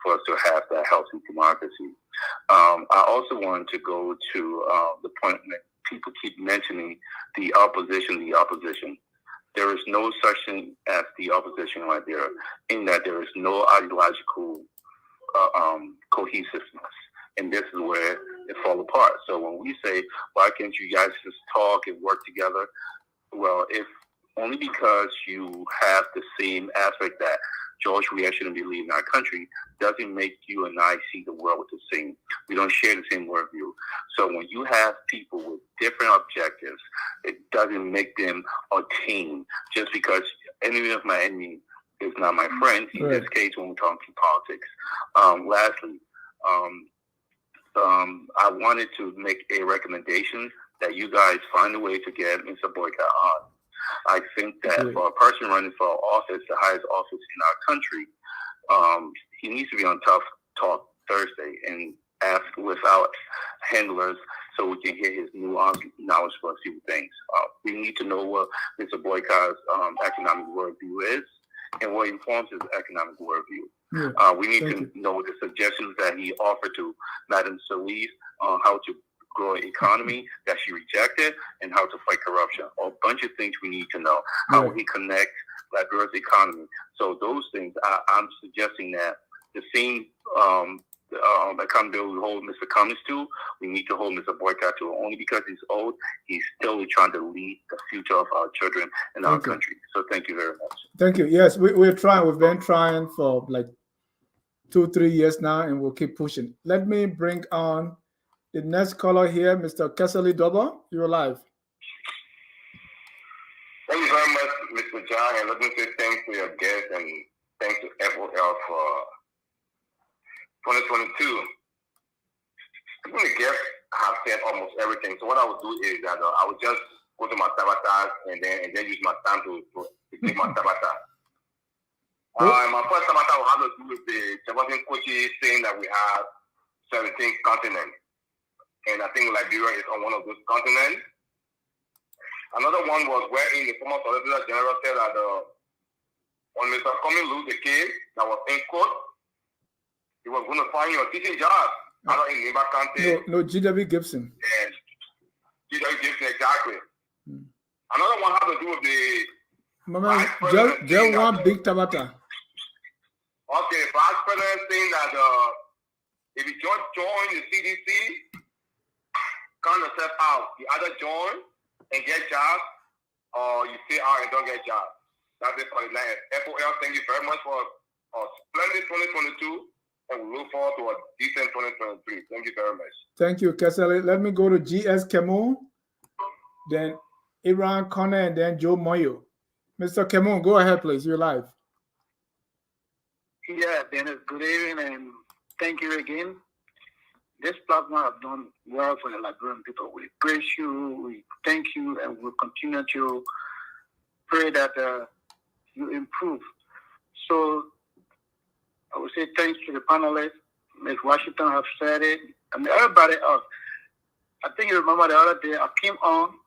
for us to have that healthy democracy. I also wanted to go to the point that people keep mentioning the opposition. There is no such thing as the opposition in Liberia, in that there is no ideological cohesiveness. And this is where it falls apart. So when we say, why can't you guys just talk and work together? Well, if only because you have the same aspect that George, we shouldn't be leaving our country, doesn't make you and I see the world with the same. We don't share the same worldview. So when you have people with different objectives, it doesn't make them a team. Just because enemy of my enemy is not my friend, in this case when we're talking politics. Lastly, I wanted to make a recommendation that you guys find a way to get Mr. Boycott on. I think that for a person running for office, the highest office in our country, he needs to be on Tough Talk Thursday and ask without handlers, so we can hear his nuanced knowledge for a few things. We need to know what Mr. Boykott's economic worldview is and what informs his economic worldview. Yeah. We need to know the suggestions that he offered to Madam Solis on how to grow an economy that she rejected and how to fight corruption. A bunch of things we need to know. How will he connect Liberia's economy? So those things, I'm suggesting that the same accountability we hold Mr. Cummings to, we need to hold Mr. Boycott to. Only because he's old, he's still trying to lead the future of our children and our country. So thank you very much. Thank you. Yes, we're trying. We've been trying for like 2-3 years now, and we'll keep pushing. Let me bring on the next caller here, Mr. Kessley Dobo. You're live. Thank you very much, Mr. John, and let me say thanks to your guest and thanks to FOL for 2022. I think the guests have said almost everything. So what I would do is that I would just go to my sabotage and then use my time to take my sabotage. My first sabotage will have to do with the Jefferson coaches saying that we have 17 continents. And I think Liberia is on one of those continents. Another one was wherein the former Solicitor General said that when Mr. Cummings lose the case that was in court, he was going to find your teaching job out in Nimba County. No, G.W. Gibson. And G.W. Gibson, exactly. Another one had to do with the... Mama, just one big tabata. Okay, Vice President saying that if you just join the CDC, count yourself out. You either join and get jobs, or you stay out and don't get jobs. That's it for the land. FOL, thank you very much for a splendid 2022, and we look forward to a decent 2023. Thank you very much. Thank you, Kessley. Let me go to G.S. Kemun, then Iran Connor, and then Joe Moyo. Mr. Kemun, go ahead, please. You're live. Yeah, Dennis, good evening, and thank you again. This platform has done well for the Liberian people. We praise you, we thank you, and we'll continue to pray that you improve. So I would say thanks to the panelists. Ms. Washington have said it, and everybody else. I think you remember the other day I came on,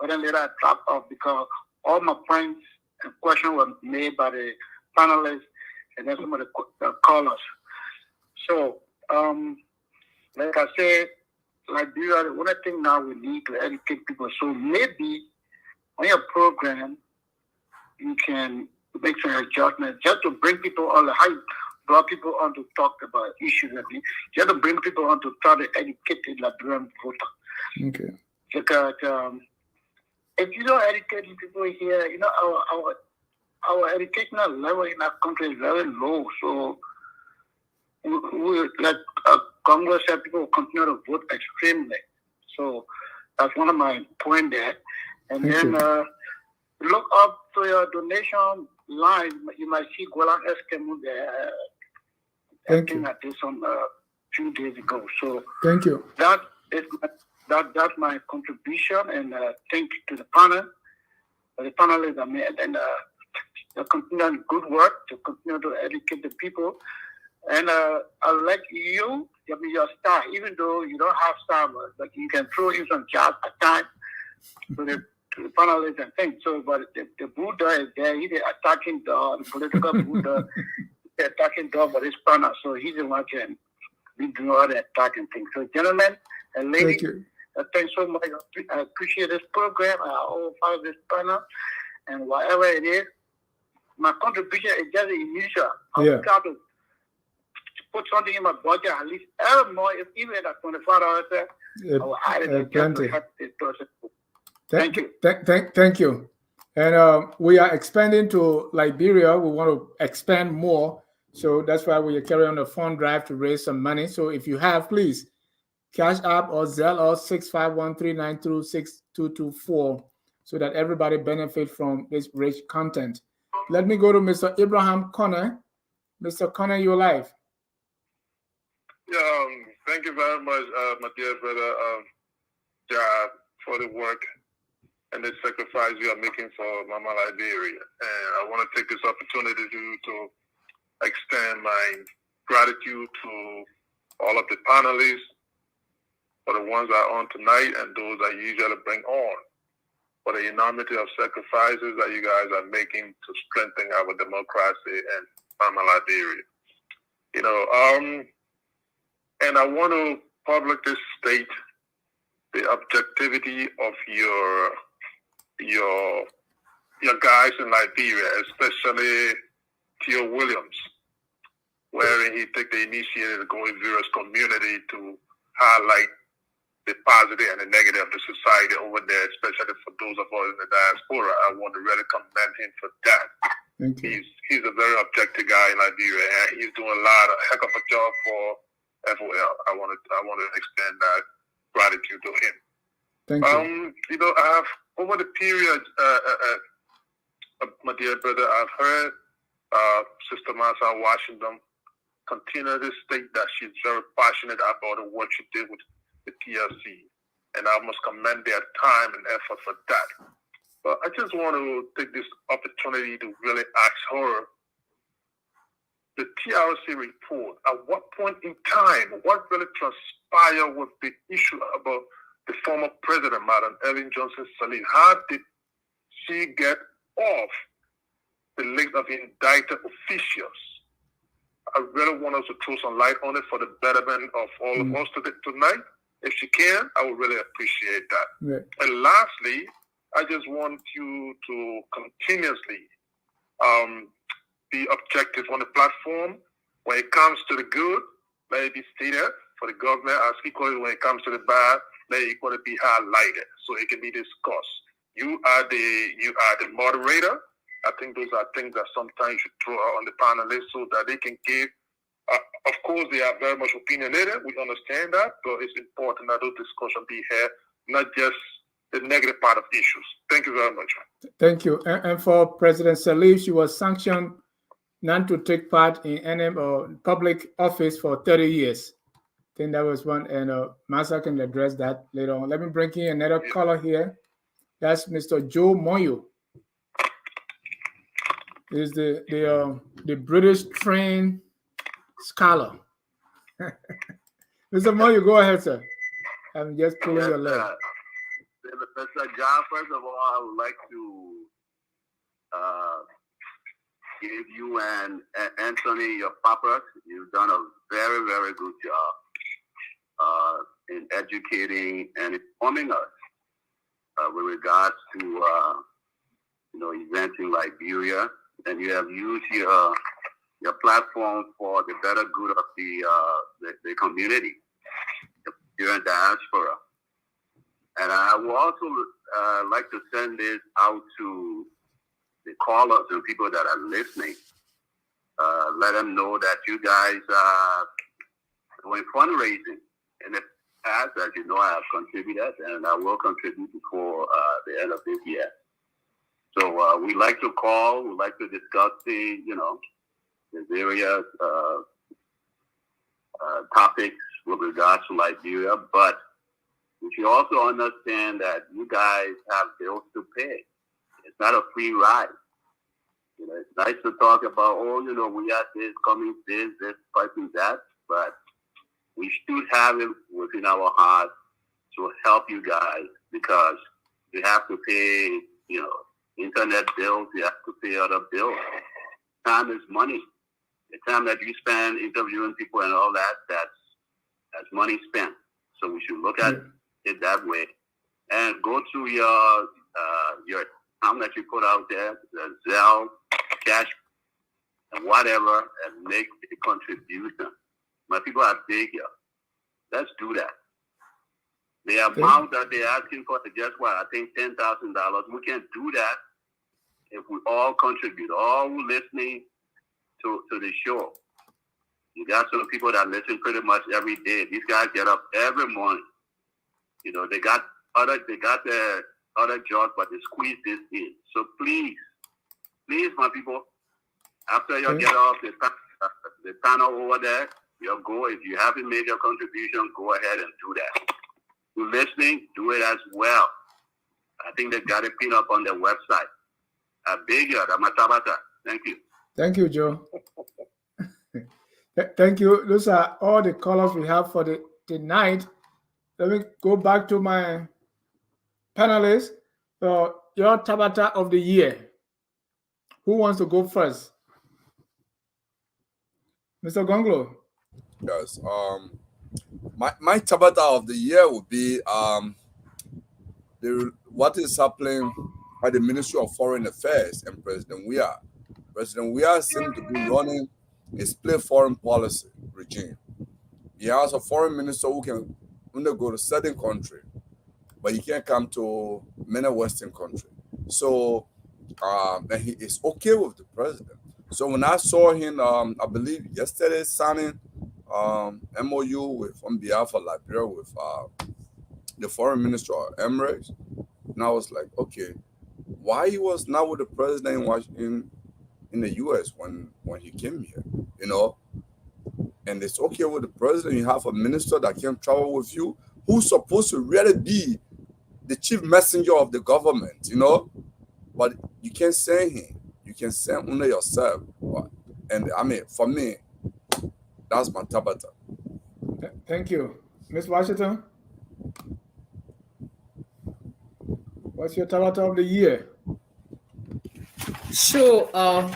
but then later I dropped off because all my points and questions were made by the panelists and then some of the callers. So, like I said, Liberia, one thing now we need to educate people. So maybe on your program, you can make some adjustments just to bring people on the hype, brought people on to talk about issues. Just to bring people on to try to educate the Liberian voter. Okay. Because if you don't educate people here, you know, our educational level in our country is very low. So we like Congress said, people will continue to vote extremely. So that's one of my points there. And then look up to your donation line. You might see Golan Eskimo there. Thank you. I did some few days ago. So thank you. That's my contribution, and thank you to the panel, the panelists, and they continue good work to continue to educate the people. And I like you. I mean, your star, even though you don't have star, but you can throw in some jobs at times to the panelists and things. So, but the Buddha is there. He's the attacking dog, the political Buddha, the attacking dog for this panel. So he's the one can be doing all the attacking things. So, gentlemen and ladies, thank you. Thanks so much. I appreciate this program. I all follow this panel, and whatever it is, my contribution is just initial. I'm trying to put something in my budget at least every month, if even at $25, I will add it just to help this person. Thank you. Thank you. And we are expanding to Liberia. We want to expand more. So that's why we are carrying on a fund drive to raise some money. So if you have, please, Cash App or Zelle or 651-392-6224 so that everybody benefit from this rich content. Let me go to Mr. Abraham Connor. Mr. Connor, you're live. Yeah, thank you very much, my dear brother, Jad, for the work and the sacrifice you are making for Mama Liberia. And I want to take this opportunity to extend my gratitude to all of the panelists for the ones that are on tonight and those I usually bring on, for the enormity of sacrifices that you guys are making to strengthen our democracy and Mama Liberia. And I want to publicly state the objectivity of your guys in Liberia, especially Theo Williams, wherein he took the initiative to go in various community to highlight the positive and the negative of the society over there, especially for those of us in the diaspora. I want to really commend him for that. Thank you. He's a very objective guy in Liberia, and he's doing a heck of a job for FOL. I want to extend that gratitude to him. Thank you. I have over the period, my dear brother, I've heard Sister Martha Washington continue to state that she's very passionate about what she did with the TLC, and I must commend their time and effort for that. But I just want to take this opportunity to really ask her, the TRC report, at what point in time, what really transpired with the issue about the former president, Madam Ellen Johnson Sirleaf? How did she get off the list of indicted officials? I really want us to throw some light on it for the betterment of all of us tonight. If she can, I would really appreciate that. Right. And lastly, I just want you to continuously be objective on the platform. When it comes to the good, let it be stated for the government as equally when it comes to the bad, let it equally be highlighted so it can be discussed. You are the moderator. I think those are things that sometimes you throw out on the panelists so that they can give. Of course, they are very much opinionated. We understand that, but it's important that those discussions be had, not just the negative part of issues. Thank you very much. Thank you. And for President Sirleaf, she was sanctioned not to take part in any public office for 30 years. I think that was one, and Massa can address that later on. Let me bring in another caller here. That's Mr. Joe Moyo. He's the British trained scholar. Mr. Moyo, go ahead, sir. I'm just pulling your leg. Mr. John, first of all, I would like to give you and Anthony your props. You've done a very, very good job in educating and informing us with regards to events in Liberia, and you have used your platform for the better good of the community, the Liberian diaspora. And I would also like to send this out to the callers and people that are listening. Let them know that you guys are doing fundraising. In the past, as you know, I have contributed, and I will contribute before the end of this year. So we like to call, we like to discuss the various topics with regards to Liberia, but we should also understand that you guys have bills to pay. It's not a free ride. It's nice to talk about, we got this coming, this, fighting that, but we should have it within our heart to help you guys, because you have to pay, internet bills, you have to pay other bills. Time is money. The time that you spend interviewing people and all that, that's money spent. So we should look at it that way, and go to your account that you put out there, the Zelle, cash, and whatever, and make a contribution. My people are big here. Let's do that. The amount that they're asking for is just I think $10,000. We can do that if we all contribute, all listening to the show. You got some people that listen pretty much every day. These guys get up every morning. They got their other jobs, but they squeeze this in. So please, my people, after you get off the panel over there, if you haven't made your contribution, go ahead and do that. You're listening, do it as well. I think they got it pinned up on their website. I beg you, Ramatabata. Thank you. Thank you, Joe. Thank you. Those are all the callers we have for tonight. let me go back to my panelists. Your Tabata of the year. Who wants to go first? Mr. Gonglo. Yes. My Tabata of the year would be what is happening at the Ministry of Foreign Affairs and President Weah. President Weah seems to be running a split foreign policy regime. He has a foreign minister who can only go to certain country, but he can't come to many Western countries. So, and he is okay with the president. So when I saw him, I believe yesterday signing MOU with on behalf of Liberia with the foreign minister of Emirates, and I was like, okay, why he was not with the president in Washington in the U.S. when he came here, you know? And it's okay with the president. You have a minister that can travel with you, who's supposed to really be the chief messenger of the government, you know? But you can't send him. You can send only yourself. And I mean, for me, that's my Tabata. Thank you. Ms. Washington? What's your Tabata of the year? Sure.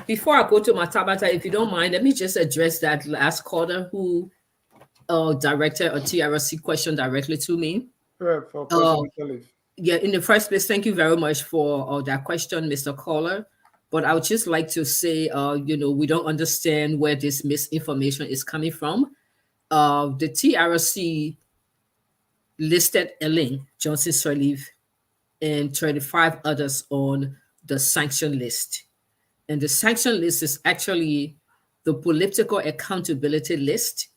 Before I go to my Tabata, if you don't mind, let me just address that last caller who directed a TRC question directly to me. For President Sirleaf. Yeah, in the first place, thank you very much for that question, Mr. Caller. But I would just like to say, we don't understand where this misinformation is coming from. The TRC listed Ellen Johnson Sirleaf and 25 others on the sanction list. And the sanction list is actually the political accountability list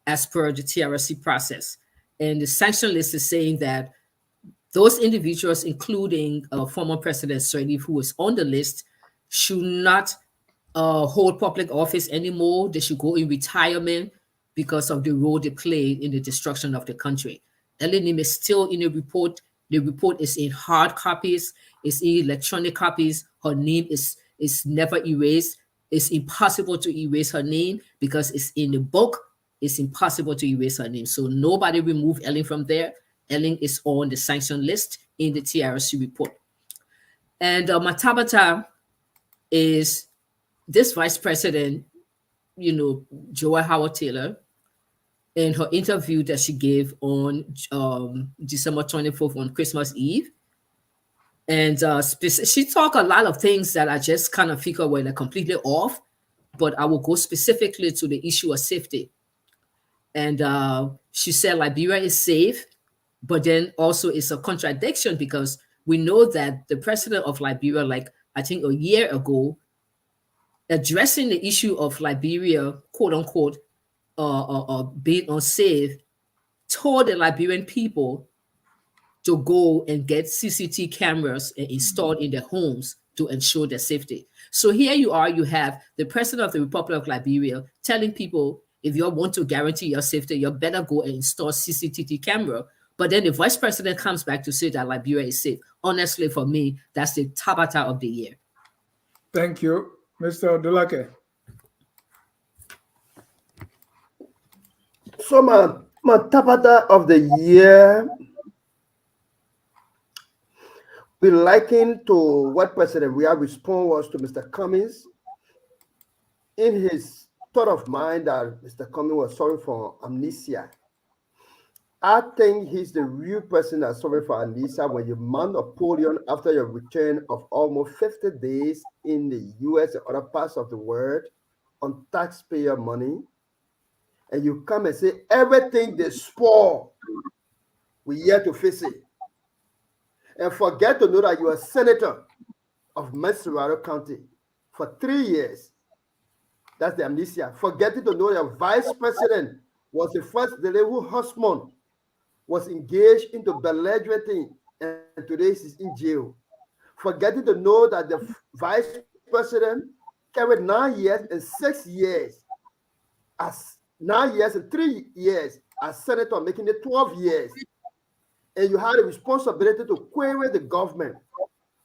as per the TRC process. And the sanction list is saying that those individuals, including former President Sirleaf, who was on the list, should not hold public office anymore. They should go in retirement because of the role they played in the destruction of the country. Ellen name is still in the report. The report is in hard copies, it's in electronic copies. Her name is never erased. It's impossible to erase her name because it's in the book. It's impossible to erase her name. So nobody remove Ellen from there. Ellen is on the sanction list in the TRC report. And my Tabata is this vice president, Joy Howard Taylor, in her interview that she gave on December 24th on Christmas Eve. And she talked a lot of things that I just kind of figure were completely off, but I will go specifically to the issue of safety. And she said Liberia is safe, but then also it's a contradiction because we know that the president of Liberia, like I think a year ago, addressing the issue of Liberia, quote unquote, being unsafe, told the Liberian people to go and get CCTV cameras installed in their homes to ensure their safety. So here you are, you have the president of the Republic of Liberia telling people, if you want to guarantee your safety, you better go and install CCTV camera. But then the vice president comes back to say that Liberia is safe. Honestly, for me, that's the Tabata of the year. Thank you. Mr. Dulake. So my Tabata of the year, we liken to what President Weah response was to Mr. Cummings in his thought of mind that Mr. Cummings was sorry for amnesia. I think he's the real person that's sorry for amnesia when you mount Napoleon after your return of almost 50 days in the US and other parts of the world on taxpayer money, and you come and say everything they spoil, we here to fix it. And forget to know that you're a senator of Messerado County for 3 years. That's the amnesia. Forgetting to know your vice president was the first lady whose husband was engaged into belligerent and today she's in jail. Forgetting to know that the vice president carried 9 years and 6 years as 9 years and 3 years as senator, making it 12 years. And you had a responsibility to query the government.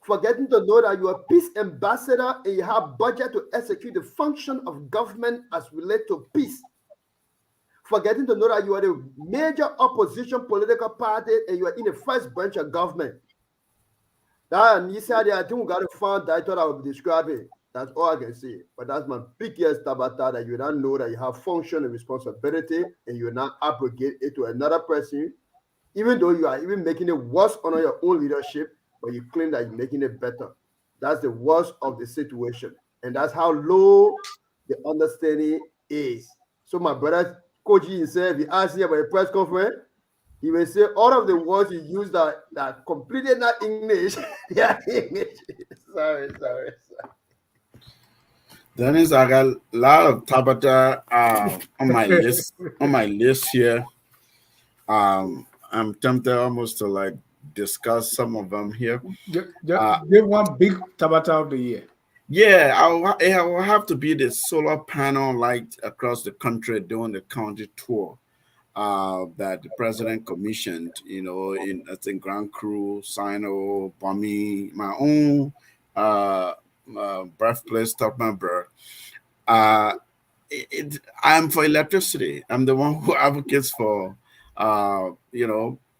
Forgetting to know that you are a peace ambassador and you have budget to execute the function of government as related to peace. forgetting to know that you are the major opposition political party and you are in the first branch of government. That and you said I think we got to find that I thought I would describe it. That's all I can say. But that's my biggest tabata, that you don't know that you have function and responsibility and you not abrogate it to another person, even though you are even making it worse under your own leadership, but you claim that you're making it better. That's the worst of the situation. And that's how low the understanding is. So my brother Koji himself, he asked me about a press conference. He will say all of the words he used that completely not English. Yeah, English. Sorry. Dennis, I got a lot of Tabata on my list here. I'm tempted almost to like discuss some of them here. Just give one big Tabata of the year. Yeah, it will have to be the solar panel light across the country during the county tour that the president commissioned, in I think Grand Cru, Sino, Bami, my own birthplace, Topmanburg. I'm for electricity. I'm the one who advocates for,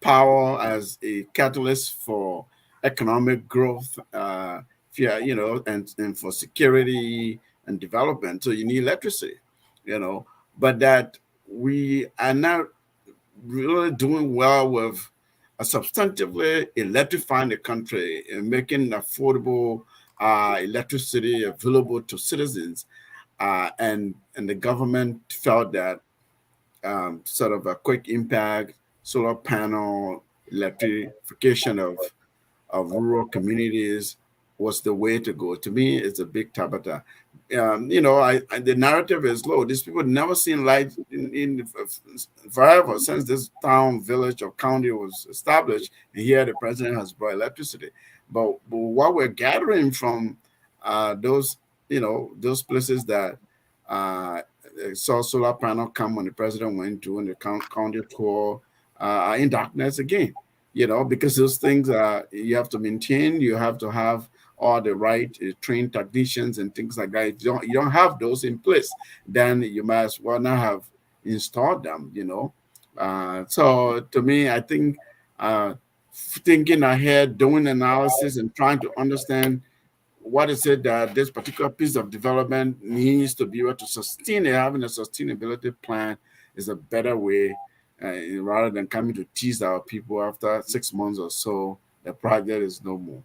power as a catalyst for economic growth, and for security and development. So you need electricity, but that we are not really doing well with substantively electrifying the country and making affordable electricity available to citizens. And the government felt that sort of a quick impact solar panel electrification of rural communities was the way to go. To me, it's a big tabata. The narrative is low. These people never seen light in forever since this town, village, or county was established. And here the president has brought electricity. But what we're gathering from those places that saw solar panel come when the president went to and the county tour are in darkness again. Because those things you have to maintain, you have to have all the right trained technicians and things like that. You don't have those in place, then you might as well not have installed them. So to me, I think thinking ahead, doing analysis, and trying to understand what is it that this particular piece of development needs to be able to sustain it, having a sustainability plan is a better way, rather than coming to tease our people after 6 months or so, the project is no more.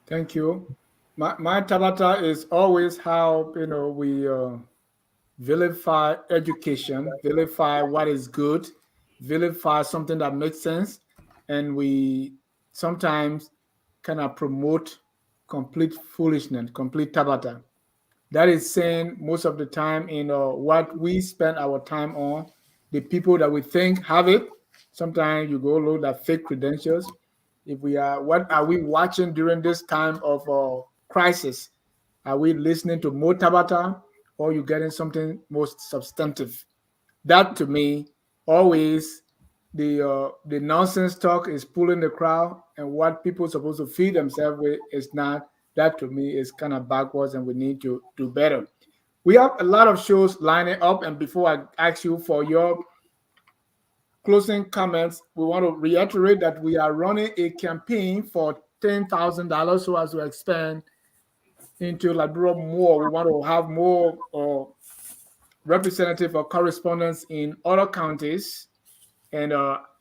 Thank you. My tabata is always how we vilify education, vilify what is good, vilify something that makes sense, and we sometimes kind of promote complete foolishness, complete tabata. That is saying most of the time, what we spend our time on, the people that we think have it. Sometimes you go look at fake credentials. What are we watching during this time of crisis? Are we listening to more tabata, or are you getting something most substantive? That to me, always the nonsense talk is pulling the crowd, and what people are supposed to feed themselves with is not. That to me is kind of backwards, and we need to do better. We have a lot of shows lining up, and before I ask you for your closing comments, we want to reiterate that we are running a campaign for $10,000 so as to expand into Liberia more. We want to have more representative or correspondents in other counties and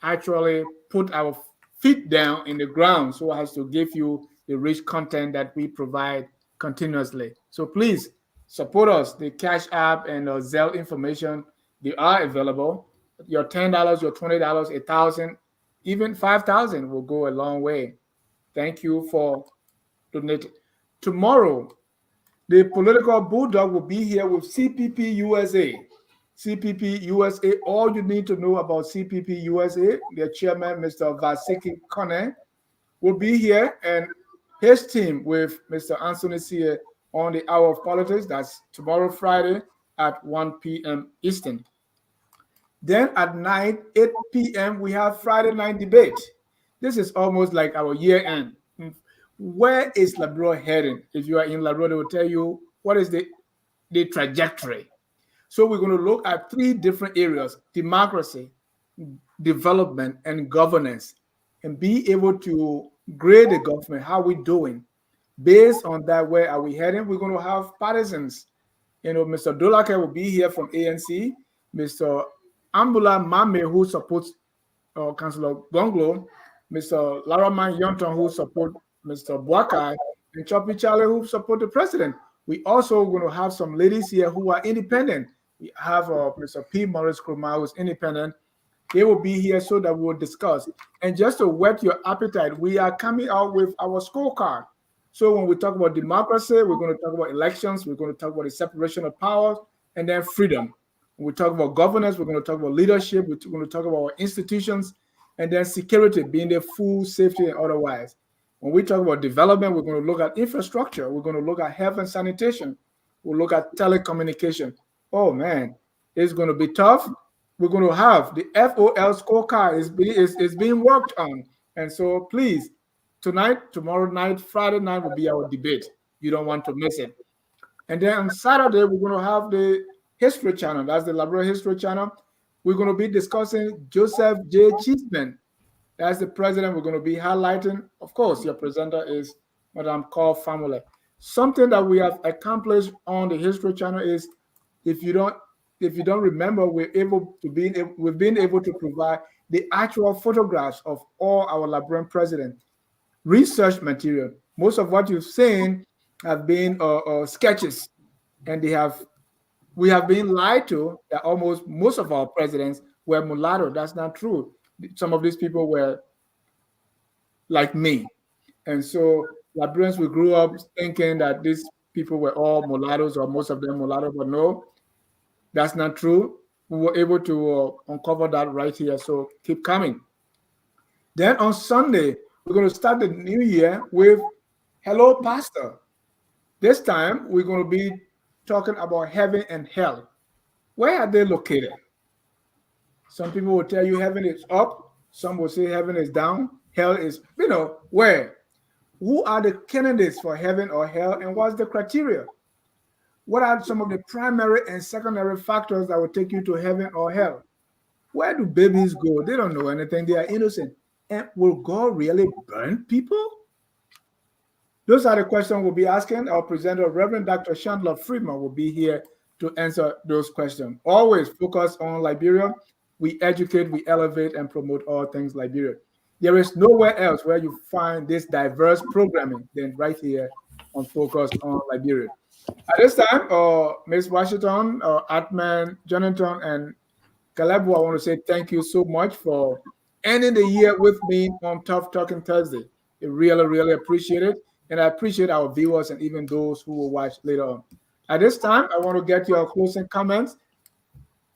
actually put our feet down in the ground so as to give you the rich content that we provide continuously. So please support us. The Cash App and Zelle information, they are available. Your $10, your $20, $1,000, even $5,000 will go a long way. Thank you for donating. Tomorrow, the political bulldog will be here with CPP USA. CPP USA, all you need to know about CPP USA, their chairman, Mr. Vasiki Kone, will be here, and his team with Mr. Anthony Sia on the Hour of Politics. That's tomorrow, Friday at 1 p.m. Eastern. Then at night, 8 p.m., we have Friday night debate. This is almost like our year end. Where is Liberia heading? If you are in Liberia, they will tell you what is the trajectory. So we're going to look at 3 different areas: democracy, development, and governance, and be able to grade the government. How we doing? Based on that, where are we heading? We're going to have partisans. Mr. Dolake will be here from ANC. Mr. Ambula Mame, who supports Councillor Gonglo, Mr. Laraman Yonton, who support Mr. Bwakai, and Choppy Charlie, who support the president. We also going to have some ladies here who are independent. We have Mr. P. Morris Krumah, who's independent. They will be here so that we'll discuss. And just to whet your appetite, we are coming out with our scorecard. So when we talk about democracy, we're going to talk about elections, we're going to talk about the separation of powers, and then freedom. When we talk about governance, we're going to talk about leadership, we're going to talk about our institutions, and then security, being the food, safety, and otherwise. When we talk about development, we're going to look at infrastructure, we're going to look at health and sanitation, we'll look at telecommunication. Oh man, it's going to be tough. We're going to have the FOL scorecard is being worked on. And so please, tonight, tomorrow night, Friday night will be our debate. You don't want to miss it. And then on Saturday, we're going to have the History Channel. That's the Library History Channel. We're going to be discussing Joseph J. Cheeseman. That's the president. We're going to be highlighting. Of course, your presenter is Madame Call Family. Something that we have accomplished on the History Channel is, if you don't remember, we've been able to provide the actual photographs of all our Liberian presidents, research material. Most of what you've seen have been sketches, and we have been lied to that almost most of our presidents were mulatto. That's not true. Some of these people were like me, and so Liberians, we grew up thinking that these people were all mulattoes, or most of them mulatto, but no, that's not true. We were able to uncover that right here, so keep coming. Then on Sunday, we're going to start the new year with Hello Pastor. This time, we're going to be talking about heaven and hell. Where are they located? Some people will tell you heaven is up. Some will say heaven is down. Hell is, where? Who are the candidates for heaven or hell, and what's the criteria? What are some of the primary and secondary factors that will take you to heaven or hell? Where do babies go? They don't know anything. They are innocent. And will God really burn people? Those are the questions we'll be asking. Our presenter, Reverend Dr. Chandler Freeman, will be here to answer those questions. Always focus on Liberia. We educate, we elevate, and promote all things Liberia. There is nowhere else where you find this diverse programming than right here on Focus on Liberia. At this time, Ms. Washington, Atman, Jonathan, and Kalebu, I want to say thank you so much for ending the year with me on Tough Talking Thursday. I really, really appreciate it. And I appreciate our viewers and even those who will watch later on. At this time, I want to get your closing comments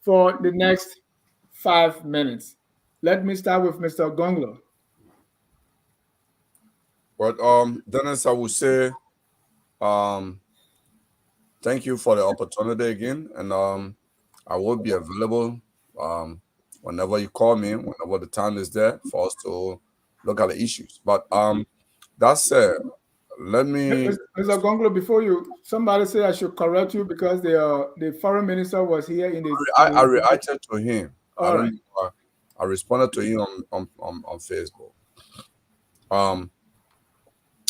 for the next 5 minutes. Let me start with Mr. Gonglo. But Dennis, I would say thank you for the opportunity again, and I will be available whenever you call me, whenever the time is there for us to look at the issues. But that said, let me, Mr. Gonglo, before somebody said I should correct you because the foreign minister was here in the. I reacted to him. All right. I responded to him on Facebook.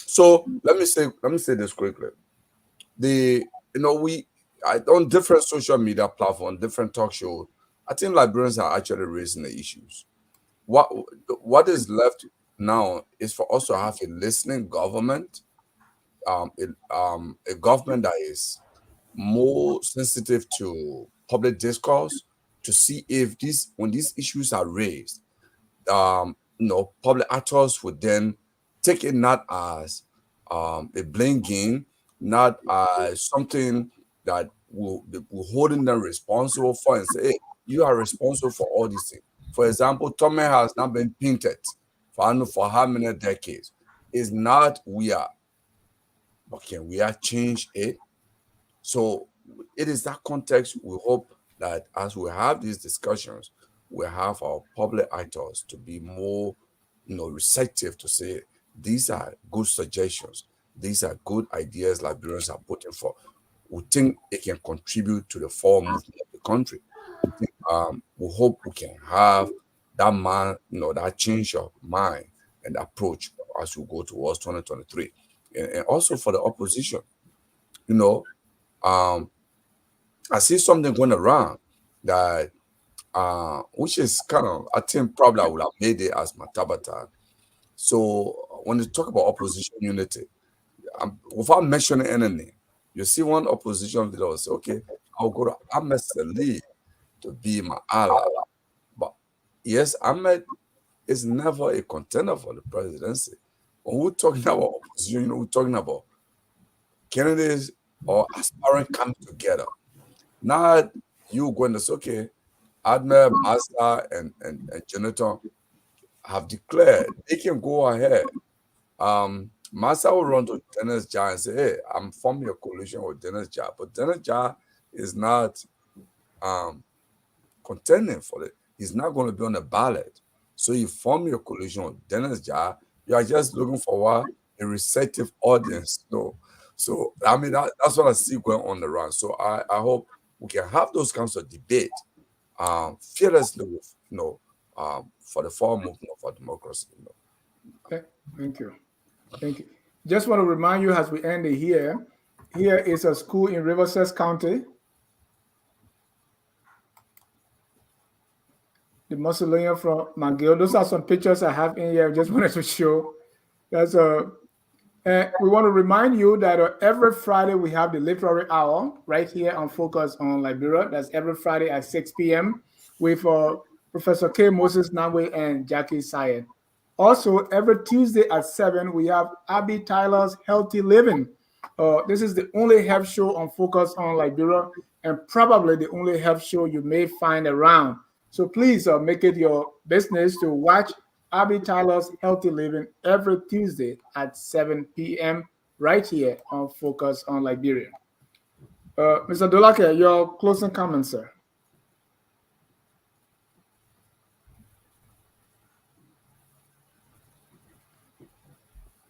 So let me say this quickly. On different social media platforms, different talk shows, I think Liberians are actually raising the issues. What is left now is for us to have a listening government, a government that is more sensitive to public discourse, to see if when these issues are raised, public actors would then take it not as a blame game, not as something that will holding them responsible for, and say, hey, you are responsible for all these things. For example, Tommy has not been painted for how many decades? It's not we are. But can we change it? So it is that context we hope that as we have these discussions, we have our public actors to be more, receptive to say, these are good suggestions. These are good ideas Liberians are putting for. We think it can contribute to the forward movement of the country. We hope we can have that man, that change of mind and approach as we go towards 2023. And also for the opposition, I see something going around that which is kind of, I think probably I would have made it as my tabata. So when you talk about opposition unity, without mentioning any name, you see one opposition leader will say, okay, I'll go to Ahmed Salih to be my ally. But yes, Ahmed is never a contender for the presidency. When we're talking about opposition, we're talking about candidates or aspirants coming together. Not you going to say, okay, Ahmed, Massa, and Jonathan have declared they can go ahead. Massa will run to Dennis Jah and say, hey, I'm forming a coalition with Dennis Jah. But Dennis Jah is not contending for it. He's not going to be on the ballot. So you form your coalition with Dennis Jah. You are just looking for a receptive audience. So, I mean, that's what I see going on around. So I hope we can have those kinds of debate fearlessly with, for the forward movement of our democracy. Okay. Thank you. Just want to remind you as we end it here is a school in Riverside County. The mausoleum from McGill. Those are some pictures I have in here. I just wanted to show. That's we want to remind you that every Friday we have the literary hour right here on Focus on Liberia. That's every Friday at 6 p.m. with Professor K. Moses Namwe and Jackie Syed. Also, every Tuesday at 7, we have Abby Tyler's Healthy Living. This is the only health show on Focus on Liberia and probably the only health show you may find around. So please make it your business to watch Abby Tyler's Healthy Living every Tuesday at 7 p.m. right here on Focus on Liberia. Mr. Dolake, your closing comments, sir.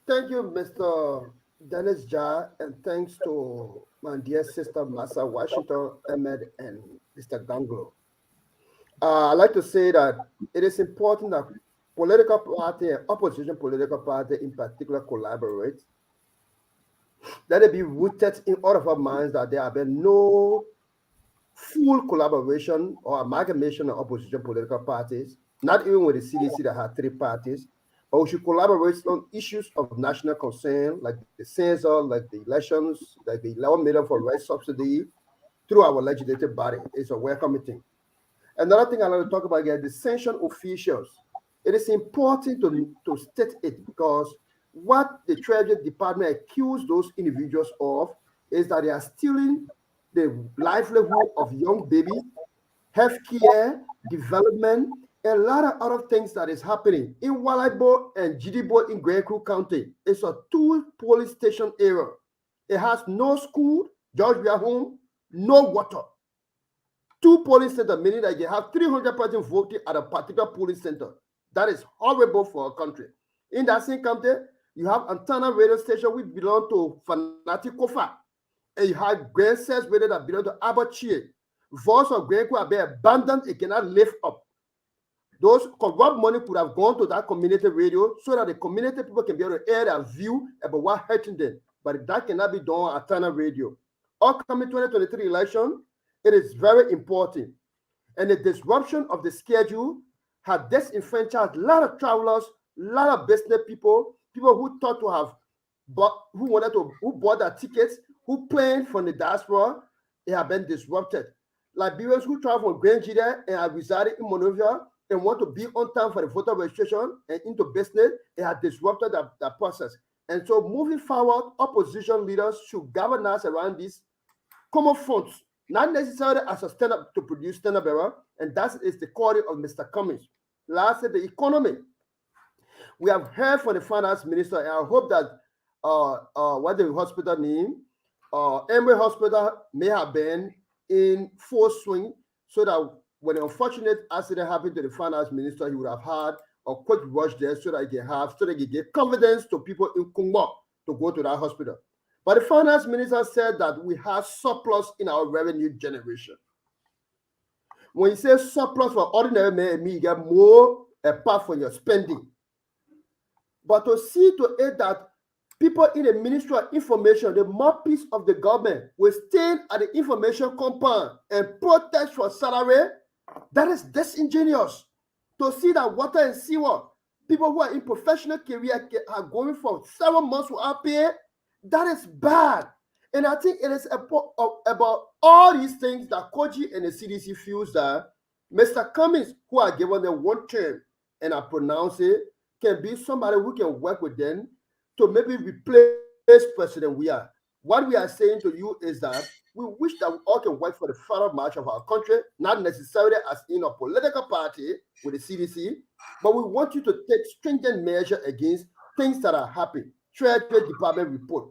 Thank you, Mr. Dennis Jah, and thanks to my dear sister, Massa Washington, Ahmed, and Mr. Ganglo. I'd like to say that it is important that political party and opposition political party in particular collaborate. Let it be rooted in all of our minds that there have been no full collaboration or amalgamation of opposition political parties, not even with the CDC that had 3 parties, but we should collaborate on issues of national concern, like the census, like the elections, like the 11 million for rice subsidy, through our legislative body. It's a welcome thing. Another thing I want to talk about here, the sanctioned officials. It is important to state it because what the Treasury Department accused those individuals of is that they are stealing the livelihood of young babies, healthcare, development, and a lot of other things that is happening in Walaibo and Jidibo in Grand Creek County. It's a 2 police station area. It has no school, Georgia home, no water. 2 polling centers, meaning that you have 300 persons voting at a particular polling center. That is horrible for a country. In that same county, you have antenna radio station which belong to Fanatic Kofa. And you have Grand Sales radio that belong to Abachie. Voice of Grand have been abandoned, it cannot live up. Those corrupt money could have gone to that community radio so that the community people can be able to air their view about what hurting them. But that cannot be done at antenna radio. Upcoming 2023 election, it is very important. And the disruption of the schedule had disenfranchised a lot of travelers, a lot of business people who thought to have who bought their tickets, who planned from the diaspora, they have been disrupted. Liberians who travel from Grand Nigeria and are residing in Monrovia and want to be on time for the voter registration and into business, it has disrupted that process. And so moving forward, opposition leaders should galvanize around these common fronts, not necessarily as a stand-up to produce stand-up error, and that is the quality of Mr. Cummings. Lastly, the economy. We have heard from the finance minister, and I hope that what the hospital name, Emory Hospital may have been in full swing, so that when an unfortunate accident happened to the finance minister, he would have had a quick rush there so that he get confidence to people in Kumba to go to that hospital. But the finance minister said that we have surplus in our revenue generation. When you say surplus for ordinary man, it means you get more apart from your spending. But to see to it that people in the Ministry of Information, the mouthpiece of the government, will stand at the information compound and protest for salary, that is disingenuous. To see that water and sewer, people who are in professional career are going for 7 months without pay, that is bad. And I think it is about all these things that Koji and the CDC feels that Mr. Cummings, who are given them one term, and I pronounce it, can be somebody who can work with them to maybe replace President Weah. What we are saying to you is that we wish that we all can work for the federal march of our country, not necessarily as in a political party with the CDC, but we want you to take stringent measures against things that are happening. Treasury Department report.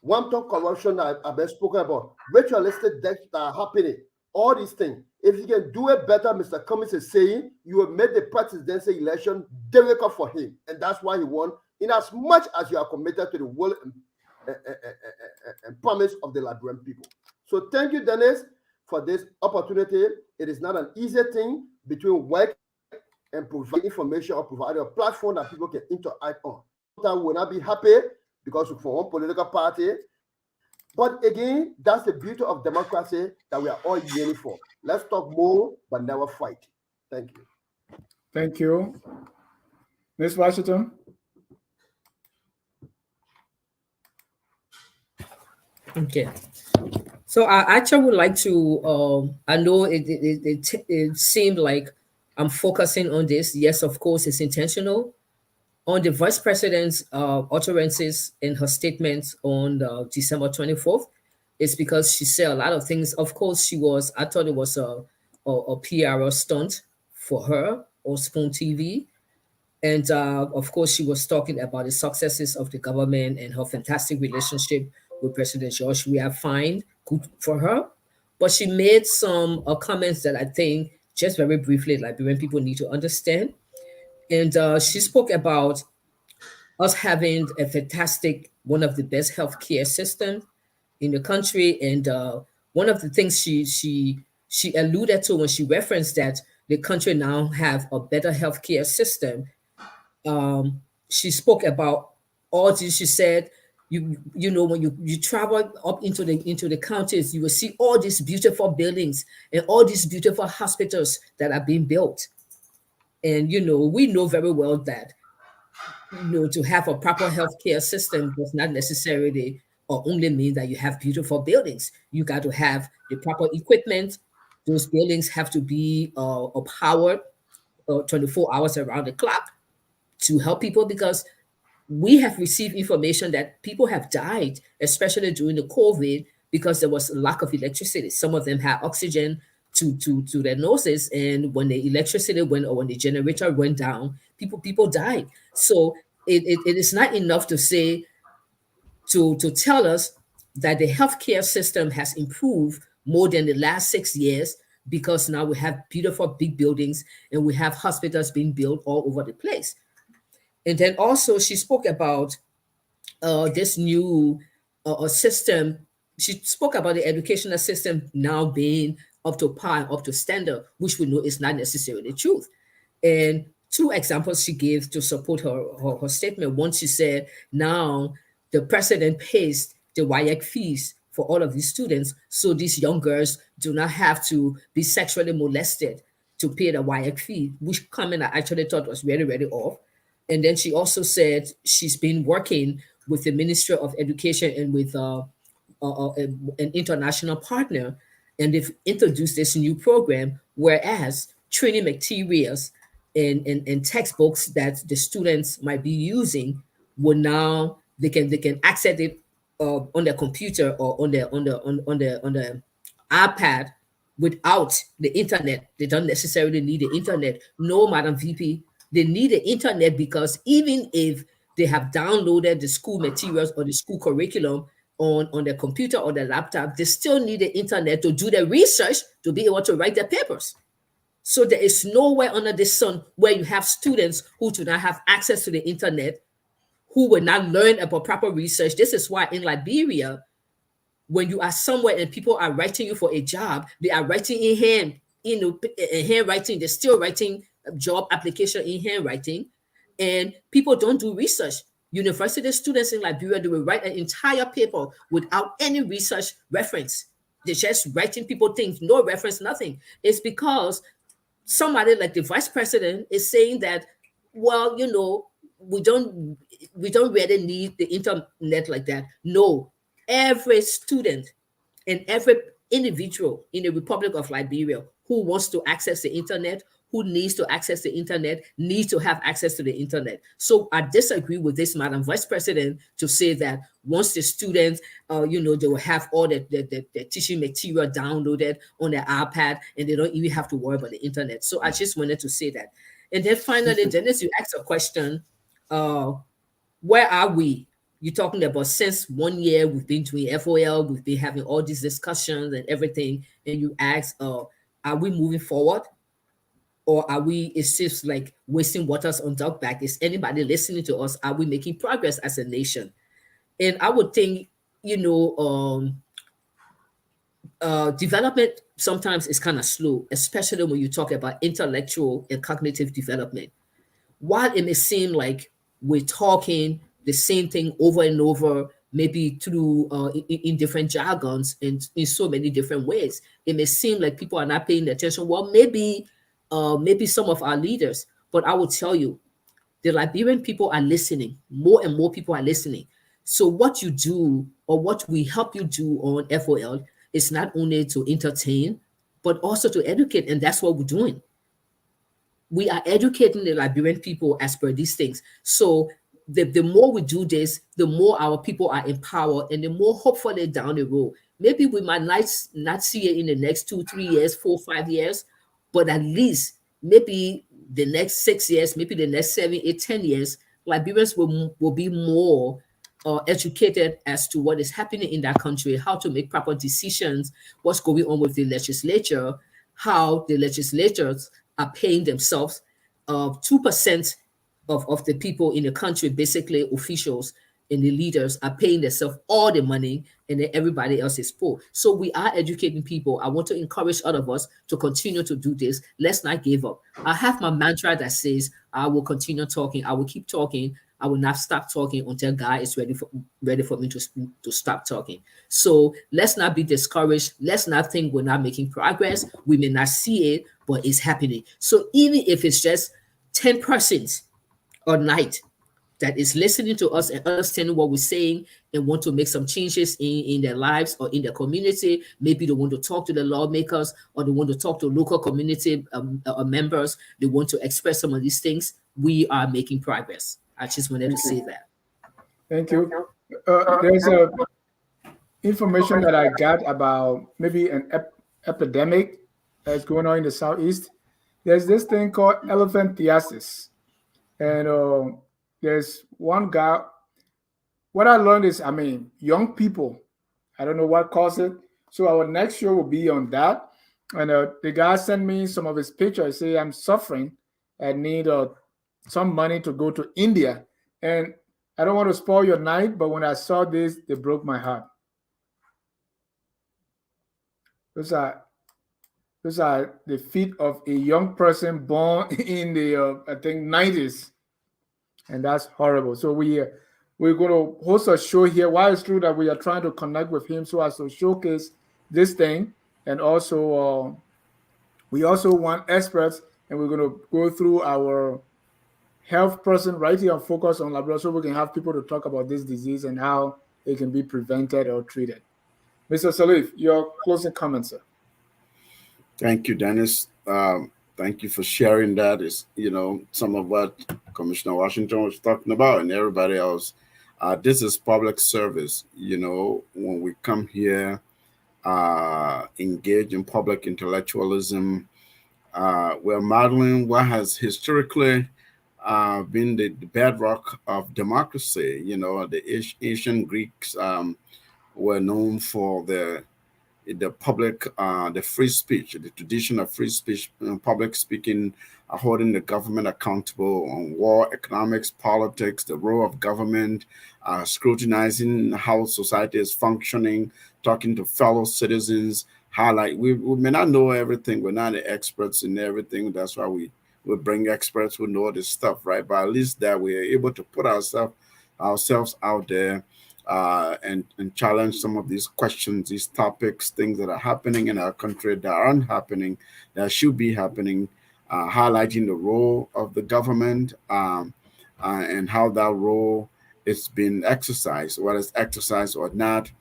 One-time corruption that I've been spoken about, ritualistic deaths that are happening, all these things. If you can do it better, Mr. Cummings is saying, you will make the presidential election difficult for him. And that's why he won, in as much as you are committed to the will and promise of the Liberian people. So thank you, Dennis, for this opportunity. It is not an easy thing between work and providing information or providing a platform that people can interact on. Sometimes we'll not be happy because we're for one political party. But again, that's the beauty of democracy that we are all yearning for. Let's talk more, but never fight. Thank you. Thank you. Ms. Washington? Okay. So I actually would like to, I know it seemed like I'm focusing on this. Yes, of course, it's intentional. On the Vice President's utterances in her statements on December 24th, it's because she said a lot of things. Of course, I thought it was a PR stunt for her or Spoon TV. And of course, she was talking about the successes of the government and her fantastic relationship with President George. We are fine, good for her. But she made some comments that I think, just very briefly, Liberian people need to understand. And she spoke about us having a fantastic, one of the best healthcare systems in the country. And one of the things she alluded to when she referenced that the country now have a better healthcare system, she spoke about all this. She said, you know, when you travel up into the counties, you will see all these beautiful buildings and all these beautiful hospitals that are being built. And, you know, we know very well that, you know, to have a proper healthcare system does not necessarily or only mean that you have beautiful buildings. You got to have the proper equipment. Those buildings have to be powered 24 hours around the clock to help people, because we have received information that people have died, especially during the COVID, because there was a lack of electricity. Some of them had oxygen to their noses, and when the electricity went or when the generator went down, people died. So it is not enough to say, to tell us that the healthcare system has improved more than the last 6 years, because now we have beautiful big buildings and we have hospitals being built all over the place. And then also she spoke about this new system. She spoke about the educational system now being up to par and up to standard, which we know is not necessarily the truth. And 2 examples she gave to support her statement. One, she said, now the president pays the WIAC fees for all of these students, so these young girls do not have to be sexually molested to pay the WIAC fee, which comment I actually thought was very, very off. And then she also said she's been working with the Ministry of Education and with an international partner, and they've introduced this new program, whereas training materials and textbooks that the students might be using will now they can access it on their computer or on their iPad without the internet. They don't necessarily need the internet. No, Madam VP, they need the internet, because even if they have downloaded the school materials or the school curriculum on their computer or their laptop, they still need the internet to do their research, to be able to write their papers. So there is nowhere under the sun where you have students who do not have access to the internet, who will not learn about proper research. This is why in Liberia, when you are somewhere and people are writing you for a job, they are writing in hand handwriting. They're still writing job application in handwriting, and people don't do research. University students in Liberia, they will write an entire paper without any research reference. They're just writing people things, no reference, nothing. It's because somebody like the vice president is saying that, well, we don't really need the internet like that. No, every student and every individual in the Republic of Liberia who wants to access the internet, who needs to access the internet, needs to have access to the internet. So I disagree with this Madam Vice President to say that once the students, they will have all the teaching material downloaded on their iPad and they don't even have to worry about the internet. So I just wanted to say that. And then finally, Dennis, you asked a question, where are we? You're talking about since 1 year we've been doing FOL, we've been having all these discussions and everything, and you ask, are we moving forward? Or are we, it's just like wasting waters on dog back? Is anybody listening to us? Are we making progress as a nation? And I would think, development sometimes is kind of slow, especially when you talk about intellectual and cognitive development. While it may seem like we're talking the same thing over and over, maybe through in different jargons and in so many different ways, it may seem like people are not paying attention. Well, maybe some of our leaders, but I will tell you, the Liberian people are listening. More and more people are listening. So what you do, or what we help you do on FOL, is not only to entertain, but also to educate, and that's what we're doing. We are educating the Liberian people as per these things. So the more we do this, the more our people are empowered, and the more hopefully down the road, maybe we might not see it in the next 2, 3 years, 4, 5 years, but at least maybe the next 6 years, maybe the next 7, 8, 10 years, Liberians will be more educated as to what is happening in that country, how to make proper decisions, what's going on with the legislature, how the legislators are paying themselves. 2% of the people in the country, basically officials and the leaders, are paying themselves all the money, and then everybody else is poor. So we are educating people. I want to encourage all of us to continue to do this. Let's not give up. I have my mantra that says, I will continue talking. I will keep talking. I will not stop talking until God is ready for me to stop talking. So let's not be discouraged. Let's not think we're not making progress. We may not see it, but it's happening. So even if it's just 10 persons or night that is listening to us and understanding what we're saying and want to make some changes in their lives or in their community, maybe they want to talk to the lawmakers, or they want to talk to local community members, they want to express some of these things, we are making progress. I just wanted to say that. Thank you. There's a information that I got about maybe an epidemic that's going on in the Southeast. There's this thing called elephantiasis. And there's one guy. What I learned is, young people, I don't know what caused it. So our next show will be on that. And the guy sent me some of his pictures. Say, I'm suffering. I need some money to go to India. And I don't want to spoil your night, but when I saw this, it broke my heart. Those are the feet of a young person born in the I think 90s, and that's horrible. So we're going to host a show here. Why it's true that we are trying to connect with him so as to showcase this thing, and also we also want experts, and we're going to go through our health person right here on Focus on Liberia, so we can have people to talk about this disease and how it can be prevented or treated. Mr. Salif, your closing comments, sir. Thank you, Dennis. Thank you for sharing that. Is some of what Commissioner Washington was talking about, and everybody else. This is public service. When we come here, engage in public intellectualism, we're modeling what has historically been the bedrock of democracy. The ancient Greeks were known for the public, the free speech, the tradition of free speech, public speaking, holding the government accountable on war, economics, politics, the role of government, scrutinizing how society is functioning, talking to fellow citizens, highlight. We may not know everything. We're not the experts in everything. That's why we bring experts who know this stuff, right? But at least that we're able to put ourselves out there and challenge some of these questions, these topics, things that are happening in our country that aren't happening, that should be happening, highlighting the role of the government and how that role is being exercised, whether it's exercised or not.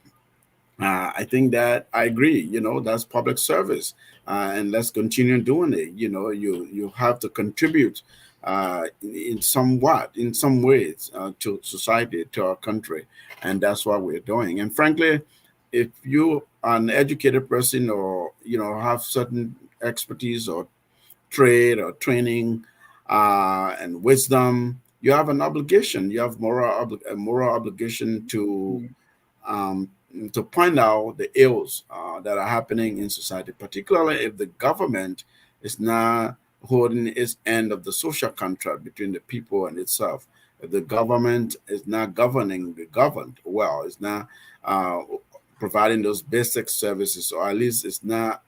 I think that I agree. That's public service, and let's continue doing it. You have to contribute in some ways to society, to our country, and that's what we're doing. And frankly, if you are an educated person or have certain expertise or trade or training and wisdom, you have an obligation. You have a moral obligation to point out the ills that are happening in society, particularly if the government is not holding its end of the social contract between the people and itself. If the government is not governing the governed well, it's not providing those basic services, or at least it's not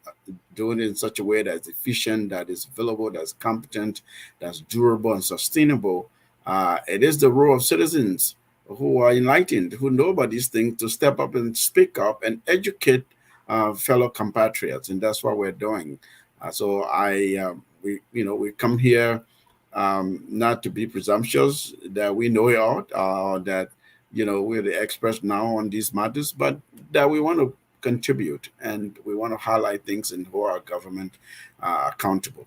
doing it in such a way that's efficient, that is available, that's competent, that's durable and sustainable. It is the role of citizens who are enlightened, who know about these things, to step up and speak up and educate fellow compatriots, and that's what we're doing. So we come here not to be presumptuous that we know it all, that we're the experts now on these matters, but that we want to contribute and we want to highlight things and hold our government accountable.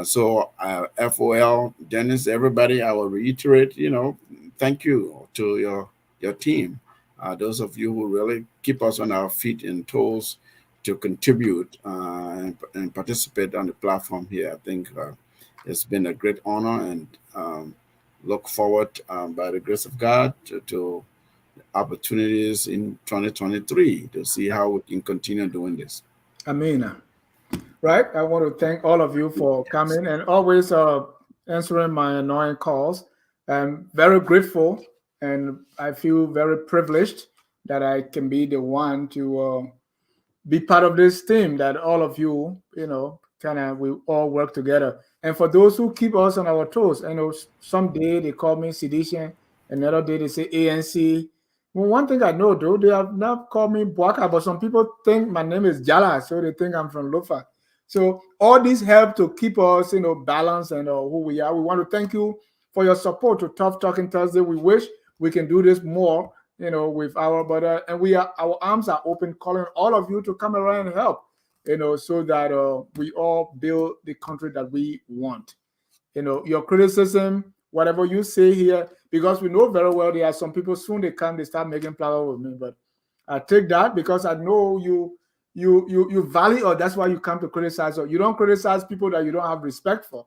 So FOL, Dennis, everybody, I will reiterate, thank you to your team. Those of you who really keep us on our feet and toes to contribute and participate on the platform here. I think it's been a great honor, and look forward, by the grace of God, to opportunities in 2023 to see how we can continue doing this. Amen. Right. I want to thank all of you for coming and always answering my annoying calls. I'm very grateful, and I feel very privileged that I can be the one to be part of this team, that all of you, we all work together. And for those who keep us on our toes, some day they call me Sedition, another day they say ANC. Well, one thing I know, though, they have not called me Boaka, but some people think my name is Jala, so they think I'm from Lofa. So all this help to keep us, balanced and who we are. We want to thank you for your support to Tough Talking Thursday. We wish we can do this more, with our brother, and our arms are open, calling all of you to come around and help, so that we all build the country that we want. Your criticism, whatever you say here, because we know very well there are some people soon they start making power with me, but I take that because I know you value, or that's why you come to criticize. Or you don't criticize people that you don't have respect for.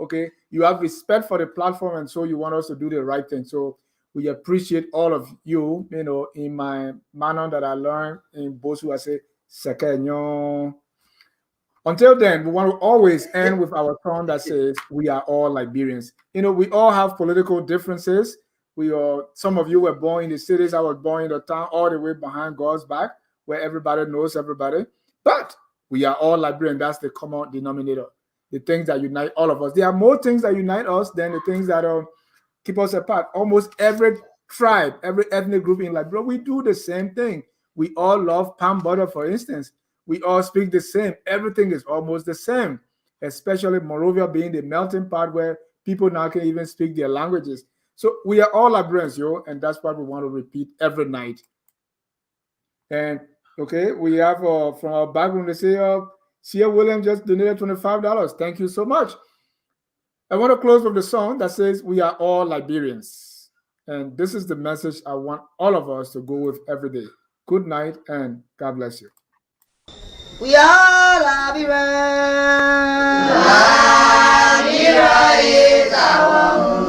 Okay, you have respect for the platform, and so you want us to do the right thing. So we appreciate all of you. In my manner that I learned in Bosu, I say Sekenyo. Until then, we want to always end with our song that says, "We are all Liberians." We all have political differences. Some of you were born in the cities. I was born in the town, all the way behind God's back, where everybody knows everybody. But we are all Liberian. That's the common denominator. The things that unite all of us. There are more things that unite us than the things that keep us apart. Almost every tribe, every ethnic group in Liberia, we do the same thing. We all love palm butter, for instance. We all speak the same. Everything is almost the same, especially Monrovia being the melting pot where people now can even speak their languages. So we are all Liberians, and that's what we want to repeat every night. And okay, we have from our background, they say, Sia Williams just donated $25. Thank you so much. I want to close with the song that says, "We are all Liberians." And this is the message I want all of us to go with every day. Good night, and God bless you. We are Liberians. Liberia is our home.